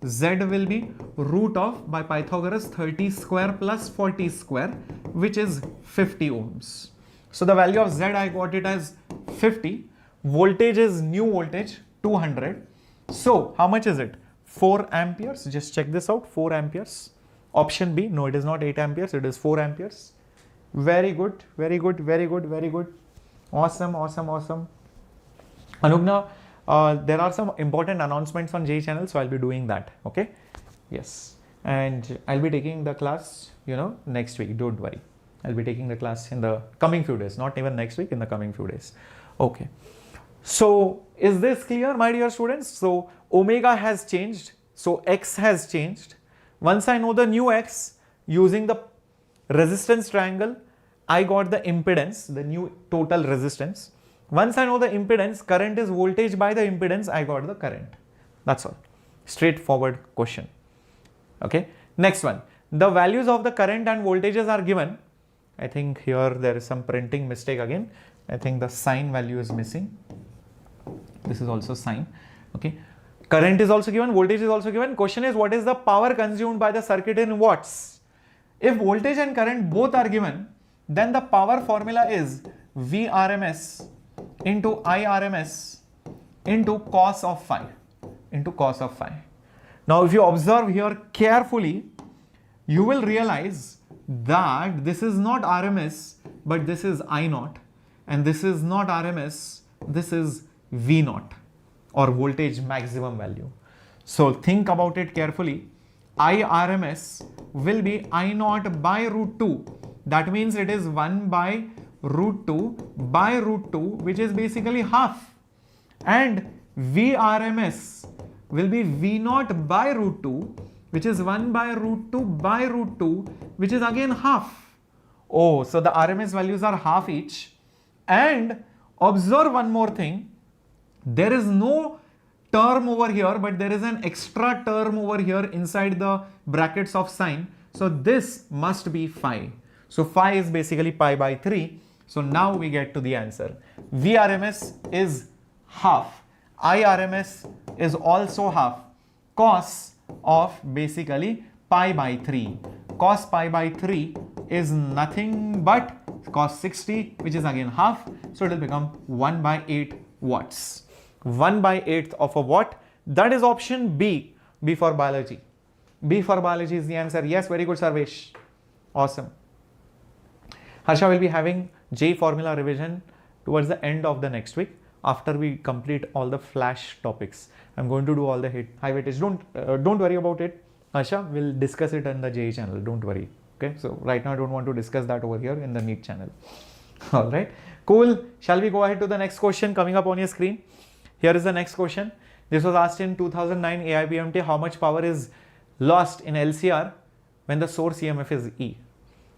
Z will be root of, by Pythagoras, 30 square plus 40 square, which is 50 ohms. So the value of Z, I got it as 50. Voltage is new voltage, 200. So how much is it? 4 amperes. Just check this out, 4 amperes. Option B, no, it is not 8 amperes, it is 4 amperes. Very good, very good, very good, very good. Awesome, awesome, awesome. Anugna, there are some important announcements on J channel, so I'll be doing that. Okay. Yes. And I'll be taking the class, next week. Don't worry. I'll be taking the class in the coming few days, not even next week, in the coming few days. Okay. So is this clear, my dear students? So omega has changed. So X has changed. Once I know the new X, using the resistance triangle, I got the impedance, the new total resistance. Once I know the impedance, current is voltage by the impedance, I got the current. That's all. Straightforward question. Okay. Next one. The values of the current and voltages are given. I think here there is some printing mistake again. I think the sign value is missing. This is also sign. Okay. Current is also given, voltage is also given. Question is, what is the power consumed by the circuit in watts? If voltage and current both are given, then the power formula is Vrms into Irms into cos of phi, Now if you observe here carefully, you will realize that this is not RMS, but this is I naught, and this is not RMS, this is V naught, or voltage maximum value. So think about it carefully. Irms will be I naught by root 2. That means it is 1 by root 2 by root 2, which is basically half. And Vrms will be V naught by root 2, which is 1 by root 2 by root 2, which is again half. Oh, so the RMS values are half each. And observe one more thing. There is no term over here, but there is an extra term over here inside the brackets of sine. So this must be phi. So phi is basically pi by 3. So now we get to the answer. Vrms is half. Irms is also half. Cos of basically pi by 3. Cos pi by 3 is nothing but cos 60, which is again half. So it will become 1 by 8 watts. 1 by 8th of a watt. That is option B. B for biology. B for biology is the answer. Yes, very good, Sarvesh. Awesome. Harsha will be having J formula revision towards the end of the next week after we complete all the flash topics. I'm going to do all the high weightage. Don't worry about it. Harsha will discuss it on the J channel. Don't worry. Okay. So right now I don't want to discuss that over here in the NEET channel. All right. Cool. Shall we go ahead to the next question coming up on your screen? Here is the next question. This was asked in 2009 AIPMT. How much power is lost in LCR when the source EMF is E?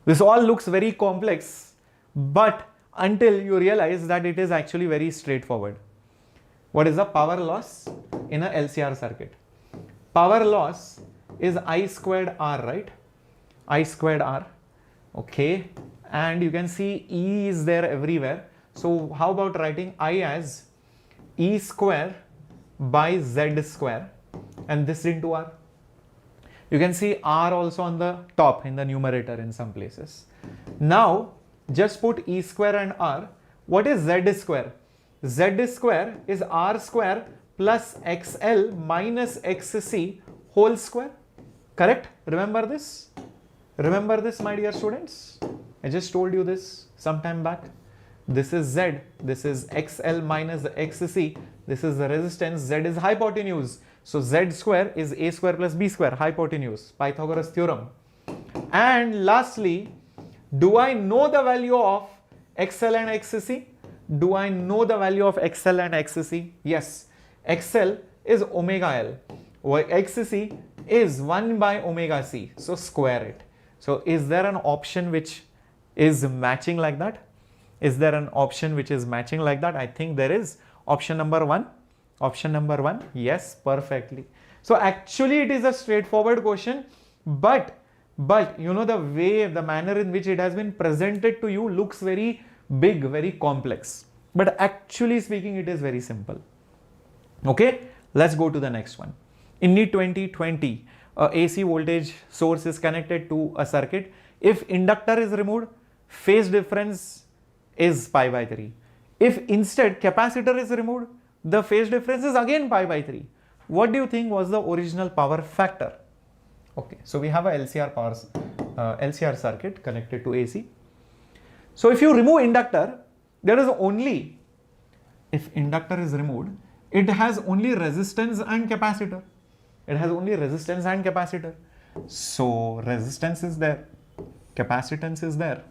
This all looks very complex, but until you realize that it is actually very straightforward. What is the power loss in a LCR circuit? Power loss is I squared R, right? I squared R. Okay. And you can see E is there everywhere. So how about writing I as E square by Z square and this into R? You can see R also on the top in the numerator in some places. Now just put E square and R. What is Z square? Z square is R square plus XL minus XC whole square. Correct? Remember this? Remember this, my dear students? I just told you this some time back. This is Z. This is XL minus XC. This is the resistance. Z is hypotenuse. So Z square is A square plus B square, hypotenuse, Pythagoras theorem. And lastly, do I know the value of XL and XC? Do I know the value of XL and XC? Yes. XL is omega L. XC is 1 by omega C. So square it. So is there an option which is matching like that? Is there an option which is matching like that? I think there is. Option number 1. Option number 1. Yes, perfectly. So actually it is a straightforward question, but you know, the way, the manner in which it has been presented to you looks very big, very complex. But actually speaking, it is very simple. Okay, let's go to the next one. In NEET 2020, a AC voltage source is connected to a circuit. If inductor is removed, phase difference is pi by 3. If instead capacitor is removed, the phase difference is again pi by 3. What do you think was the original power factor? Okay, so we have a LCR circuit connected to AC. So if you remove inductor, there is only, if inductor is removed, it has only resistance and capacitor. It has only resistance and capacitor. So resistance is there, capacitance is there.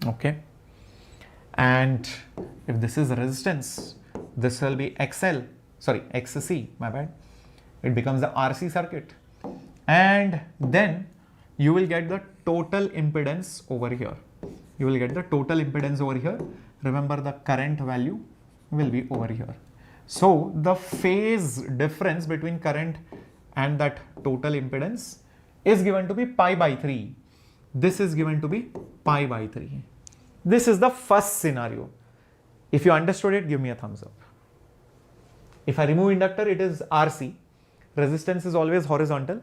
Okay. And if this is resistance, this will be XC, my bad. It becomes the RC circuit. And then you will get the total impedance over here. You will get the total impedance over here. Remember, the current value will be over here. So the phase difference between current and that total impedance is given to be pi by 3. This is given to be pi by 3. This is the first scenario. If you understood it, give me a thumbs up. If I remove inductor, it is RC. Resistance is always horizontal.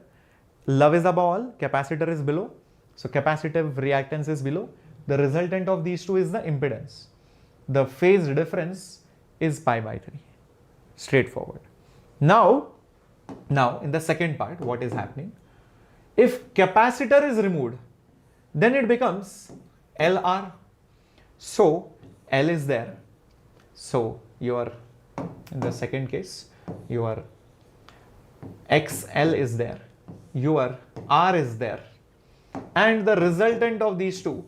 Love is above all, capacitor is below. So capacitive reactance is below. The resultant of these two is the impedance. The phase difference is pi by 3. Straightforward. Now in the second part, what is happening? If capacitor is removed, then it becomes LR. So L is there. So in the second case, your XL is there. Your R is there. And the resultant of these two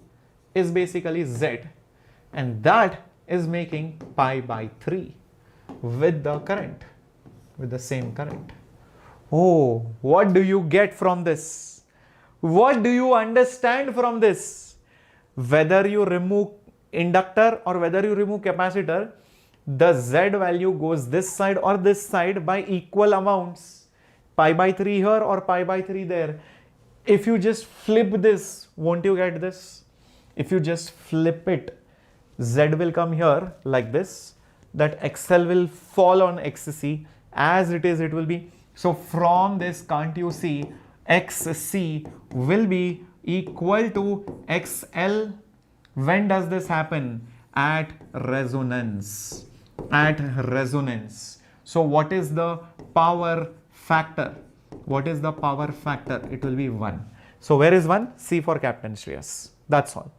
is basically Z. And that is making pi by 3 with the current. with the same current. Oh, what do you get from this? What do you understand from this? Whether you remove inductor or whether you remove capacitor, the Z value goes this side or this side by equal amounts. Pi by 3 here or pi by 3 there. If you just flip this, won't you get this? If you just flip it, Z will come here like this. That XL will fall on XC. As it is, it will be. So from this, can't you see XC will be equal to XL? When does this happen? At resonance. At resonance. So what is the power factor? What is the power factor? It will be 1. So where is 1? C for Captain Shreyas. That's all.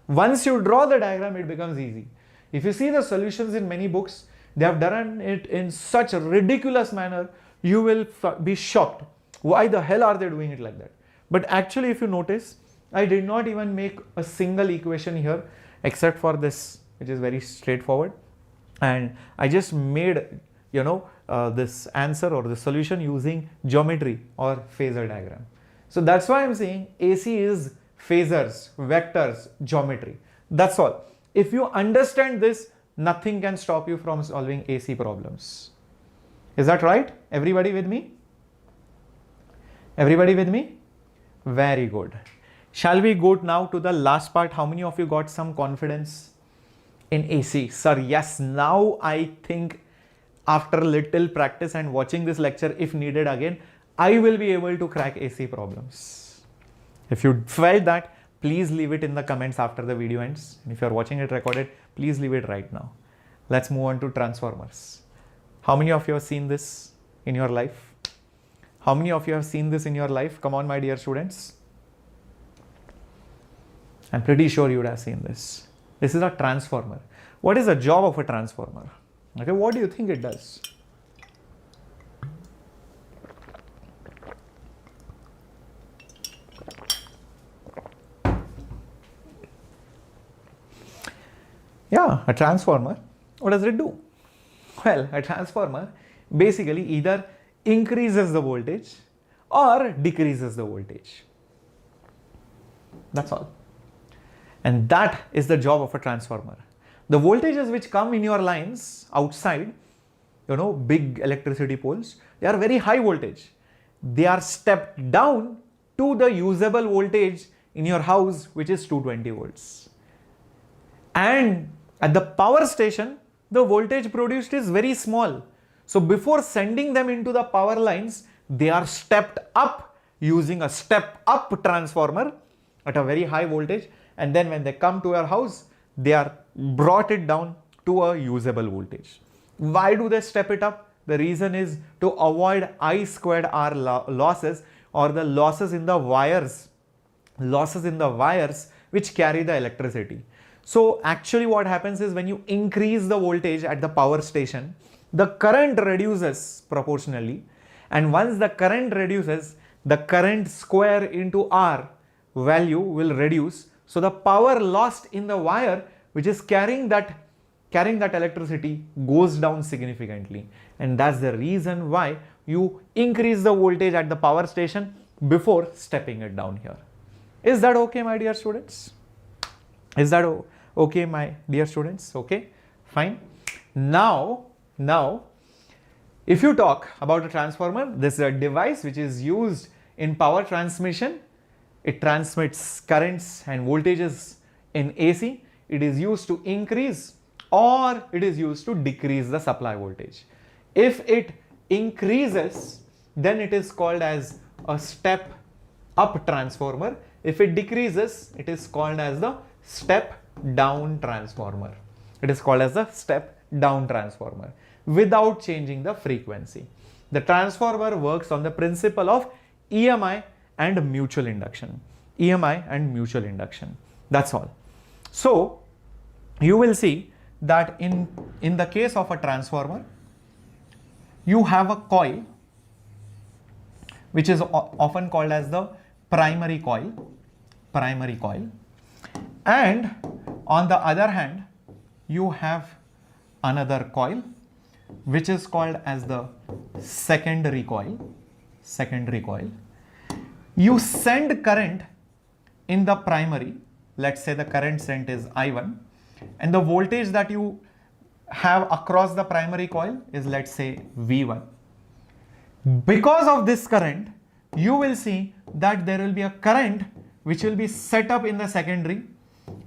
Once you draw the diagram, it becomes easy. If you see the solutions in many books, they have done it in such a ridiculous manner, you will be shocked. Why the hell are they doing it like that? But actually, if you notice, I did not even make a single equation here except for this, which is very straightforward. And I just made, this answer or the solution using geometry or phasor diagram. So that's why I'm saying AC is phasors, vectors, geometry. That's all. If you understand this, nothing can stop you from solving AC problems. Is that right? Everybody with me? Everybody with me? Very good. Shall we go now to the last part? How many of you got some confidence in AC? Sir, yes, now I think after little practice and watching this lecture, if needed again, I will be able to crack AC problems. If you felt that, please leave it in the comments after the video ends. And if you're watching it recorded, please leave it right now. Let's move on to transformers. How many of you have seen this in your life? How many of you have seen this in your life? Come on, my dear students. I'm pretty sure you would have seen this. This is a transformer. What is the job of a transformer? Okay, what do you think it does? Yeah, a transformer. What does it do? Well, a transformer basically either increases the voltage or decreases the voltage. That's all. And that is the job of a transformer. The voltages which come in your lines outside, big electricity poles, they are very high voltage. They are stepped down to the usable voltage in your house, which is 220 volts. And at the power station, the voltage produced is very small. So before sending them into the power lines, they are stepped up using a step up transformer at a very high voltage. And then when they come to your house, they are brought it down to a usable voltage. Why do they step it up? The reason is to avoid I squared R losses or the losses in the wires which carry the electricity. So actually what happens is when you increase the voltage at the power station, the current reduces proportionally. And once the current reduces, the current square into R value will reduce. So the power lost in the wire which is carrying that electricity goes down significantly. And that's the reason why you increase the voltage at the power station before stepping it down here. Is that okay, my dear students? Is that okay, my dear students? Okay, fine. Now, if you talk about a transformer, this is a device which is used in power transmission. It transmits currents and voltages in AC. It is used to increase or it is used to decrease the supply voltage. If it increases, then it is called as a step up transformer. If it decreases, it is called as the step down transformer. It is called as the step down transformer without changing the frequency. The transformer works on the principle of EMI and mutual induction. EMI and mutual induction. That's all. So you will see that in the case of a transformer, you have a coil which is often called as the primary coil. And on the other hand, you have another coil which is called as the secondary coil. Secondary coil. You send current in the primary. Let's say the current sent is I1, and the voltage that you have across the primary coil is, let's say, V1. Because of this current, you will see that there will be a current which will be set up in the secondary,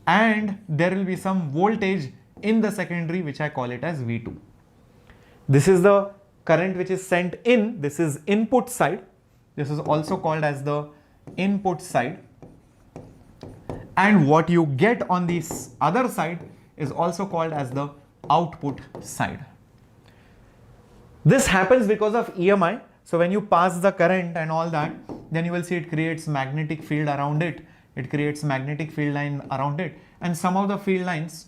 and there will be some voltage in the secondary which I call it as V2. This is the current which is sent in. This is input side. This is also called as the input side. And what you get on this other side is also called as the output side. This happens because of EMI. So when you pass the current and all that, then you will see it creates magnetic field around it. It creates magnetic field line around it. And some of the field lines,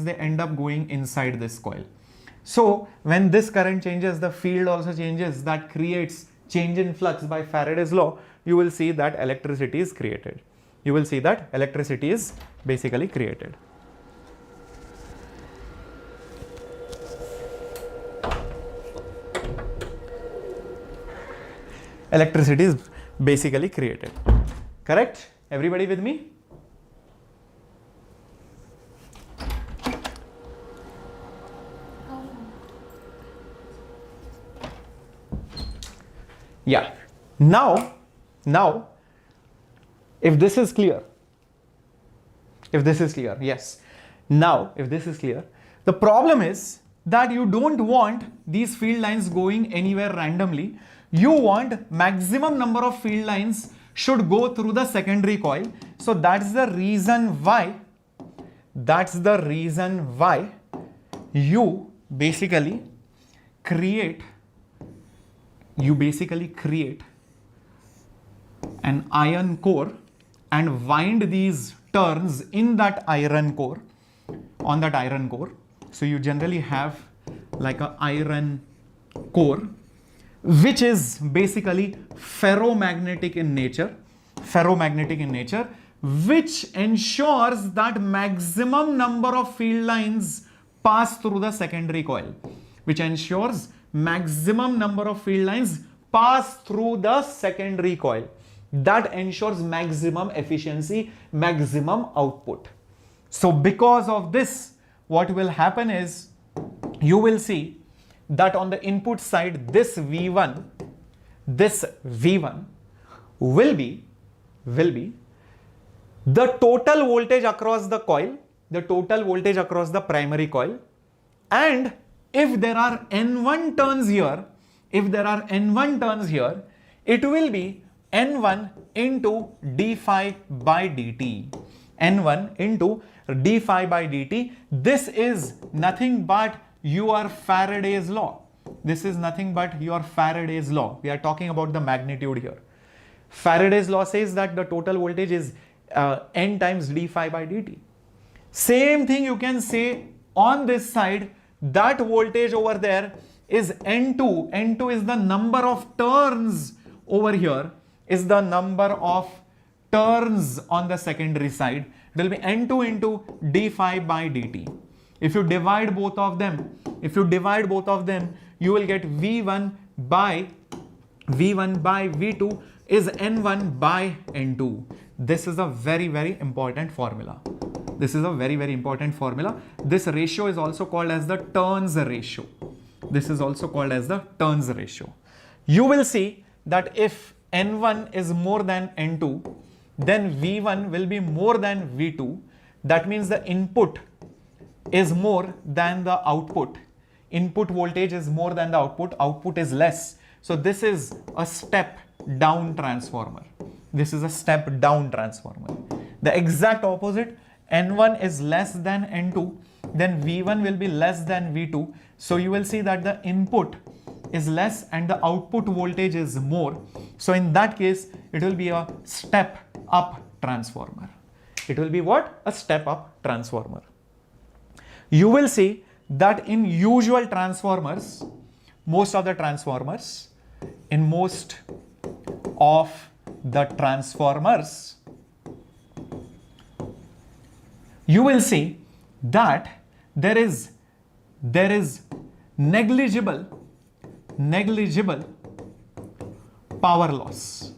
they end up going inside this coil. So when this current changes, the field also changes. That creates change in flux by Faraday's law. You will see that electricity is created. You will see that electricity is basically created. Electricity is basically created. Correct? Everybody with me? Yeah. Now, if this is clear, yes. Now, if this is clear, the problem is that you don't want these field lines going anywhere randomly. You want maximum number of field lines should go through the secondary coil. So that's the reason why you basically create an iron core and wind these turns in that iron core, on that iron core. So you generally have like an iron core which is basically ferromagnetic in nature, which ensures that maximum number of field lines pass through the secondary coil, That ensures maximum efficiency, maximum output. So because of this, what will happen is you will see that on the input side, this V1 will be the total voltage across the coil, the total voltage across the primary coil. And if there are N1 turns here, it will be N1 into d phi by dt. N1 into d phi by dt. This is nothing but your Faraday's law. We are talking about the magnitude here. Faraday's law says that the total voltage is N times d phi by dt. Same thing you can say on this side, that voltage over there is N2. N2 is the number of turns over here, is the number of turns on the secondary side. It will be N2 into d phi by dt. If you divide both of them, you will get V1 by V2 is N1 by N2. This is a very, very important formula. This ratio is also called as the turns ratio. You will see that if N1 is more than N2, then V1 will be more than V2. That means the input is more than the output. Input voltage is more than the output is less. So this is a step down transformer. The exact opposite, N1 is less than N2, then V1 will be less than V2. So you will see that the input is less and the output voltage is more. So in that case, it will be a step up transformer. It will be what? A step up transformer. You will see that in usual transformers, most of the transformers, you will see that there is negligible power loss.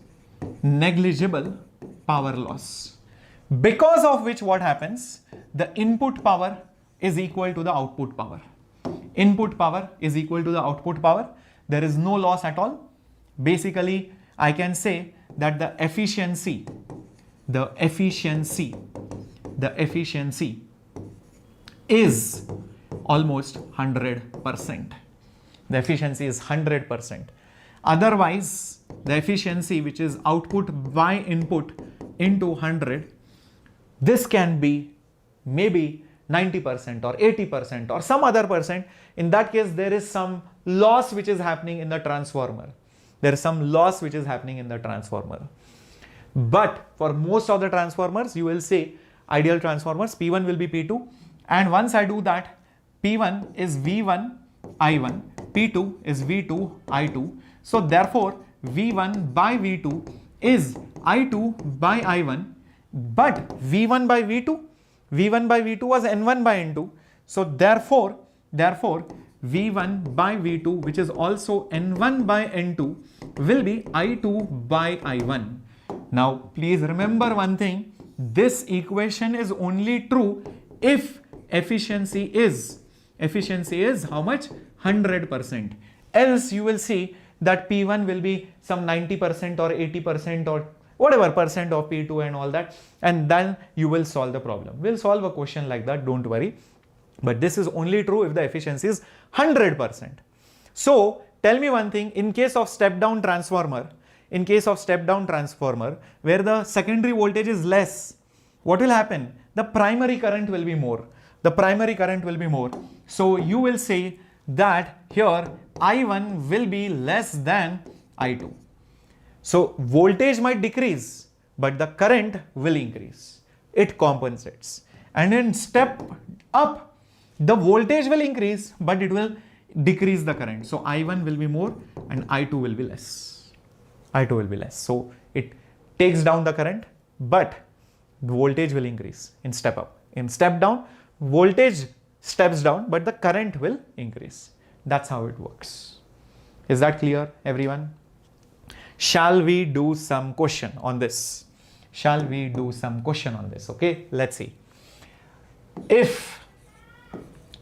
Negligible power loss. Because of which what happens? The input power is equal to the output power. Input power is equal to the output power. There is no loss at all. Basically, I can say that the efficiency is almost 100%. The efficiency is 100%. Otherwise, the efficiency, which is output by input into 100, this can be maybe 90% or 80% or some other percent. In that case, there is some loss which is happening in the transformer. There is some loss which is happening in the transformer. But for most of the transformers, you will say ideal transformers, P1 will be P2. And once I do that, P1 is V1 I1, P2 is V2 I2. So therefore, V1 by V2 is I2 by I1. But V1 by V2 was N1 by N2. So therefore, V1 by V2, which is also N1 by N2, will be I2 by I1. Now, please remember one thing. This equation is only true if efficiency is how much? 100%. Else you will see that P1 will be some 90% or 80% or whatever percent of P2 and all that, and then you will solve the problem. We'll solve a question like that, don't worry. But this is only true if the efficiency is 100%. So tell me one thing, in case of step down transformer, where the secondary voltage is less, what will happen? The primary current will be more. So you will say that here I1 will be less than I2. So voltage might decrease, but the current will increase. It compensates. And in step up, the voltage will increase, but it will decrease the current. So I1 will be more and I2 will be less. So it takes down the current, but the voltage will increase in step up. In step down, voltage steps down, but the current will increase. That's how it works. Is that clear, everyone? Shall we do some question on this? Okay, let's see. If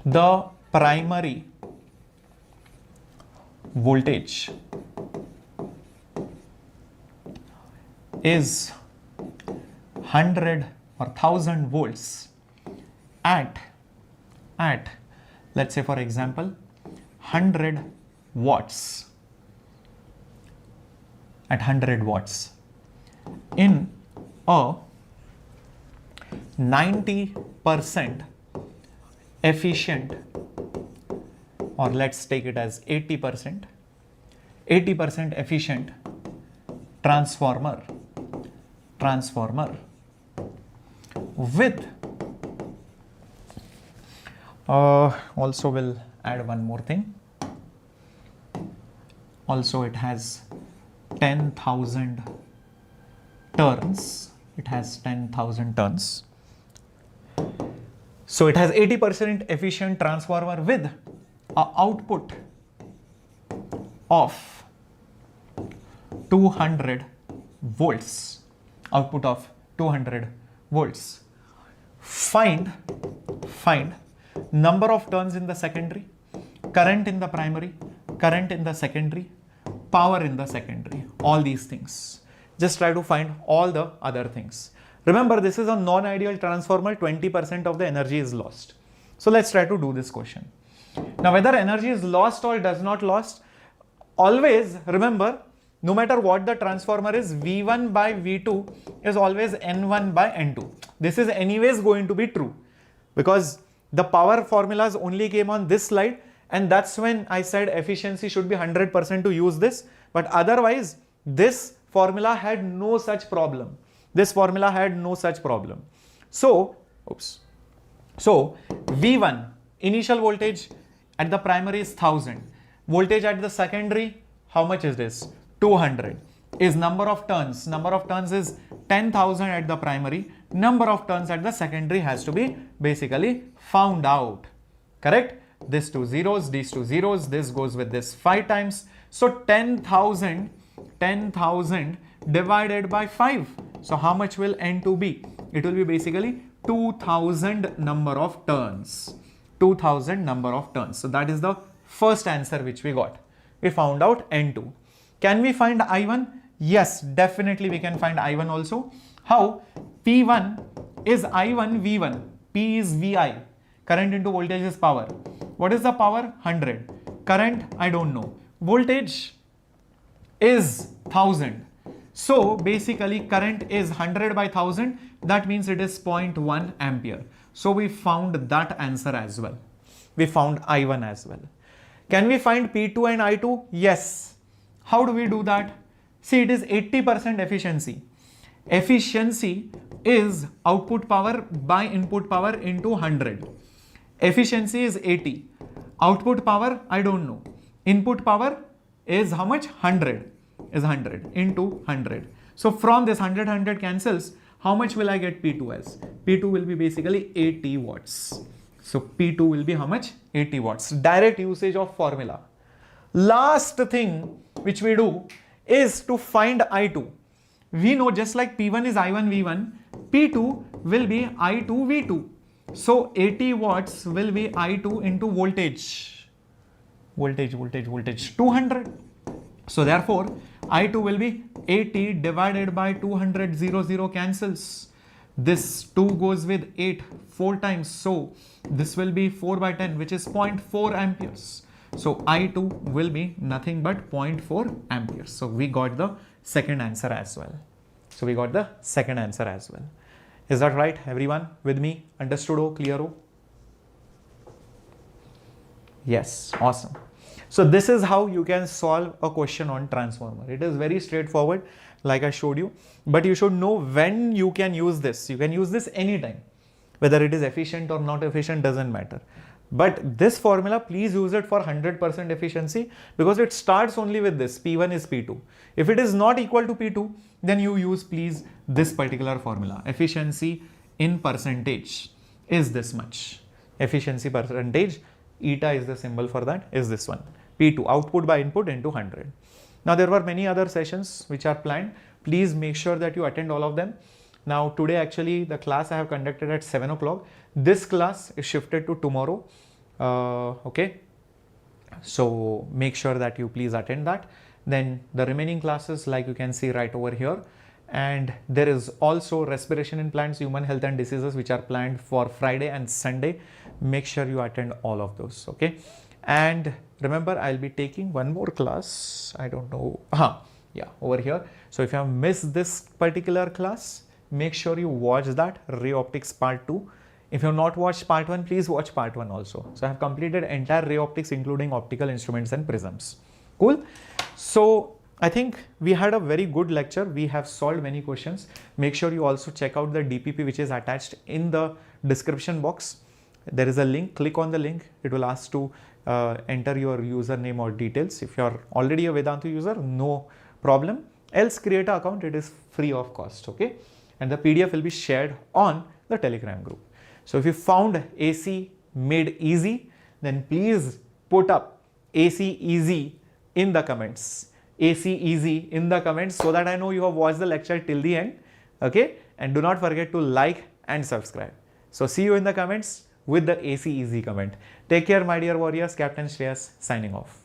the primary voltage is 100 or 1000 volts at let's say, for example, 100 watts, at 100 watts in a 90% efficient, or let's take it as 80% efficient transformer with also will add one more thing. Also, it has 10,000 turns. So it has 80% efficient transformer with an output of 200 volts. Find number of turns in the secondary, current in the primary, current in the secondary, power in the secondary, all these things. Just try to find all the other things. Remember, this is a non-ideal transformer, 20% of the energy is lost. So let's try to do this question. Now, whether energy is lost or does not lost, always remember, no matter what the transformer is, V1 by V2 is always N1 by N2. This is anyways going to be true because the power formulas only came on this slide, and that's when I said efficiency should be 100% to use this. But otherwise, this formula had no such problem. So V1, initial voltage at the primary is 1000. Voltage at the secondary, how much is this? 200. Is number of turns. Number of turns is 10,000 at the primary. Number of turns at the secondary has to be basically found out. Correct? this two zeros, these two zeros, this goes with this 5 times. So 10,000 divided by 5. So how much will N2 be? It will be basically 2000 number of turns. 2000 number of turns. So that is the first answer which we got. We found out N2. Can we find I1? Yes, definitely we can find I1 also. How? P1 is I1 V1. P is VI. Current into voltage is power. What is the power? 100. Current? I don't know. Voltage is 1000. So basically current is 100 by 1000. That means it is 0.1 ampere. So we found that answer as well. We found I1 as well. Can we find P2 and I2? Yes. How do we do that? See, it is 80% efficiency. Efficiency is output power by input power into 100. Efficiency is 80. Output power, I don't know. Input power is how much? 100. Is 100 into 100. So from this 100 cancels, how much will I get P2 as? P2 will be basically 80 watts. So P2 will be how much? 80 watts. Direct usage of formula. Last thing which we do is to find I2. We know just like P1 is I1 V1, P2 will be I2 V2. So 80 watts will be I2 into voltage. Voltage 200. So therefore I2 will be 80 divided by 200, 0 cancels. This 2 goes with 8 4 times. So this will be 4 by 10, which is 0.4 amperes. So I2 will be nothing but 0.4 amperes. So we got the second answer as well. Is that right, everyone? With me? Understood? Clear? Yes, awesome. So this is how you can solve a question on transformer. It is very straightforward, like I showed you, but you should know when you can use this. You can use this anytime. Whether it is efficient or not efficient doesn't matter. But this formula, please use it for 100% efficiency, because it starts only with this. P1 is P2. If it is not equal to P2, then you use please this particular formula. Efficiency in percentage is this much. Efficiency percentage, eta is the symbol for that, is this one. P2, output by input into 100. Now there were many other sessions which are planned. Please make sure that you attend all of them. Now today actually the class I have conducted at 7 o'clock. This class is shifted to tomorrow. Okay. So make sure that you please attend that. Then the remaining classes, like you can see right over here. And there is also respiration in plants, human health and diseases, which are planned for Friday and Sunday. Make sure you attend all of those. Okay. And remember, I'll be taking one more class. I don't know. Yeah, over here. So if you have missed this particular class, make sure you watch that, Ray Optics Part 2. If you have not watched Part 1, please watch Part 1 also. So I have completed entire Ray Optics, including optical instruments and prisms. Cool. So I think we had a very good lecture. We have solved many questions. Make sure you also check out the DPP which is attached in the description box. There is a link. Click on the link. It will ask to enter your username or details. If you are already a Vedantu user, no problem. Else create an account. It is free of cost. Okay. And the PDF will be shared on the Telegram group. So if you found AC made easy, then please put up AC easy in the comments. AC easy in the comments, so that I know you have watched the lecture till the end. Okay. And do not forget to like and subscribe. So see you in the comments with the AC easy comment. Take care, my dear warriors. Captain Shreyas signing off.